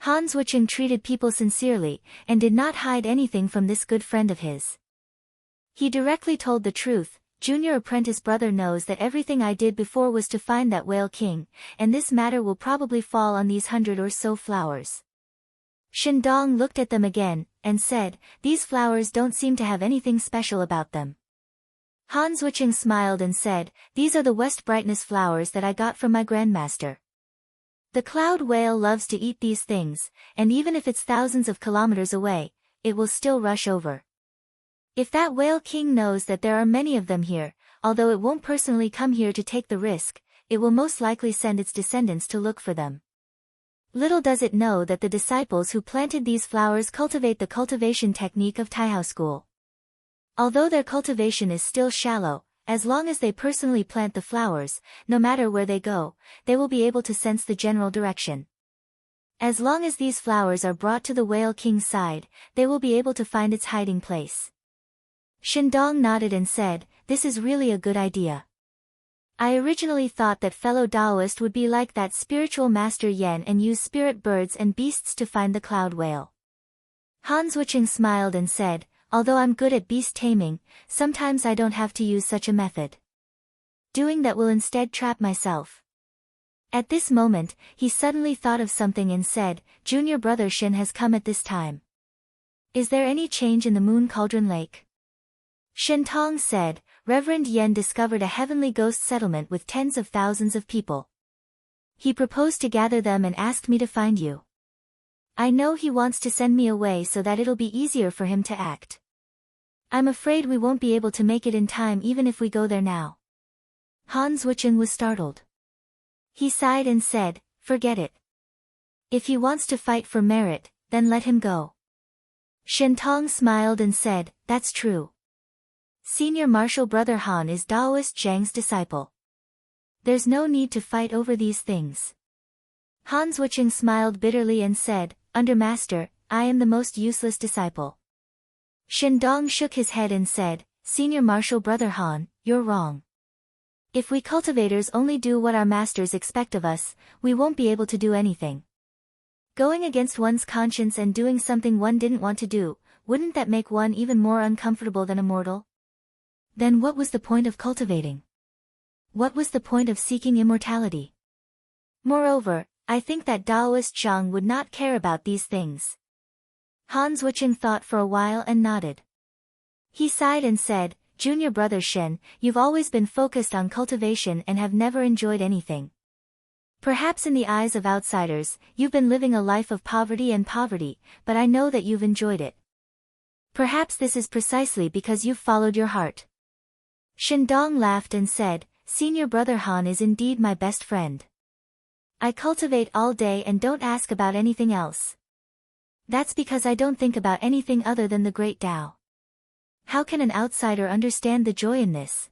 S1: Han Zuocheng treated people sincerely, and did not hide anything from this good friend of his. He directly told the truth. "Junior apprentice brother knows that everything I did before was to find that whale king, and this matter will probably fall on these 100 or so flowers." Shen Dong looked at them again, and said, "These flowers don't seem to have anything special about them." Han Zuocheng smiled and said, "These are the West Brightness flowers that I got from my grandmaster. The cloud whale loves to eat these things, and even if it's thousands of kilometers away, it will still rush over. If that whale king knows that there are many of them here, although it won't personally come here to take the risk, it will most likely send its descendants to look for them. Little does it know that the disciples who planted these flowers cultivate the cultivation technique of Taihao school. Although their cultivation is still shallow, as long as they personally plant the flowers, no matter where they go, they will be able to sense the general direction. As long as these flowers are brought to the whale king's side, they will be able to find its hiding place." Shen Dong nodded and said, "This is really a good idea. I originally thought that fellow Taoist would be like that spiritual master Yen and use spirit birds and beasts to find the cloud whale." Han Zuocheng smiled and said, "Although I'm good at beast taming, sometimes I don't have to use such a method. Doing that will instead trap myself." At this moment, he suddenly thought of something and said, "Junior brother Shen has come at this time. Is there any change in the Moon Cauldron Lake?" Shen Tong said, "Reverend Yen discovered a heavenly ghost settlement with tens of thousands of people. He proposed to gather them and asked me to find you. I know he wants to send me away so that it'll be easier for him to act. I'm afraid we won't be able to make it in time even if we go there now." Han Zuocheng was startled. He sighed and said, "Forget it. If he wants to fight for merit, then let him go." Shen Tong smiled and said, "That's true. Senior Martial Brother Han is Daoist Zhang's disciple. There's no need to fight over these things." Han Zuocheng smiled bitterly and said, "Under Master, I am the most useless disciple." Shen Dong shook his head and said, "Senior Martial Brother Han, you're wrong. If we cultivators only do what our masters expect of us, we won't be able to do anything. Going against one's conscience and doing something one didn't want to do, wouldn't that make one even more uncomfortable than a mortal? Then what was the point of cultivating? What was the point of seeking immortality? Moreover, I think that Daoist Zhang would not care about these things." Han Zuocheng thought for a while and nodded. He sighed and said, "Junior brother Shen, you've always been focused on cultivation and have never enjoyed anything. Perhaps in the eyes of outsiders, you've been living a life of poverty, but I know that you've enjoyed it. Perhaps this is precisely because you've followed your heart." Shen Dong laughed and said, "Senior brother Han is indeed my best friend. I cultivate all day and don't ask about anything else. That's because I don't think about anything other than the great Tao. How can an outsider understand the joy in this?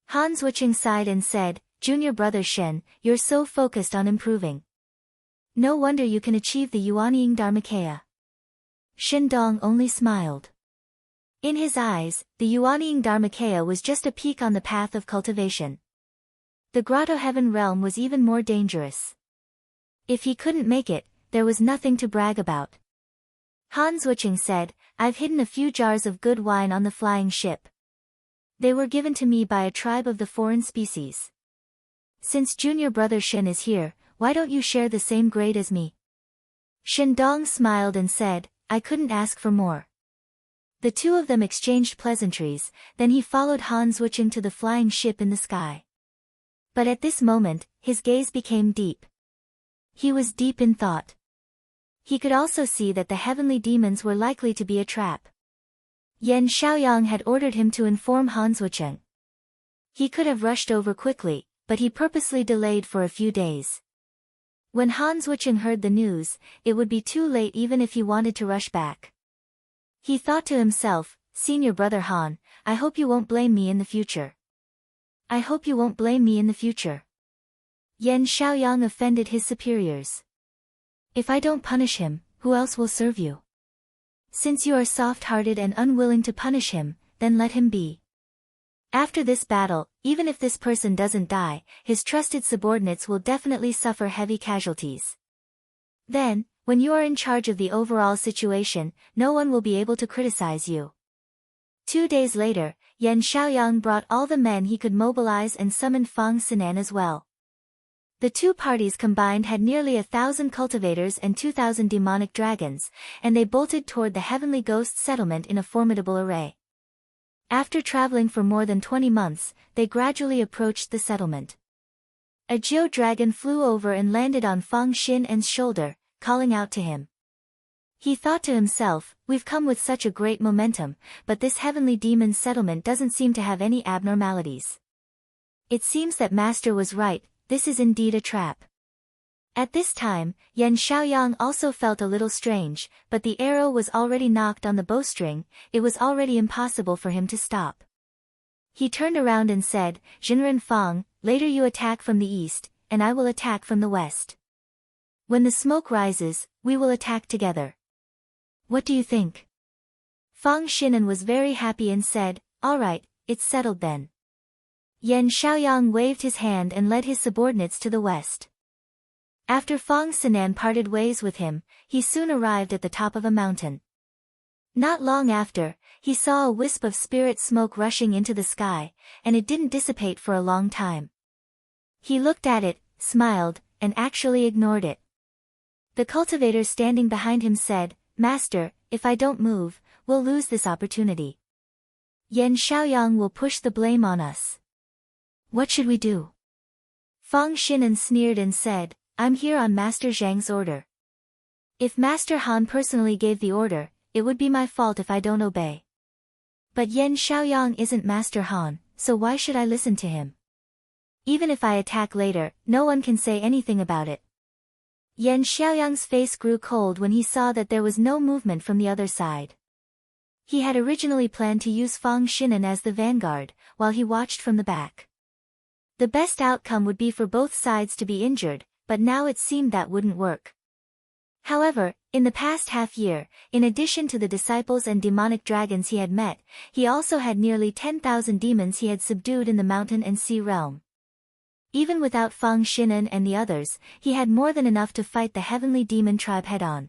S1: Han Zhuqing sighed and said, Junior brother Shen, you're so focused on improving. No wonder you can achieve the Yuanying Dharmakaya. Shen Dong only smiled. In his eyes, the Yuanying Dharmakaya was just a peak on the path of cultivation. The Grotto Heaven realm was even more dangerous. If he couldn't make it, there was nothing to brag about. Han Zhuqing said, I've hidden a few jars of good wine on the flying ship. They were given to me by a tribe of the foreign species. Since junior brother Shen is here, why don't you share the same grade as me? Shen Dong smiled and said, I couldn't ask for more. The two of them exchanged pleasantries, then he followed Han Zhuqing to the flying ship in the sky. But at this moment, his gaze became deep. He was deep in thought. He could also see that the heavenly demons were likely to be a trap. Yan Xiaoyang had ordered him to inform Han Zhuqing. He could have rushed over quickly, but he purposely delayed for a few days. When Han Zhuqing heard the news, it would be too late even if he wanted to rush back. He thought to himself, Senior brother Han, I hope you won't blame me in the future. I hope you won't blame me in the future. Yan Xiaoyang offended his superiors. If I don't punish him, who else will serve you? Since you are soft-hearted and unwilling to punish him, then let him be. After this battle, even if this person doesn't die, his trusted subordinates will definitely suffer heavy casualties. Then, when you are in charge of the overall situation, no one will be able to criticize you. 2 days later, Yan Xiaoyang brought all the men he could mobilize and summoned Fang Sinan as well. The two parties combined had nearly 1,000 cultivators and 2,000 demonic dragons, and they bolted toward the heavenly ghost settlement in a formidable array. After traveling for more than 20 months, they gradually approached the settlement. A Geo dragon flew over and landed on Fang Xinan's shoulder, calling out to him. He thought to himself, we've come with such a great momentum, but this heavenly demon settlement doesn't seem to have any abnormalities. It seems that Master was right, this is indeed a trap. At this time, Yan Xiaoyang also felt a little strange, but the arrow was already knocked on the bowstring, it was already impossible for him to stop. He turned around and said, Jinren Fang, later you attack from the east, and I will attack from the west. When the smoke rises, we will attack together. What do you think? Fang Xinan was very happy and said, all right, it's settled then. Yan Xiaoyang waved his hand and led his subordinates to the west. After Fang Sinan parted ways with him, he soon arrived at the top of a mountain. Not long after, he saw a wisp of spirit smoke rushing into the sky, and it didn't dissipate for a long time. He looked at it, smiled, and actually ignored it. The cultivator standing behind him said, Master, if I don't move, we'll lose this opportunity. Yan Xiaoyang will push the blame on us. What should we do? Fang Xinan sneered and said, I'm here on Master Zhang's order. If Master Han personally gave the order, it would be my fault if I don't obey. But Yan Xiaoyang isn't Master Han, so why should I listen to him? Even if I attack later, no one can say anything about it. Yan Xiaoyang's face grew cold when he saw that there was no movement from the other side. He had originally planned to use Fang Xinan as the vanguard, while he watched from the back. The best outcome would be for both sides to be injured, but now it seemed that wouldn't work. However, in the past half-year, in addition to the disciples and demonic dragons he had met, he also had nearly 10,000 demons he had subdued in the mountain and sea realm. Even without Fang Xinan and the others, he had more than enough to fight the heavenly demon tribe head-on.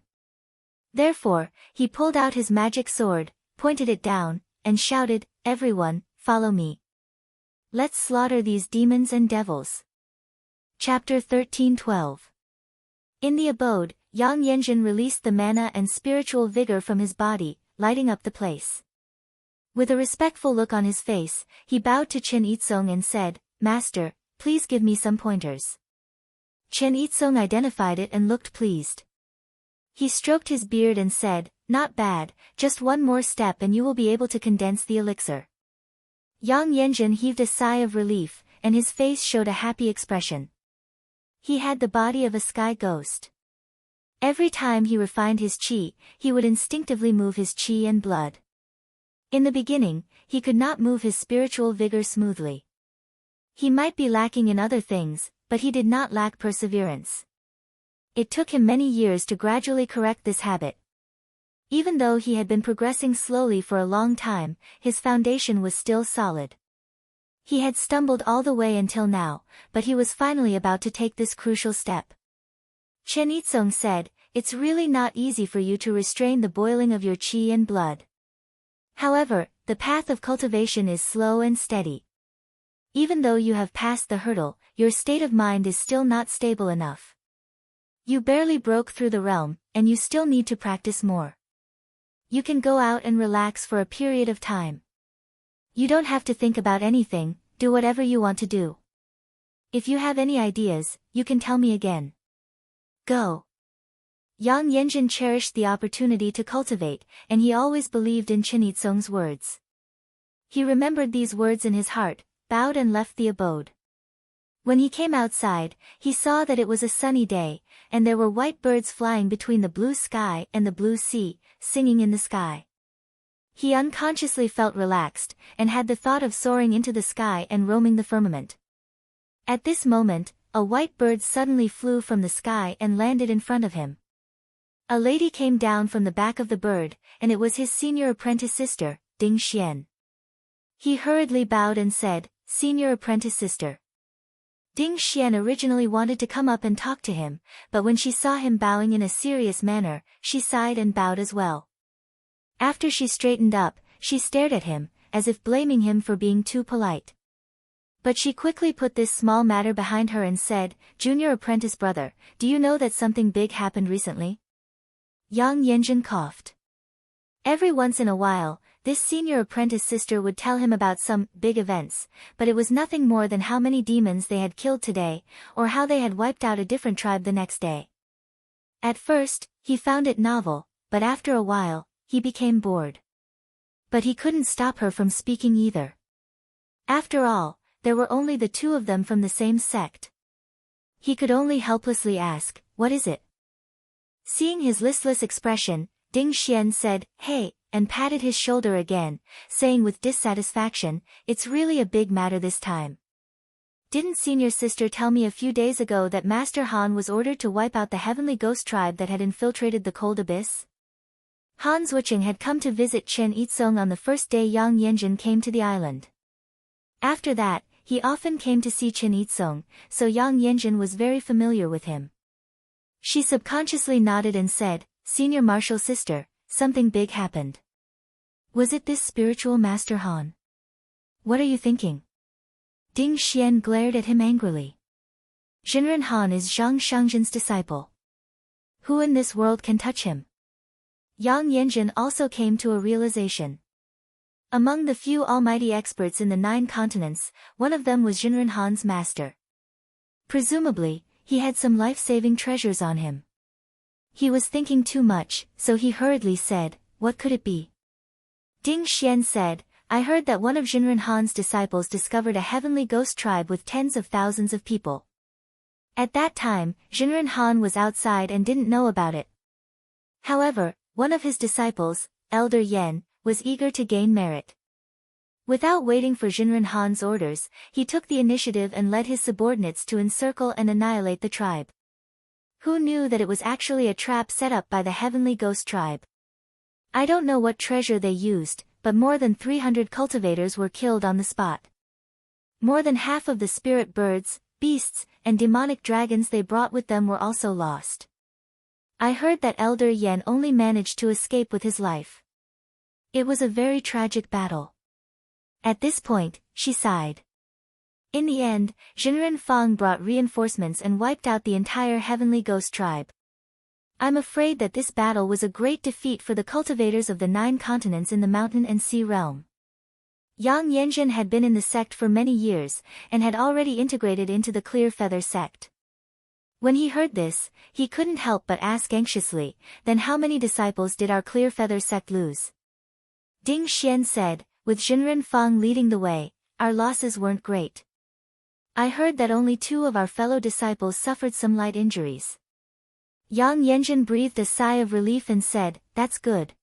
S1: Therefore, he pulled out his magic sword, pointed it down, and shouted, Everyone, follow me. Let's slaughter these demons and devils. Chapter 13:12. In the abode, Yang Yanjin released the mana and spiritual vigor from his body, lighting up the place. With a respectful look on his face, he bowed to Chen Yizong and said, Master, please give me some pointers. Chen Yizong identified it and looked pleased. He stroked his beard and said, Not bad, just one more step and you will be able to condense the elixir. Yang Yanjin heaved a sigh of relief, and his face showed a happy expression. He had the body of a sky ghost. Every time he refined his qi, he would instinctively move his qi and blood. In the beginning, he could not move his spiritual vigor smoothly. He might be lacking in other things, but he did not lack perseverance. It took him many years to gradually correct this habit. Even though he had been progressing slowly for a long time, his foundation was still solid. He had stumbled all the way until now, but he was finally about to take this crucial step. Chen Yizong said, "It's really not easy for you to restrain the boiling of your qi and blood. However, the path of cultivation is slow and steady. Even though you have passed the hurdle, your state of mind is still not stable enough. You barely broke through the realm, and you still need to practice more. You can go out and relax for a period of time. You don't have to think about anything, do whatever you want to do. If you have any ideas, you can tell me again. Go." Yang Yanjun cherished the opportunity to cultivate, and he always believed in Chen Yizong's words. He remembered these words in his heart, bowed and left the abode. When he came outside, he saw that it was a sunny day, and there were white birds flying between the blue sky and the blue sea, singing in the sky. He unconsciously felt relaxed, and had the thought of soaring into the sky and roaming the firmament. At this moment, a white bird suddenly flew from the sky and landed in front of him. A lady came down from the back of the bird, and it was his senior apprentice sister, Ding Xian. He hurriedly bowed and said, "Senior apprentice sister." Ding Xian originally wanted to come up and talk to him, but when she saw him bowing in a serious manner, she sighed and bowed as well. After she straightened up, she stared at him, as if blaming him for being too polite. But she quickly put this small matter behind her and said, "Junior apprentice brother, do you know that something big happened recently?" Yang Yanjun coughed. Every once in a while, this senior apprentice sister would tell him about some big events, but it was nothing more than how many demons they had killed today, or how they had wiped out a different tribe the next day. At first, he found it novel, but after a while, he became bored. But he couldn't stop her from speaking either. After all, there were only the two of them from the same sect. He could only helplessly ask, "What is it?" Seeing his listless expression, Ding Xian said, "Hey," and patted his shoulder again, saying with dissatisfaction, "It's really a big matter this time. Didn't senior sister tell me a few days ago that Master Han was ordered to wipe out the heavenly ghost tribe that had infiltrated the cold abyss?" Han Zuoqing had come to visit Chen Yizong on the first day Yang Yanjun came to the island. After that, he often came to see Chen Yizong, so Yang Yanjun was very familiar with him. She subconsciously nodded and said, "Senior martial sister, something big happened. Was it this spiritual Master Han? What are you thinking?" Ding Xian glared at him angrily. "Jinren Han is Zhang Shangjin's disciple. Who in this world can touch him?" Yang Yanjun also came to a realization. Among the few almighty experts in the 9 continents, one of them was Jinren Han's master. Presumably, he had some life-saving treasures on him. He was thinking too much, so he hurriedly said, "What could it be?" Ding Xian said, "I heard that one of Jinren Han's disciples discovered a heavenly ghost tribe with tens of thousands of people. At that time, Jinren Han was outside and didn't know about it. However, one of his disciples, Elder Yen, was eager to gain merit. Without waiting for Jinren Han's orders, he took the initiative and led his subordinates to encircle and annihilate the tribe. Who knew that it was actually a trap set up by the heavenly ghost tribe? I don't know what treasure they used, but more than 300 cultivators were killed on the spot. More than half of the spirit birds, beasts, and demonic dragons they brought with them were also lost. I heard that Elder Yen only managed to escape with his life. It was a very tragic battle." At this point, she sighed. In the end, Jinren Fang brought reinforcements and wiped out the entire heavenly ghost tribe. I'm afraid that this battle was a great defeat for the cultivators of the 9 continents in the mountain and sea realm. Yang Yanjun had been in the sect for many years, and had already integrated into the Clear Feather sect. When he heard this, he couldn't help but ask anxiously, "Then how many disciples did our Clear Feather sect lose?" Ding Xian said, "With Jinren Fang leading the way, our losses weren't great. I heard that only 2 of our fellow disciples suffered some light injuries." Yang Yanjun breathed a sigh of relief and said, "That's good.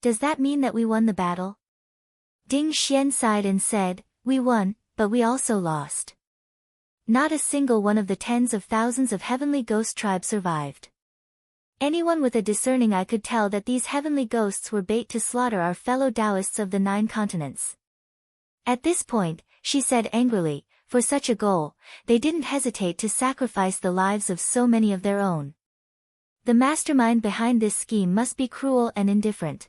S1: Does that mean that we won the battle?" Ding Xian sighed and said, "We won, but we also lost. Not a single one of the tens of thousands of heavenly ghost tribes survived. Anyone with a discerning eye could tell that these heavenly ghosts were bait to slaughter our fellow Taoists of the 9 continents." At this point, she said angrily, for such a goal, they didn't hesitate to sacrifice the lives of so many of their own. The mastermind behind this scheme must be cruel and indifferent.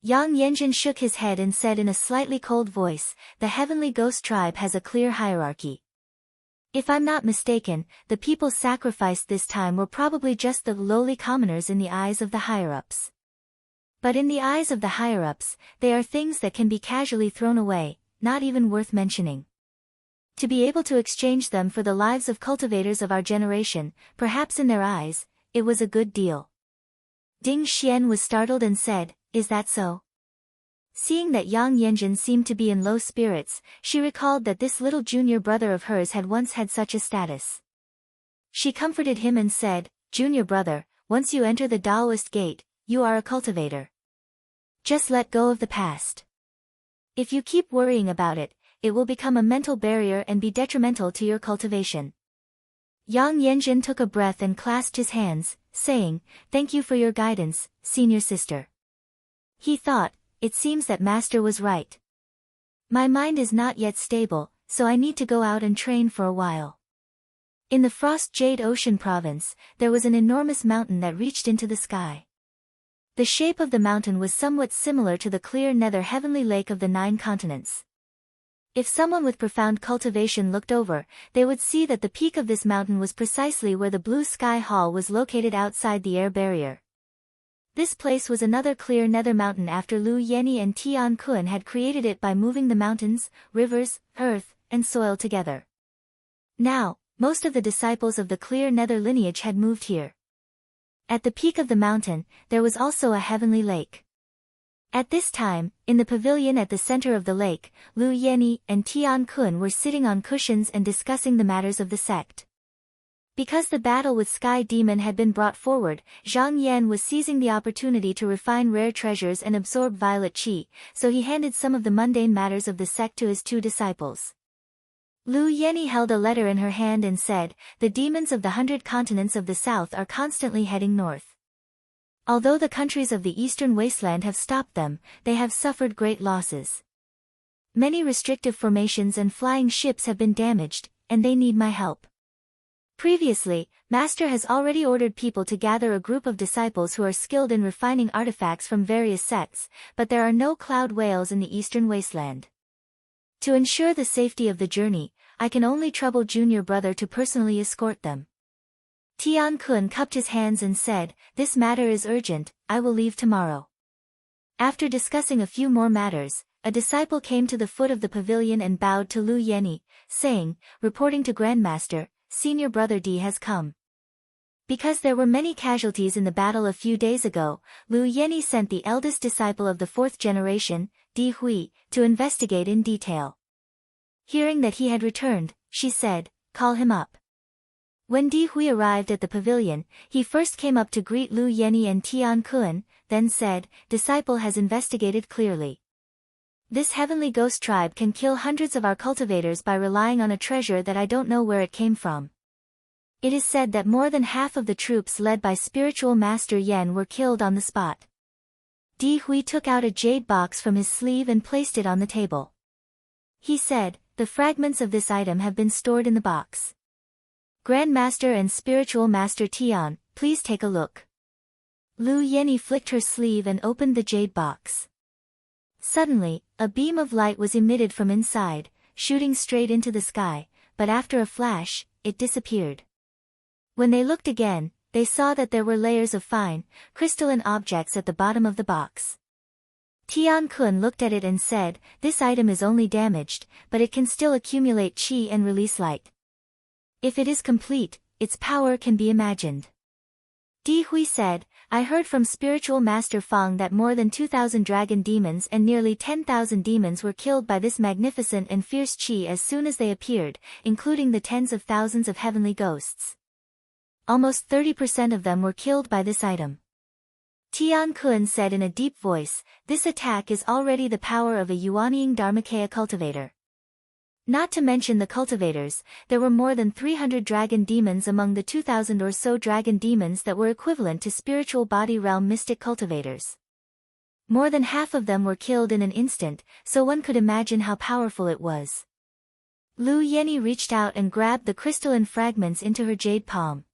S1: Yang Yanjin shook his head and said in a slightly cold voice, "The heavenly ghost tribe has a clear hierarchy. If I'm not mistaken, the people sacrificed this time were probably just the lowly commoners in the eyes of the higher-ups. But in the eyes of the higher-ups, they are things that can be casually thrown away, not even worth mentioning. To be able to exchange them for the lives of cultivators of our generation, perhaps in their eyes, it was a good deal." Ding Xian was startled and said, "Is that so?" Seeing that Yang Yanjin seemed to be in low spirits, she recalled that this little junior brother of hers had once had such a status. She comforted him and said, "Junior brother, once you enter the Taoist gate, you are a cultivator. Just let go of the past. If you keep worrying about it, it will become a mental barrier and be detrimental to your cultivation." Yang Yanjin took a breath and clasped his hands, saying, "Thank you for your guidance, senior sister." He thought, it seems that master was right. My mind is not yet stable, so I need to go out and train for a while. In the Frost Jade Ocean province, there was an enormous mountain that reached into the sky. The shape of the mountain was somewhat similar to the clear nether heavenly lake of the 9 continents. If someone with profound cultivation looked over, they would see that the peak of this mountain was precisely where the Blue Sky Hall was located outside the air barrier. This place was another clear nether mountain after Lu Yeni and Tian Kun had created it by moving the mountains, rivers, earth, and soil together. Now, most of the disciples of the clear nether lineage had moved here. At the peak of the mountain, there was also a heavenly lake. At this time, in the pavilion at the center of the lake, Lu Yeni and Tian Kun were sitting on cushions and discussing the matters of the sect. Because the battle with Sky Demon had been brought forward, Zhang Yan was seizing the opportunity to refine rare treasures and absorb violet qi, so he handed some of the mundane matters of the sect to his 2 disciples. Lu Yeni held a letter in her hand and said, "The demons of the 100 continents of the south are constantly heading north. Although the countries of the eastern wasteland have stopped them, they have suffered great losses. Many restrictive formations and flying ships have been damaged, and they need my help. Previously, Master has already ordered people to gather a group of disciples who are skilled in refining artifacts from various sects, but there are no cloud whales in the eastern wasteland. To ensure the safety of the journey, I can only trouble junior brother to personally escort them." Tian Kun cupped his hands and said, "This matter is urgent, I will leave tomorrow." After discussing a few more matters, a disciple came to the foot of the pavilion and bowed to Lu Yeni, saying, "Reporting to Grandmaster, Senior Brother Di has come." Because there were many casualties in the battle a few days ago, Lu Yeni sent the eldest disciple of the 4th generation, Di Hui, to investigate in detail. Hearing that he had returned, she said, "Call him up." When Di Hui arrived at the pavilion, he first came up to greet Lu Yeni and Tian Kun, then said, "Disciple has investigated clearly. This heavenly ghost tribe can kill hundreds of our cultivators by relying on a treasure that I don't know where it came from. It is said that more than half of the troops led by spiritual master Yen were killed on the spot." Di Hui took out a jade box from his sleeve and placed it on the table. He said, "The fragments of this item have been stored in the box. Grandmaster and spiritual master Tian, please take a look." Lu Yeni flicked her sleeve and opened the jade box. Suddenly, a beam of light was emitted from inside, shooting straight into the sky, but after a flash, it disappeared. When they looked again, they saw that there were layers of fine, crystalline objects at the bottom of the box. Tian Kun looked at it and said, "This item is only damaged, but it can still accumulate qi and release light. If it is complete, its power can be imagined." Di Hui said, "I heard from spiritual master Fang that more than 2,000 dragon demons and nearly 10,000 demons were killed by this magnificent and fierce qi as soon as they appeared, including the tens of thousands of heavenly ghosts. Almost 30% of them were killed by this item." Tian Kun said in a deep voice, this attack is already the power of a Yuanying Dharmakaya cultivator. Not to mention the cultivators, there were more than 300 dragon demons among the 2,000 or so dragon demons that were equivalent to spiritual body realm mystic cultivators. More than half of them were killed in an instant, so one could imagine how powerful it was. Lu Yenny reached out and grabbed the crystalline fragments into her jade palm.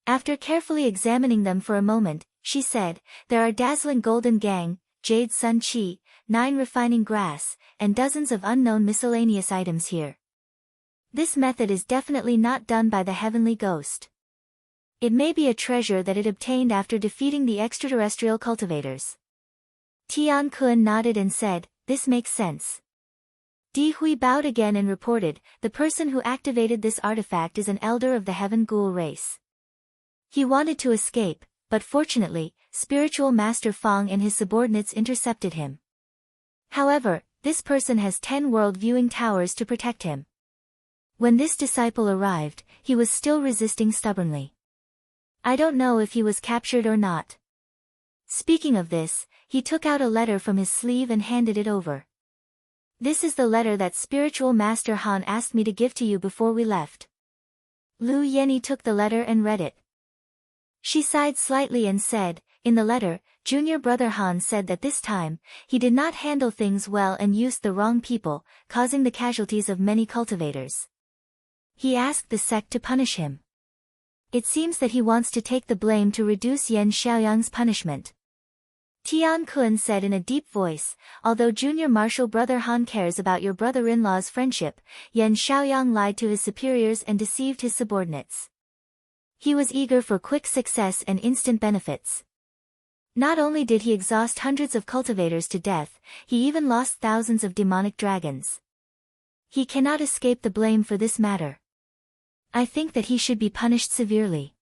S1: After carefully examining them for a moment, she said, there are dazzling golden gang, jade sun chi, 9 refining grass, and dozens of unknown miscellaneous items here. This method is definitely not done by the heavenly ghost. It may be a treasure that it obtained after defeating the extraterrestrial cultivators. Tian Kun nodded and said, this makes sense. Di Hui bowed again and reported, the person who activated this artifact is an elder of the Heaven Ghoul race. He wanted to escape, but fortunately, Spiritual Master Fang and his subordinates intercepted him. However, this person has 10 world viewing towers to protect him. When this disciple arrived, he was still resisting stubbornly. I don't know if he was captured or not. Speaking of this, he took out a letter from his sleeve and handed it over. This is the letter that Spiritual Master Han asked me to give to you before we left. Lu Yenny took the letter and read it. She sighed slightly and said, in the letter, Junior Brother Han said that this time, he did not handle things well and used the wrong people, causing the casualties of many cultivators. He asked the sect to punish him. It seems that he wants to take the blame to reduce Yan Xiaoyang's punishment. Tian Kun said in a deep voice, although Junior Marshal Brother Han cares about your brother-in-law's friendship, Yan Xiaoyang lied to his superiors and deceived his subordinates. He was eager for quick success and instant benefits. Not only did he exhaust hundreds of cultivators to death, he even lost thousands of demonic dragons. He cannot escape the blame for this matter. I think that he should be punished severely.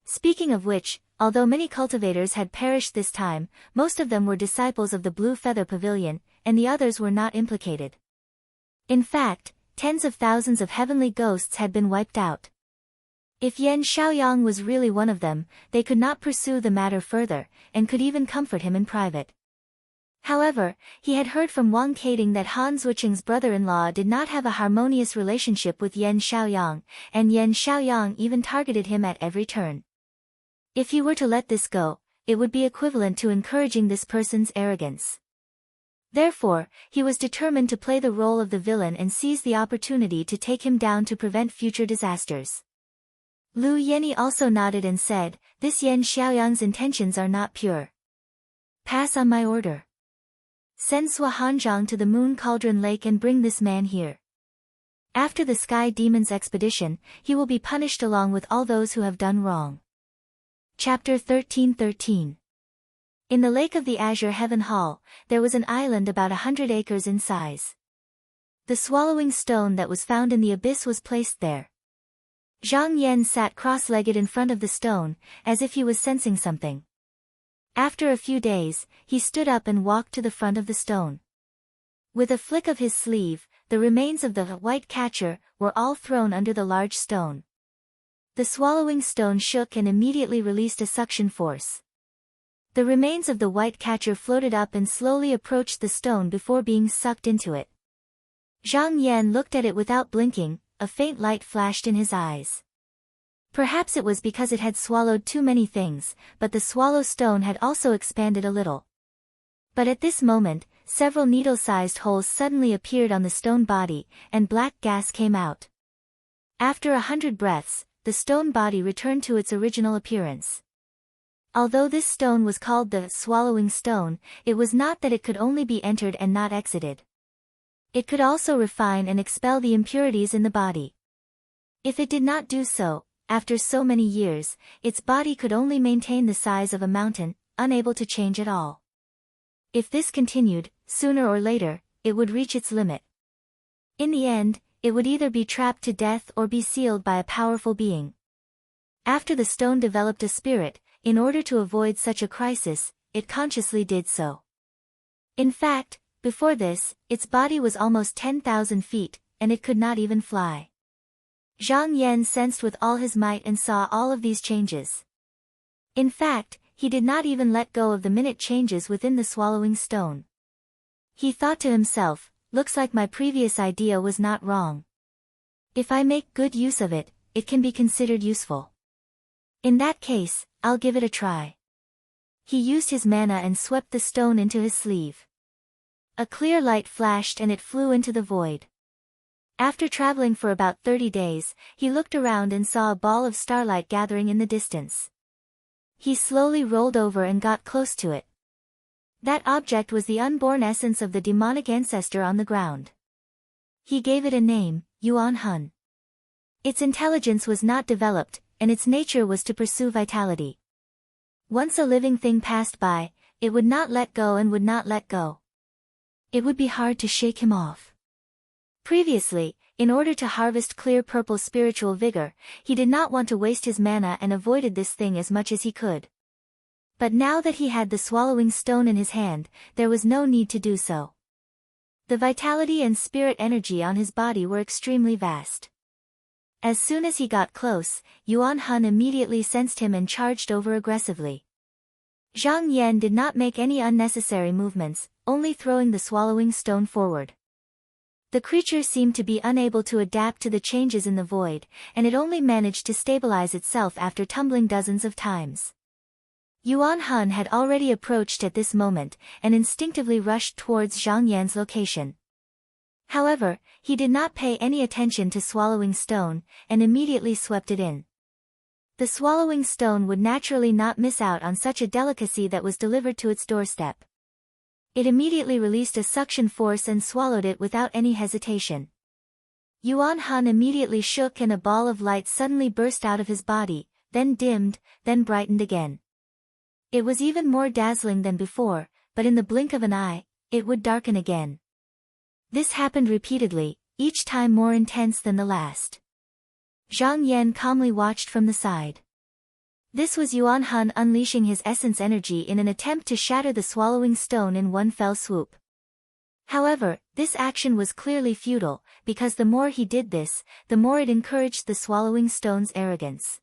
S1: Speaking of which, although many cultivators had perished this time, most of them were disciples of the Blue Feather Pavilion, and the others were not implicated. In fact, tens of thousands of heavenly ghosts had been wiped out. If Yan Xiaoyang was really one of them, they could not pursue the matter further, and could even comfort him in private. However, he had heard from Wang Kading that Han Zuoqing's brother-in-law did not have a harmonious relationship with Yan Xiaoyang, and Yan Xiaoyang even targeted him at every turn. If he were to let this go, it would be equivalent to encouraging this person's arrogance. Therefore, he was determined to play the role of the villain and seize the opportunity to take him down to prevent future disasters. Lu Yenny also nodded and said, this Yan Xiaoyang's intentions are not pure. Pass on my order. Send Sua Hanzhang to the Moon Cauldron Lake and bring this man here. After the Sky Demon's expedition, he will be punished along with all those who have done wrong. Chapter 1313. In the Lake of the Azure Heaven Hall, there was an island about 100 acres in size. The swallowing stone that was found in the abyss was placed there. Zhang Yan sat cross-legged in front of the stone, as if he was sensing something. After a few days, he stood up and walked to the front of the stone. With a flick of his sleeve, the remains of the white catcher were all thrown under the large stone. The swallowing stone shook and immediately released a suction force. The remains of the white catcher floated up and slowly approached the stone before being sucked into it. Zhang Yan looked at it without blinking, a faint light flashed in his eyes. Perhaps it was because it had swallowed too many things, but the swallow stone had also expanded a little. But at this moment, several needle-sized holes suddenly appeared on the stone body, and black gas came out. After 100 breaths, the stone body returned to its original appearance. Although this stone was called the swallowing stone, it was not that it could only be entered and not exited. It could also refine and expel the impurities in the body. If it did not do so, after so many years, its body could only maintain the size of a mountain, unable to change at all. If this continued, sooner or later, it would reach its limit. In the end, it would either be trapped to death or be sealed by a powerful being. After the stone developed a spirit, in order to avoid such a crisis, it consciously did so. In fact, before this, its body was almost 10,000 feet, and it could not even fly. Zhang Yan sensed with all his might and saw all of these changes. In fact, he did not even let go of the minute changes within the swallowing stone. He thought to himself, looks like my previous idea was not wrong. If I make good use of it, it can be considered useful. In that case, I'll give it a try. He used his mana and swept the stone into his sleeve. A clear light flashed and it flew into the void. After traveling for about 30 days, he looked around and saw a ball of starlight gathering in the distance. He slowly rolled over and got close to it. That object was the unborn essence of the demonic ancestor on the ground. He gave it a name, Yuan Hun. Its intelligence was not developed, and its nature was to pursue vitality. Once a living thing passed by, it would not let go and would not let go. It would be hard to shake him off. Previously, in order to harvest clear purple spiritual vigor, he did not want to waste his mana and avoided this thing as much as he could. But now that he had the swallowing stone in his hand, there was no need to do so. The vitality and spirit energy on his body were extremely vast. As soon as he got close, Yuan Hun immediately sensed him and charged over aggressively. Zhang Yan did not make any unnecessary movements, only throwing the swallowing stone forward. The creature seemed to be unable to adapt to the changes in the void, and it only managed to stabilize itself after tumbling dozens of times. Yuan Hun had already approached at this moment, and instinctively rushed towards Zhang Yan's location. However, he did not pay any attention to swallowing stone, and immediately swept it in. The swallowing stone would naturally not miss out on such a delicacy that was delivered to its doorstep. It immediately released a suction force and swallowed it without any hesitation. Yuan Hun immediately shook and a ball of light suddenly burst out of his body, then dimmed, then brightened again. It was even more dazzling than before, but in the blink of an eye, it would darken again. This happened repeatedly, each time more intense than the last. Zhang Yan calmly watched from the side. This was Yuan Hun unleashing his essence energy in an attempt to shatter the swallowing stone in one fell swoop. However, this action was clearly futile, because the more he did this, the more it encouraged the swallowing stone's arrogance.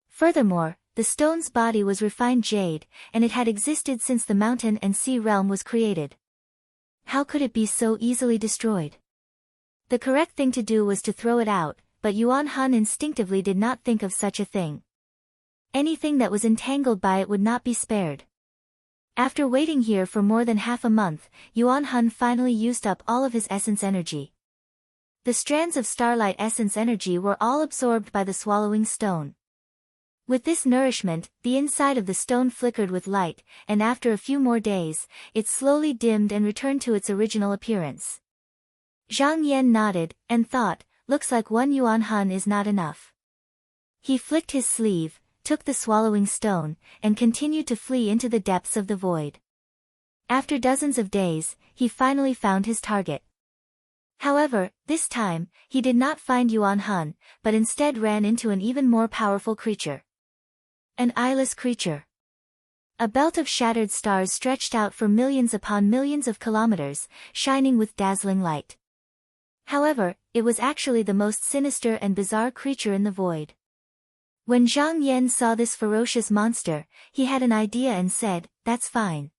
S1: Furthermore, the stone's body was refined jade, and it had existed since the mountain and sea realm was created. How could it be so easily destroyed? The correct thing to do was to throw it out, but Yuan Hun instinctively did not think of such a thing. Anything that was entangled by it would not be spared. After waiting here for more than half a month, Yuan Hun finally used up all of his essence energy. The strands of starlight essence energy were all absorbed by the swallowing stone. With this nourishment, the inside of the stone flickered with light, and after a few more days, it slowly dimmed and returned to its original appearance. Zhang Yan nodded, and thought, looks like one Yuan Hun is not enough. He flicked his sleeve, took the swallowing stone, and continued to flee into the depths of the void. After dozens of days, he finally found his target. However, this time, he did not find Yuan Hun, but instead ran into an even more powerful creature. An eyeless creature. A belt of shattered stars stretched out for millions upon millions of kilometers, shining with dazzling light. However, it was actually the most sinister and bizarre creature in the void. When Zhang Yan saw this ferocious monster, he had an idea and said, "That's fine.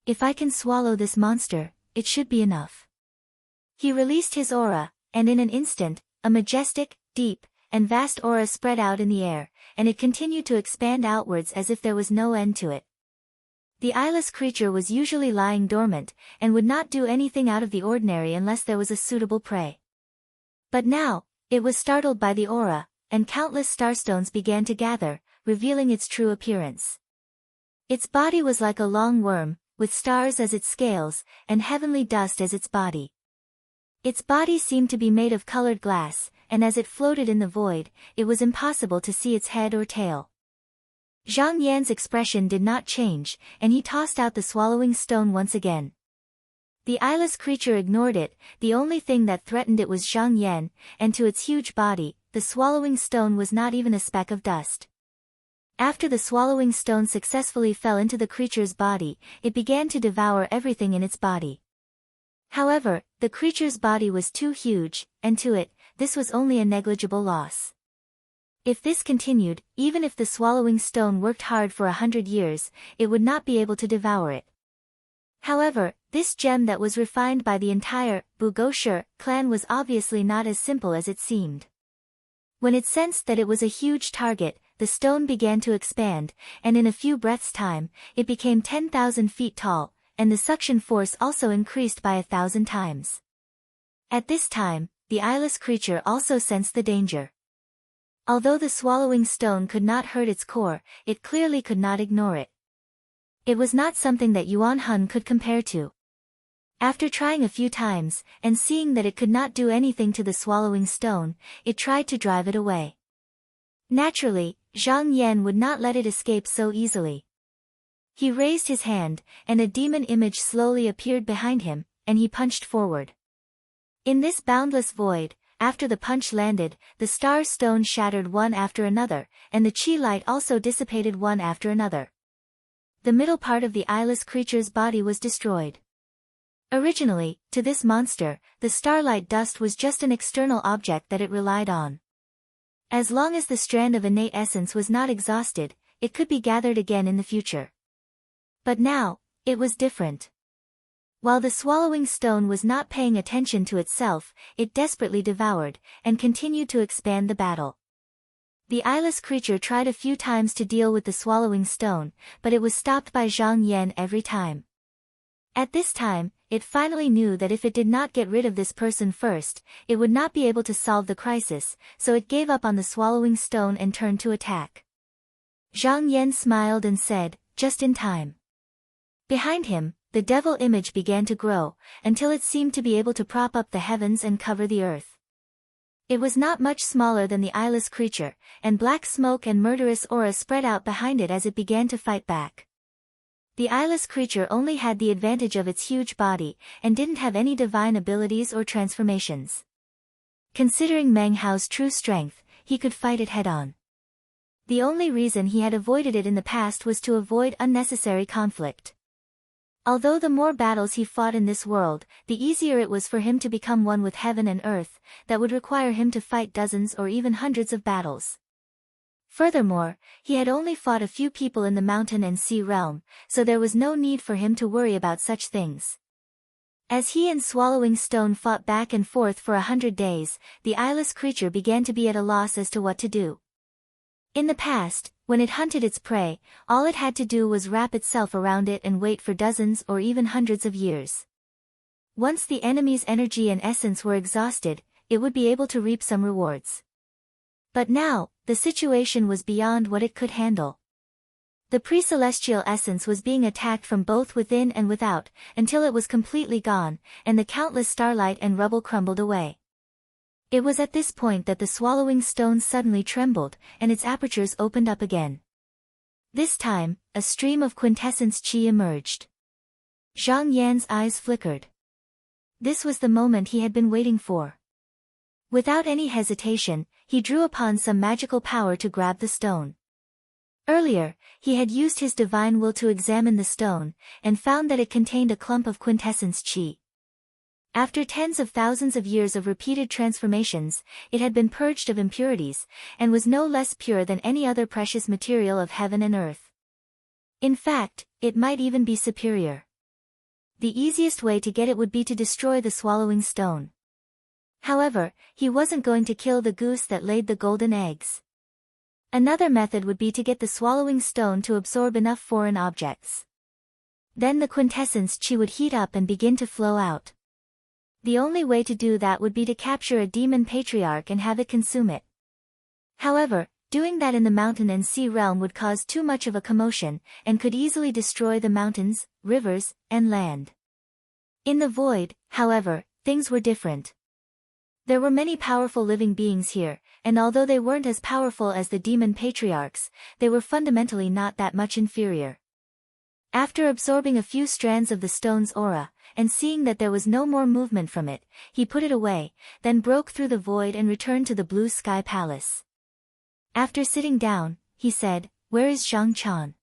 S1: If I can swallow this monster, it should be enough." He released his aura, and in an instant, a majestic, deep, and vast aura spread out in the air, and it continued to expand outwards as if there was no end to it. The eyeless creature was usually lying dormant, and would not do anything out of the ordinary unless there was a suitable prey. But now, it was startled by the aura, and countless starstones began to gather, revealing its true appearance. Its body was like a long worm, with stars as its scales, and heavenly dust as its body. Its body seemed to be made of colored glass, and as it floated in the void, it was impossible to see its head or tail. Zhang Yan's expression did not change, and he tossed out the swallowing stone once again. The eyeless creature ignored it, the only thing that threatened it was Zhang Yan, and to its huge body, the swallowing stone was not even a speck of dust. After the swallowing stone successfully fell into the creature's body, it began to devour everything in its body. However, the creature's body was too huge, and to it, this was only a negligible loss. If this continued, even if the swallowing stone worked hard for 100 years, it would not be able to devour it. However, this gem that was refined by the entire Bugosher clan was obviously not as simple as it seemed. When it sensed that it was a huge target, the stone began to expand, and in a few breaths' time, it became 10,000 feet tall, and the suction force also increased by 1,000 times. At this time, the eyeless creature also sensed the danger. Although the swallowing stone could not hurt its core, it clearly could not ignore it. It was not something that Yuan Hun could compare to. After trying a few times, and seeing that it could not do anything to the swallowing stone, it tried to drive it away. Naturally, Zhang Yan would not let it escape so easily. He raised his hand, and a demon image slowly appeared behind him, and he punched forward. In this boundless void, after the punch landed, the star stone shattered one after another, and the chi light also dissipated one after another. The middle part of the eyeless creature's body was destroyed. Originally, to this monster, the starlight dust was just an external object that it relied on. As long as the strand of innate essence was not exhausted, it could be gathered again in the future. But now, it was different. While the swallowing stone was not paying attention to itself, it desperately devoured, and continued to expand the battle. The eyeless creature tried a few times to deal with the swallowing stone, but it was stopped by Zhang Yan every time. At this time, it finally knew that if it did not get rid of this person first, it would not be able to solve the crisis, so it gave up on the swallowing stone and turned to attack. Zhang Yan smiled and said, "Just in time." Behind him, the devil image began to grow, until it seemed to be able to prop up the heavens and cover the earth. It was not much smaller than the eyeless creature, and black smoke and murderous aura spread out behind it as it began to fight back. The eyeless creature only had the advantage of its huge body, and didn't have any divine abilities or transformations. Considering Meng Hao's true strength, he could fight it head-on. The only reason he had avoided it in the past was to avoid unnecessary conflict. Although the more battles he fought in this world, the easier it was for him to become one with heaven and earth, that would require him to fight dozens or even hundreds of battles. Furthermore, he had only fought a few people in the mountain and sea realm, so there was no need for him to worry about such things. As he and Swallowing Stone fought back and forth for 100 days, the eyeless creature began to be at a loss as to what to do. In the past, when it hunted its prey, all it had to do was wrap itself around it and wait for dozens or even hundreds of years. Once the enemy's energy and essence were exhausted, it would be able to reap some rewards. But now, the situation was beyond what it could handle. The pre-celestial essence was being attacked from both within and without, until it was completely gone, and the countless starlight and rubble crumbled away. It was at this point that the swallowing stone suddenly trembled, and its apertures opened up again. This time, a stream of quintessence chi emerged. Zhang Yan's eyes flickered. This was the moment he had been waiting for. Without any hesitation, he drew upon some magical power to grab the stone. Earlier, he had used his divine will to examine the stone, and found that it contained a clump of quintessence chi. After tens of thousands of years of repeated transformations, it had been purged of impurities, and was no less pure than any other precious material of heaven and earth. In fact, it might even be superior. The easiest way to get it would be to destroy the swallowing stone. However, he wasn't going to kill the goose that laid the golden eggs. Another method would be to get the swallowing stone to absorb enough foreign objects. Then the quintessence chi would heat up and begin to flow out. The only way to do that would be to capture a demon patriarch and have it consume it. However, doing that in the mountain and sea realm would cause too much of a commotion, and could easily destroy the mountains, rivers, and land. In the void, however, things were different. There were many powerful living beings here, and although they weren't as powerful as the demon patriarchs, they were fundamentally not that much inferior. After absorbing a few strands of the stone's aura, and seeing that there was no more movement from it, he put it away, then broke through the void and returned to the blue sky palace. After sitting down, he said, "Where is Zhang Chan?"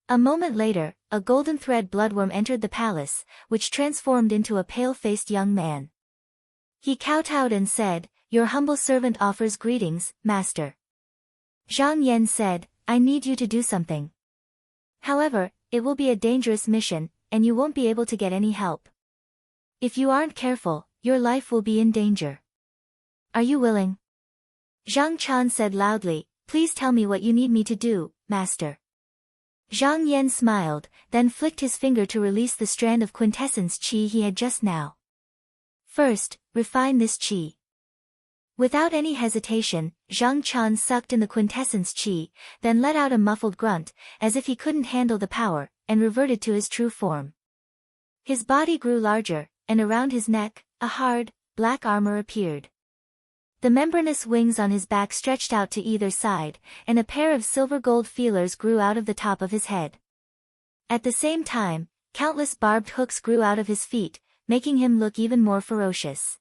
S1: A moment later, a golden thread bloodworm entered the palace, which transformed into a pale-faced young man. He kowtowed and said, "Your humble servant offers greetings, master." Zhang Yan said, I need you to do something. However, it will be a dangerous mission, and you won't be able to get any help. If you aren't careful, your life will be in danger. Are you willing? Zhang Chan said loudly, please tell me what you need me to do, master. Zhang Yan smiled, then flicked his finger to release the strand of quintessence qi he had just now. First, refine this qi. Without any hesitation, Zhang Chan sucked in the quintessence qi, then let out a muffled grunt, as if he couldn't handle the power, and reverted to his true form. His body grew larger, and around his neck, a hard, black armor appeared. The membranous wings on his back stretched out to either side, and a pair of silver-gold feelers grew out of the top of his head. At the same time, countless barbed hooks grew out of his feet, making him look even more ferocious.